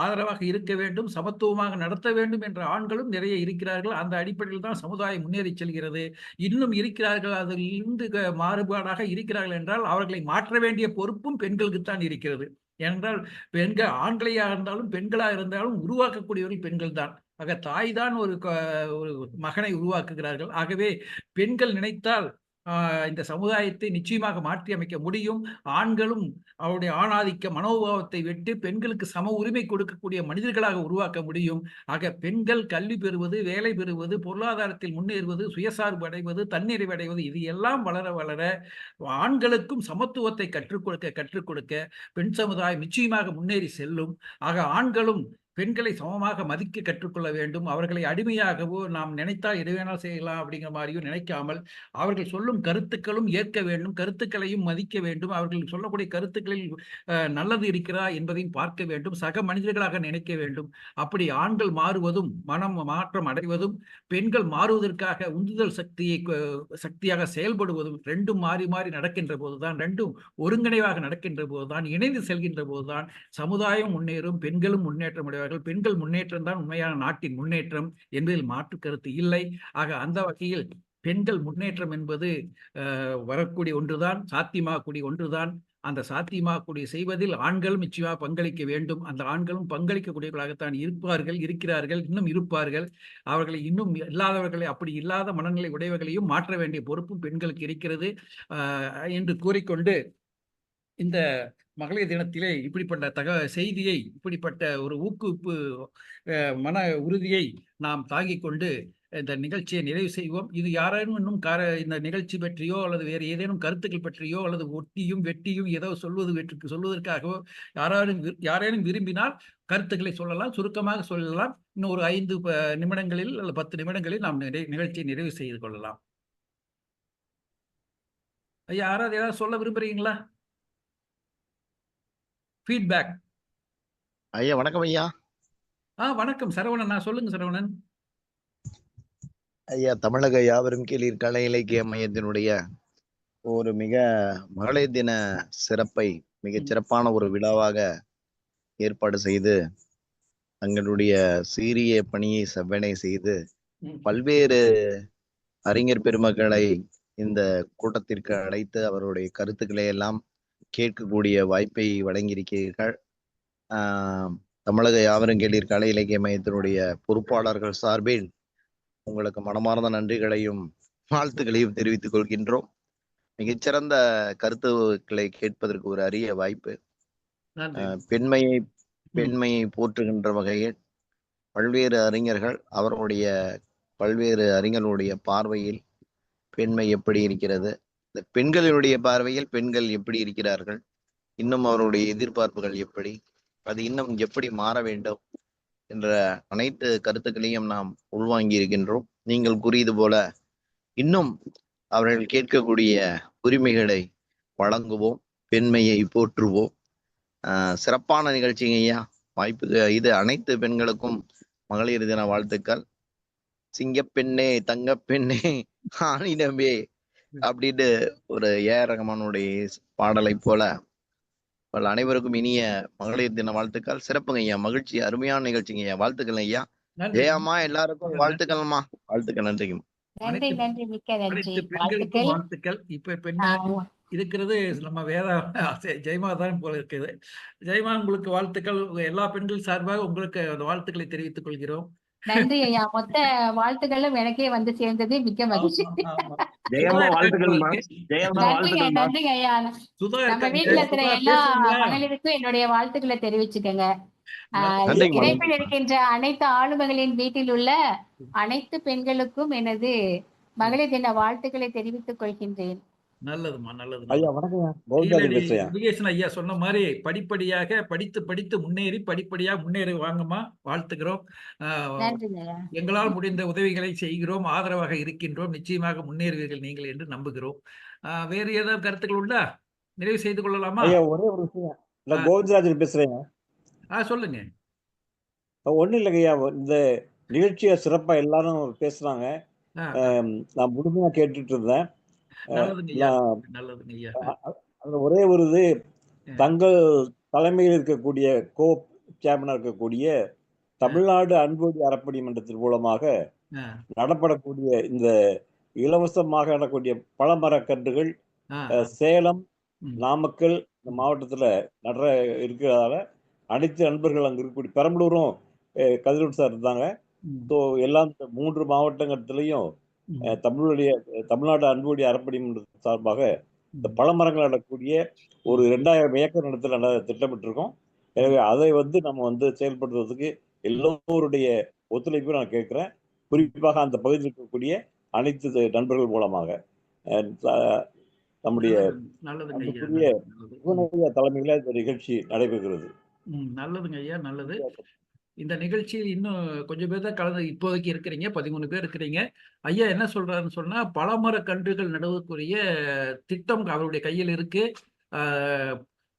ஆதரவாக இருக்க வேண்டும், சமத்துவமாக நடத்த வேண்டும் என்ற ஆண்களும் நிறைய இருக்கிறார்கள். அந்த அடிப்படையில் தான் சமுதாயம் முன்னேறி செல்கிறது. இன்னும் இருக்கிறார்கள், அதில் இருந்து மாறுபாடாக இருக்கிறார்கள் என்றால் அவர்களை மாற்ற வேண்டிய பொறுப்பும் பெண்களுக்கு தான் இருக்கிறது. ஏனென்றால் பெண்கள் ஆண்களையாக இருந்தாலும் பெண்களாக இருந்தாலும் உருவாக்கக்கூடியவர்கள் பெண்கள் தான். ஆக தாய் தான் ஒரு மகனை உருவாக்குகிறார்கள். ஆகவே பெண்கள் நினைத்தால் இந்த சமுதாயத்தை நிச்சயமாக மாற்றி அமைக்க முடியும். ஆண்களும் அவருடைய ஆணாதிக்க மனோபாவத்தை விட்டு பெண்களுக்கு சம உரிமை கொடுக்கக்கூடிய மனிதர்களாக உருவாக்க முடியும். ஆக பெண்கள் கல்வி பெறுவது, வேலை பெறுவது, பொருளாதாரத்தில் முன்னேறுவது, சுயசார்பு அடைவது, தன்னிறைவு அடைவது, இது எல்லாம் வளர வளர ஆண்களுக்கும் சமத்துவத்தை கற்றுக் கொடுக்க பெண் சமுதாயம் நிச்சயமாக முன்னேறி செல்லும். ஆக ஆண்களும் பெண்களை சமமாக மதிக்க கற்றுக்கொள்ள வேண்டும். அவர்களை அடிமையாகவோ நாம் நினைத்தால் எது வேணால் செய்யலாம் அப்படிங்கிற மாதிரியும் நினைக்காமல் அவர்கள் சொல்லும் கருத்துக்களும் ஏற்க வேண்டும், கருத்துக்களையும் மதிக்க வேண்டும். அவர்கள் சொல்லக்கூடிய கருத்துக்களில் நல்லது இருக்கிறா என்பதையும் பார்க்க வேண்டும், சக மனிதர்களாக நினைக்க வேண்டும். அப்படி ஆண்கள் மாறுவதும் மனம் மாற்றம் அடைவதும் பெண்கள் மாறுவதற்காக உந்துதல் சக்தியாக செயல்படுவதும் ரெண்டும் மாறி மாறி நடக்கின்ற போதுதான், ரெண்டும் ஒருங்கிணைவாக நடக்கின்ற போதுதான், இணைந்து செல்கின்ற போதுதான் சமுதாயம் முன்னேறும், பெண்களும் முன்னேற்றம் அடைவார்கள். பெண்கள் முன்னேற்றம் தான் உண்மையான நாட்டின் முன்னேற்றம் என்பதில் மாற்று கருத்து இல்லை. ஆக அந்த வகையில் பெண்கள் முன்னேற்றம் என்பது வரக்கூடிய ஒன்றுதான், சாத்தியமாகக்கூடிய ஒன்றுதான். அந்த சாத்தியமாகக்கூடிய செய்வதில் ஆண்களும் நிச்சயமாக பங்களிக்க வேண்டும். அந்த ஆண்களும் பங்களிக்கக்கூடியவர்களாகத்தான் இருக்கிறார்கள், இன்னும் இருப்பார்கள். அவர்களை இன்னும் இல்லாதவர்களை, அப்படி இல்லாத மனநிலை உடையவர்களையும் மாற்ற வேண்டிய பொறுப்பும் பெண்களுக்கு இருக்கிறது என்று கூறிக்கொண்டு, இந்த மகளிர் தினத்திலே இப்படிப்பட்ட செய்தியை, இப்படிப்பட்ட ஒரு ஊக்குவிப்பு மன உறுதியை நாம் தாங்கிக் கொண்டு இந்த நிகழ்ச்சியை நிறைவு செய்வோம். இது யாரேனும் இன்னும் இந்த நிகழ்ச்சி பற்றியோ அல்லது வேறு ஏதேனும் கருத்துக்கள் பற்றியோ அல்லது ஒட்டியும் வெட்டியும் ஏதோ சொல்வதற்காகவோ யாரேனும் விரும்பினால் கருத்துக்களை சொல்லலாம், சுருக்கமாக சொல்லலாம். இன்னும் ஒரு 5 நிமிடங்களில் அல்லது 10 நிமிடங்களில் நாம் நிகழ்ச்சியை நிறைவு செய்து கொள்ளலாம். ஐயா, யாராவது ஏதாவது சொல்ல விரும்புறீங்களா? ஃபீட்பேக். ஐயா வணக்கம் ஐயா. வணக்கம் சரவணன். சொல்லுங்க சரவணன். ஐயா, தமிழக யாவரும் கேளீர் கலை இலக்கிய மையத்தினுடைய ஒரு மகளிர் தின சிறப்பை மிகச் சிறப்பான ஒரு விழாவாக ஏற்பாடு செய்து தங்களுடைய சீரிய பணியை செவ்வனை செய்து பல்வேறு அறிஞர் பெருமக்களை இந்த கூட்டத்திற்கு அழைத்து அவருடைய கருத்துக்களை எல்லாம் கேட்கக்கூடிய வாய்ப்பை வழங்கியிருக்கிறீர்கள். தமிழக யாவரும் கேளீர் கலை இலக்கிய மையத்தினுடைய பொறுப்பாளர்கள் சார்பில் உங்களுக்கு மனமார்ந்த நன்றிகளையும் வாழ்த்துக்களையும் தெரிவித்துக் கொள்கின்றோம். மிகச்சிறந்த கருத்துக்களை கேட்பதற்கு ஒரு அரிய வாய்ப்பு. பெண்மையை போற்றுகின்ற வகையில் பல்வேறு அறிஞர்கள் பல்வேறு அறிஞர்களுடைய பார்வையில் பெண்மை எப்படி இருக்கிறது, இந்த பெண்களினுடைய பார்வையில் பெண்கள் எப்படி இருக்கிறார்கள், இன்னும் அவருடைய எதிர்பார்ப்புகள் எப்படி, அது இன்னும் எப்படி மாற வேண்டும் என்ற அனைத்து கருத்துக்களையும் நாம் உள்வாங்கி இருக்கின்றோம். நீங்கள் கூறியது போல இன்னும் அவர்கள் கேட்கக்கூடிய உரிமைகளை வழங்குவோம், பெண்மையை போற்றுவோம். சிறப்பான நிகழ்ச்சிங்க ஐயா. வாய்ப்புக்கு இது அனைத்து பெண்களுக்கும் மகளிர் தின வாழ்த்துக்கள். சிங்கப்பெண்ணே, தங்கப்பெண்ணே, ஆணிடமே அப்படின்னு ஒரு ஏஆர் ரஹ்மானுடைய பாடலை போல அனைவருக்கும் இனிய மகளிர் தின வாழ்த்துக்கள். சிறப்புங்க ஐயா, மகிழ்ச்சி, அருமையான நிகழ்ச்சிங்க ஐயா. வாழ்த்துக்கள் ஐயா. ஜெயம்மா, எல்லாருக்கும் வாழ்த்துக்கள்மா. வாழ்த்துக்கள். நன்றிங்க. நன்றி நன்றி, மிக்க நன்றி. பெண்களுக்கும் வாழ்த்துக்கள். இப்ப பெண்கள் இருக்கிறது நம்ம ஜெயமா தான் போல இருக்குது. ஜெயமா, உங்களுக்கு வாழ்த்துக்கள். எல்லா பெண்கள் சார்பாக உங்களுக்கு வாழ்த்துக்களை தெரிவித்துக் கொள்கிறோம். நன்றி ஐயா. மொத்த வாழ்த்துக்களும் எனக்கே வந்து சேர்ந்தது, மிக்க மகிழ்ச்சி. நன்றிங்க ஐயா. நம்ம வீட்டுல இருக்கிற எல்லா மகளிருக்கும் என்னுடைய வாழ்த்துக்களை தெரிவிச்சுக்கங்க. இணைப்பில் இருக்கின்ற அனைத்து ஆளுமைகளின் வீட்டில் உள்ள அனைத்து பெண்களுக்கும் எனது மகளிர் தின வாழ்த்துக்களை தெரிவித்துக் கொள்கின்றேன். நல்லதுமா, நல்லது ஐயா. வணக்கம் ஐயா சொன்ன மாதிரி படிப்படியாக படித்து முன்னேறி படிப்படியாக முன்னேறி வாங்கம்மா. வாழ்த்துக்கிறோம். எங்களால் முடிந்த உதவிகளை செய்கிறோம், ஆதரவாக இருக்கின்றோம். நிச்சயமாக முன்னேறுவீர்கள் நீங்கள் என்று நம்புகிறோம். வேறு ஏதாவது கருத்துக்கள் உண்டா? நிறைவு செய்து கொள்ளலாமா? ஒரே ஒரு விஷயம். கோவிந்தராஜன் பேசுறேங்க. சொல்லுங்க. ஒண்ணும் இல்லைங்க ஐயா, இந்த நிகழ்ச்சியை சிறப்பா எல்லாரும் பேசுறாங்க. நான் முழுமையா கேட்டுட்டு இருந்தேன். ஒரே ஒரு இது, தங்கள் தலைமையில் இருக்கக்கூடிய சேர்மனா இருக்கக்கூடிய தமிழ்நாடு அன்புடி அறப்படி மன்றத்தின் மூலமாக நடப்படக்கூடிய இந்த இலவசமாக நடக்கூடிய பழமரக்கன்றுகள் சேலம், நாமக்கல் மாவட்டத்துல இருக்கிறதால அனைத்து நண்பர்கள் அங்க இருக்கக்கூடிய பெரம்பலூரும் கதிரூர் சார் இருந்தாங்க. ஸோ எல்லாம் 3 மாவட்டங்கள்லையும் தமிழ்நாடு அன்புடைய அறப்பணி சார்பாக இந்த பழமரங்கள் நடக்கூடிய ஒரு 2000 ஏக்கர் நிலத்தில் திட்டமிட்டிருக்கோம். எனவே அதை நம்ம செயல்படுத்துவதற்கு எல்லோருடைய ஒத்துழைப்பையும் நான் கேட்கிறேன். குறிப்பாக அந்த பகுதியில் இருக்கக்கூடிய அனைத்து நண்பர்கள் மூலமாக நம்முடைய தலைமையில இந்த நிகழ்ச்சி நடைபெறுகிறது. நல்லதுங்க ஐயா, நல்லது. இந்த நிகழ்ச்சியில் இன்னும் கொஞ்சம் பேர் தான் கலந்து இப்போதைக்கு இருக்கிறீங்க, 13 பேர் இருக்கிறீங்க. ஐயா என்ன சொல்றாருன்னு சொன்னா, பழமர கன்றுகள் நடுவதற்குரிய திட்டம் அவருடைய கையில் இருக்கு.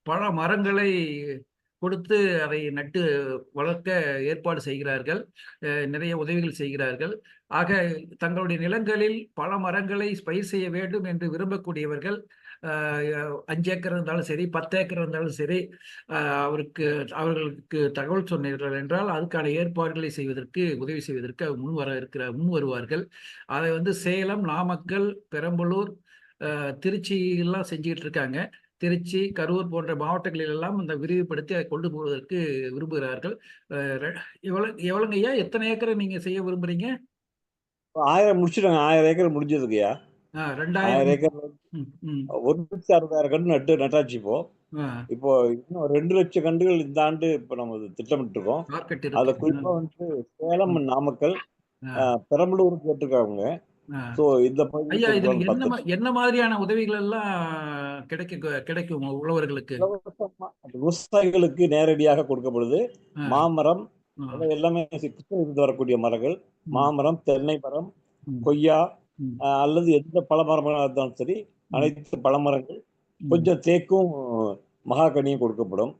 பல மரங்களை கொடுத்து அதை நட்டு வளர்க்க ஏற்பாடு செய்கிறார்கள். நிறைய உதவிகள் செய்கிறார்கள். ஆக தங்களுடைய நிலங்களில் பல மரங்களை பயிர் செய்ய வேண்டும் என்று விரும்பக்கூடியவர்கள் 5 ஏக்கர் இருந்தாலும் சரி, 10 ஏக்கர் இருந்தாலும் சரி, அவர்களுக்கு தகவல் சொன்னீர்கள் என்றால் அதுக்கான ஏற்பாடுகளை செய்வதற்கு, உதவி செய்வதற்கு முன் வருவார்கள். அதை சேலம், நாமக்கல், பெரம்பலூர், திருச்சி எல்லாம் செஞ்சுக்கிட்டு இருக்காங்க. திருச்சி, கரூர் போன்ற மாவட்டங்களில் எல்லாம் இந்த விரிவுபடுத்தி அதை கொண்டு போவதற்கு விரும்புகிறார்கள். எவ்வளவுங்க ஐயா, எத்தனை ஏக்கரை நீங்க செய்ய விரும்புறீங்க? 1000 முடிச்சிட்டாங்க. 1000 ஏக்கர் முடிஞ்சதுக்குயா. 2000 ஏக்கர் 1,60,000 கன்று நட்டாச்சு. இப்போ இன்னும் 2 லட்சம் கன்றுகள் இந்த ஆண்டு இப்ப நம்ம திட்டமிட்டு இருக்கோம். அதுல குறிப்பா சேலம், நாமக்கல், பெரம்பலூர் கேட்டிருக்காங்க. இந்த ஐயா, இதுல என்ன மாதிரியான உதவிகள் எல்லாம் கிடைக்கும் உழவர்களுக்கு? விவசாயிகளுக்கு நேரடியாக கொடுக்கப்படுது. மாமரம் எல்லாமே இருந்து வரக்கூடிய மரங்கள், மாமரம், தென்னை மரம், கொய்யா அல்லது எந்த பழமரமாக இருந்தாலும் சரி, அனைத்து பழமரங்கள், கொஞ்சம் தேக்கும் மகாகனியும் கொடுக்கப்படும்.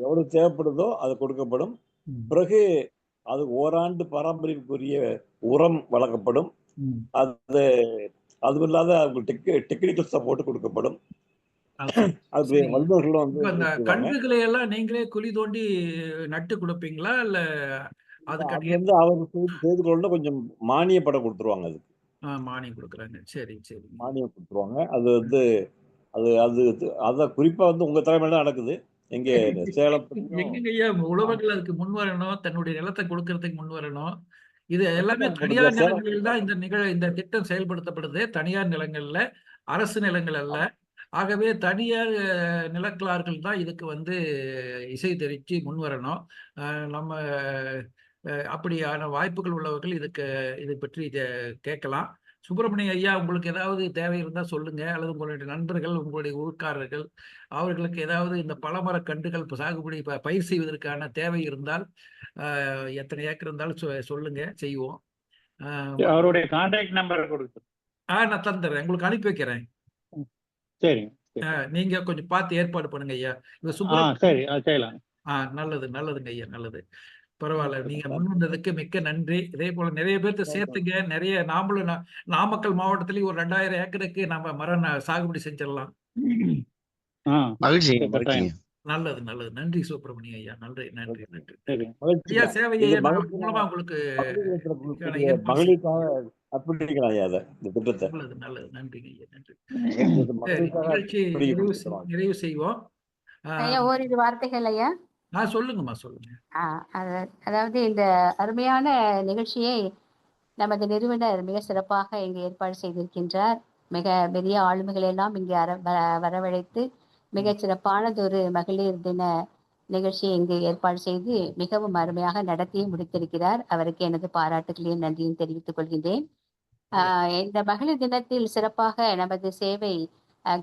எவ்வளவு தேவைப்படுதோ அது கொடுக்கப்படும். பிறகு அது ஓராண்டு பராமரிப்புக்குரிய உரம் வழங்கப்படும். அது இல்லாத அவங்களுக்கு டெக்னிக்கல் சப்போர்ட் கொடுக்கப்படும். கன்றுகளை எல்லாம் நீங்களே குழி தோண்டி நட்டு கொடுப்பீங்களா இல்ல அவர் செய்து கொள்ள கொஞ்சம் மானிய படம் கொடுத்துருவாங்க. அதுக்கு மானியம் கொடுக்குறாங்க. சரி சரி, மானியம் கொடுத்துருவாங்க. அது குறிப்பா உங்க தலைமையில நடக்குது. எங்க சேலம் எங்கய்யா உழவர்கள் அதுக்கு முன் வரணும், தன்னுடைய நிலத்தை கொடுக்கறதுக்கு முன் வரணும். இது எல்லாமே தனியார் நிலங்களில் தான் இந்த திட்டம் செயல்படுத்தப்படுது. தனியார் நிலங்கள்ல, அரசு நிலங்கள் அல்ல. ஆகவே தனியார் நிலக்கலார்கள் தான் இதுக்கு இசை தெரிவித்து முன் வரணும். நம்ம அப்படியான வாய்ப்புகள் உள்ளவர்கள் இதை பற்றி கேட்கலாம். சுப்பிரமணிய ஐயா, உங்களுக்கு ஏதாவது தேவை இருந்தால் சொல்லுங்க, அல்லது உங்களுடைய நண்பர்கள், உங்களுடைய ஊர்க்காரர்கள், அவர்களுக்கு ஏதாவது இந்த பழமர கன்றுகள் சாகுபடி பயிர் செய்வதற்கான தேவை இருந்தால் எத்தனை ஏக்கர் இருந்தாலும் சொல்லுங்க, செய்வோம். அவருடைய கான்டாக்ட் நம்பர் கொடுத்து நான் தந்துடுறேன், உங்களுக்கு அனுப்பி வைக்கிறேன். சரி, நீங்க கொஞ்சம் பார்த்து ஏற்பாடு பண்ணுங்க ஐயா. சரி, செய்யலாம். நல்லது, நல்லதுங்க ஐயா, நல்லது. பரவாயில்ல, நீங்க முன் வந்ததுக்கு மிக்க நன்றி. இதே போல நிறைய பேர்த்த சேர்த்துங்க. நிறைய நாமளும் நாமக்கல் மாவட்டத்திலேயே ஒரு 2000 ஏக்கருக்கு நம்ம மரம் சாகுபடி செஞ்சிடலாம். நல்லது, நல்லது. நன்றி சுப்பிரமணிய ஐயா, நன்றி நன்றி நன்றி ஐயா. சேவையை மூலமா உங்களுக்கு நல்லது நல்லது. நன்றிங்க ஐயா, நன்றி. நிகழ்ச்சி நிறைவு செய்வோம். ஓரிரு வார்த்தைகள் ஐயா. சொல்லுங்கம்மா, சொல்லுங்க. அதாவது இந்த அருமையான நிகழ்ச்சியை நமது நிறுவனர் மிக சிறப்பாக இங்கு ஏற்பாடு செய்திருக்கின்றார். மிக பெரிய ஆளுமைகள் எல்லாம் இங்கு வரவழைத்து மிகச் சிறப்பானதொரு மகளிர் தின நிகழ்ச்சியை இங்கு ஏற்பாடு செய்து மிகவும் அருமையாக நடத்தி முடித்திருக்கிறார். அவருக்கு எனது பாராட்டுகளையும் நன்றியும் தெரிவித்துக் கொள்கின்றேன். இந்த மகளிர் தினத்தில் சிறப்பாக நமது சேவை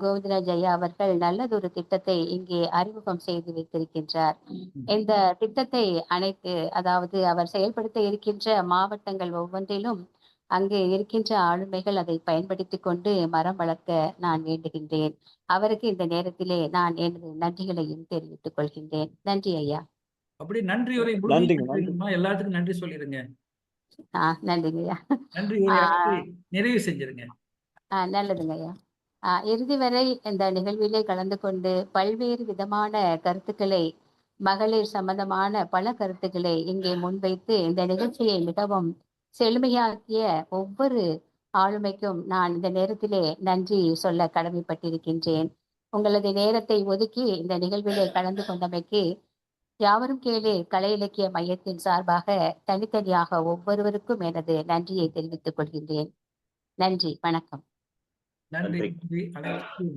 கோவிந்தராஜ் ஐயா அவர்கள் நல்லதொரு திட்டத்தை இங்கே அறிமுகம் செய்து வைத்திருக்கின்றார். இந்த திட்டத்தை அதாவது அவர் செயல்படுத்த இருக்கின்ற மாவட்டங்கள் ஒவ்வொன்றிலும் அங்கு இருக்கின்ற ஆளுமைகள் அதை பயன்படுத்தி கொண்டு மரம் வளர்க்க நான் வேண்டுகின்றேன். அவருக்கு இந்த நேரத்திலே நான் எனது நன்றிகளையும் தெரிவித்துக் கொள்கின்றேன். நன்றி ஐயா. அப்படி நன்றி உரை எல்லாத்துக்கும் நன்றி சொல்லிருங்க. நன்றிங்க ஐயா. நன்றி நிறைவு செஞ்சிருங்க. நல்லதுங்க ஐயா. இறுதி வரை இந்த நிகழ்விலே கலந்து கொண்டு பல்வேறு விதமான கருத்துக்களை, மகளிர் சம்பந்தமான பல கருத்துக்களை இங்கே முன்வைத்து இந்த நிகழ்ச்சியை மிகவும் செழுமையாக்கிய ஒவ்வொரு ஆளுமைக்கும் நான் இந்த நேரத்திலே நன்றி சொல்ல கடமைப்பட்டிருக்கின்றேன். உங்களது நேரத்தை ஒதுக்கி இந்த நிகழ்விலே கலந்து கொண்டமைக்கு யாவரும் கேளு கலை இலக்கிய மையத்தின் சார்பாக தனித்தனியாக ஒவ்வொருவருக்கும் எனது நன்றியை தெரிவித்துக் கொள்கின்றேன். நன்றி, வணக்கம். நன்றி அனைவருக்கும்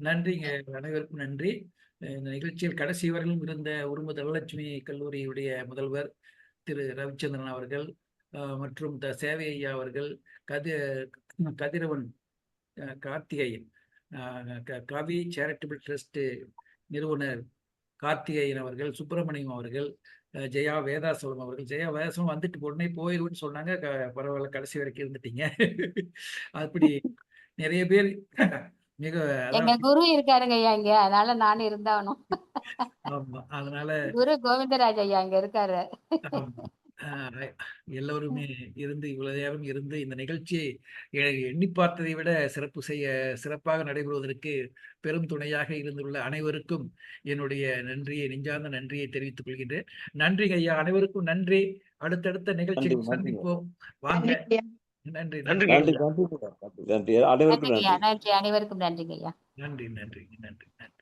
நன்றிங்க, அனைவருக்கும் நன்றி. இந்த நிகழ்ச்சியில் கடைசி வரையிலும் இருந்த உரும தனலட்சுமி கல்லூரியுடைய முதல்வர் திரு ரவிச்சந்திரன் அவர்கள் மற்றும் சேவை ஐயா அவர்கள், கதிரவன் கார்த்திகேயன், கவி சேரிட்டபிள் ட்ரஸ்ட் நிறுவனர் கார்த்திகேயன் அவர்கள், சுப்பிரமணியம் அவர்கள், ஜெயா வேதாசலம் அவர்கள். ஜெயா வேதாசலம் வந்துட்டு உடனே போயிடுன்னு சொன்னாங்க. பரவாயில்ல, கடைசி வரைக்கும் இருந்துட்டீங்க. அப்படி நிறைய பேர் மிக எங்க குரு இருக்காருங்க ஐயா இங்க, அதனால நானும் இருந்தாகணும். ஆமா, அதனால குரு கோவிந்தராஜ் ஐயா இங்க இருக்காரு. எல்லோருமே இருந்து இவ்வளவு நேரம் இருந்து இந்த நிகழ்ச்சியை எண்ணி பார்த்ததை விட சிறப்பாக நடைபெறுவதற்கு பெரும் துணையாக இருந்துள்ள அனைவருக்கும் என்னுடைய நெஞ்சார்ந்த நன்றியை தெரிவித்துக் கொள்கின்றேன். நன்றி ஐயா, அனைவருக்கும் நன்றி. அடுத்தடுத்த நிகழ்ச்சியில் சந்திப்போம். வாங்க. நன்றி நன்றி நன்றி நன்றி நன்றி அனைவருக்கும் நன்றி, அனைவருக்கும் நன்றிங்க ஐயா. நன்றி நன்றி நன்றி நன்றி.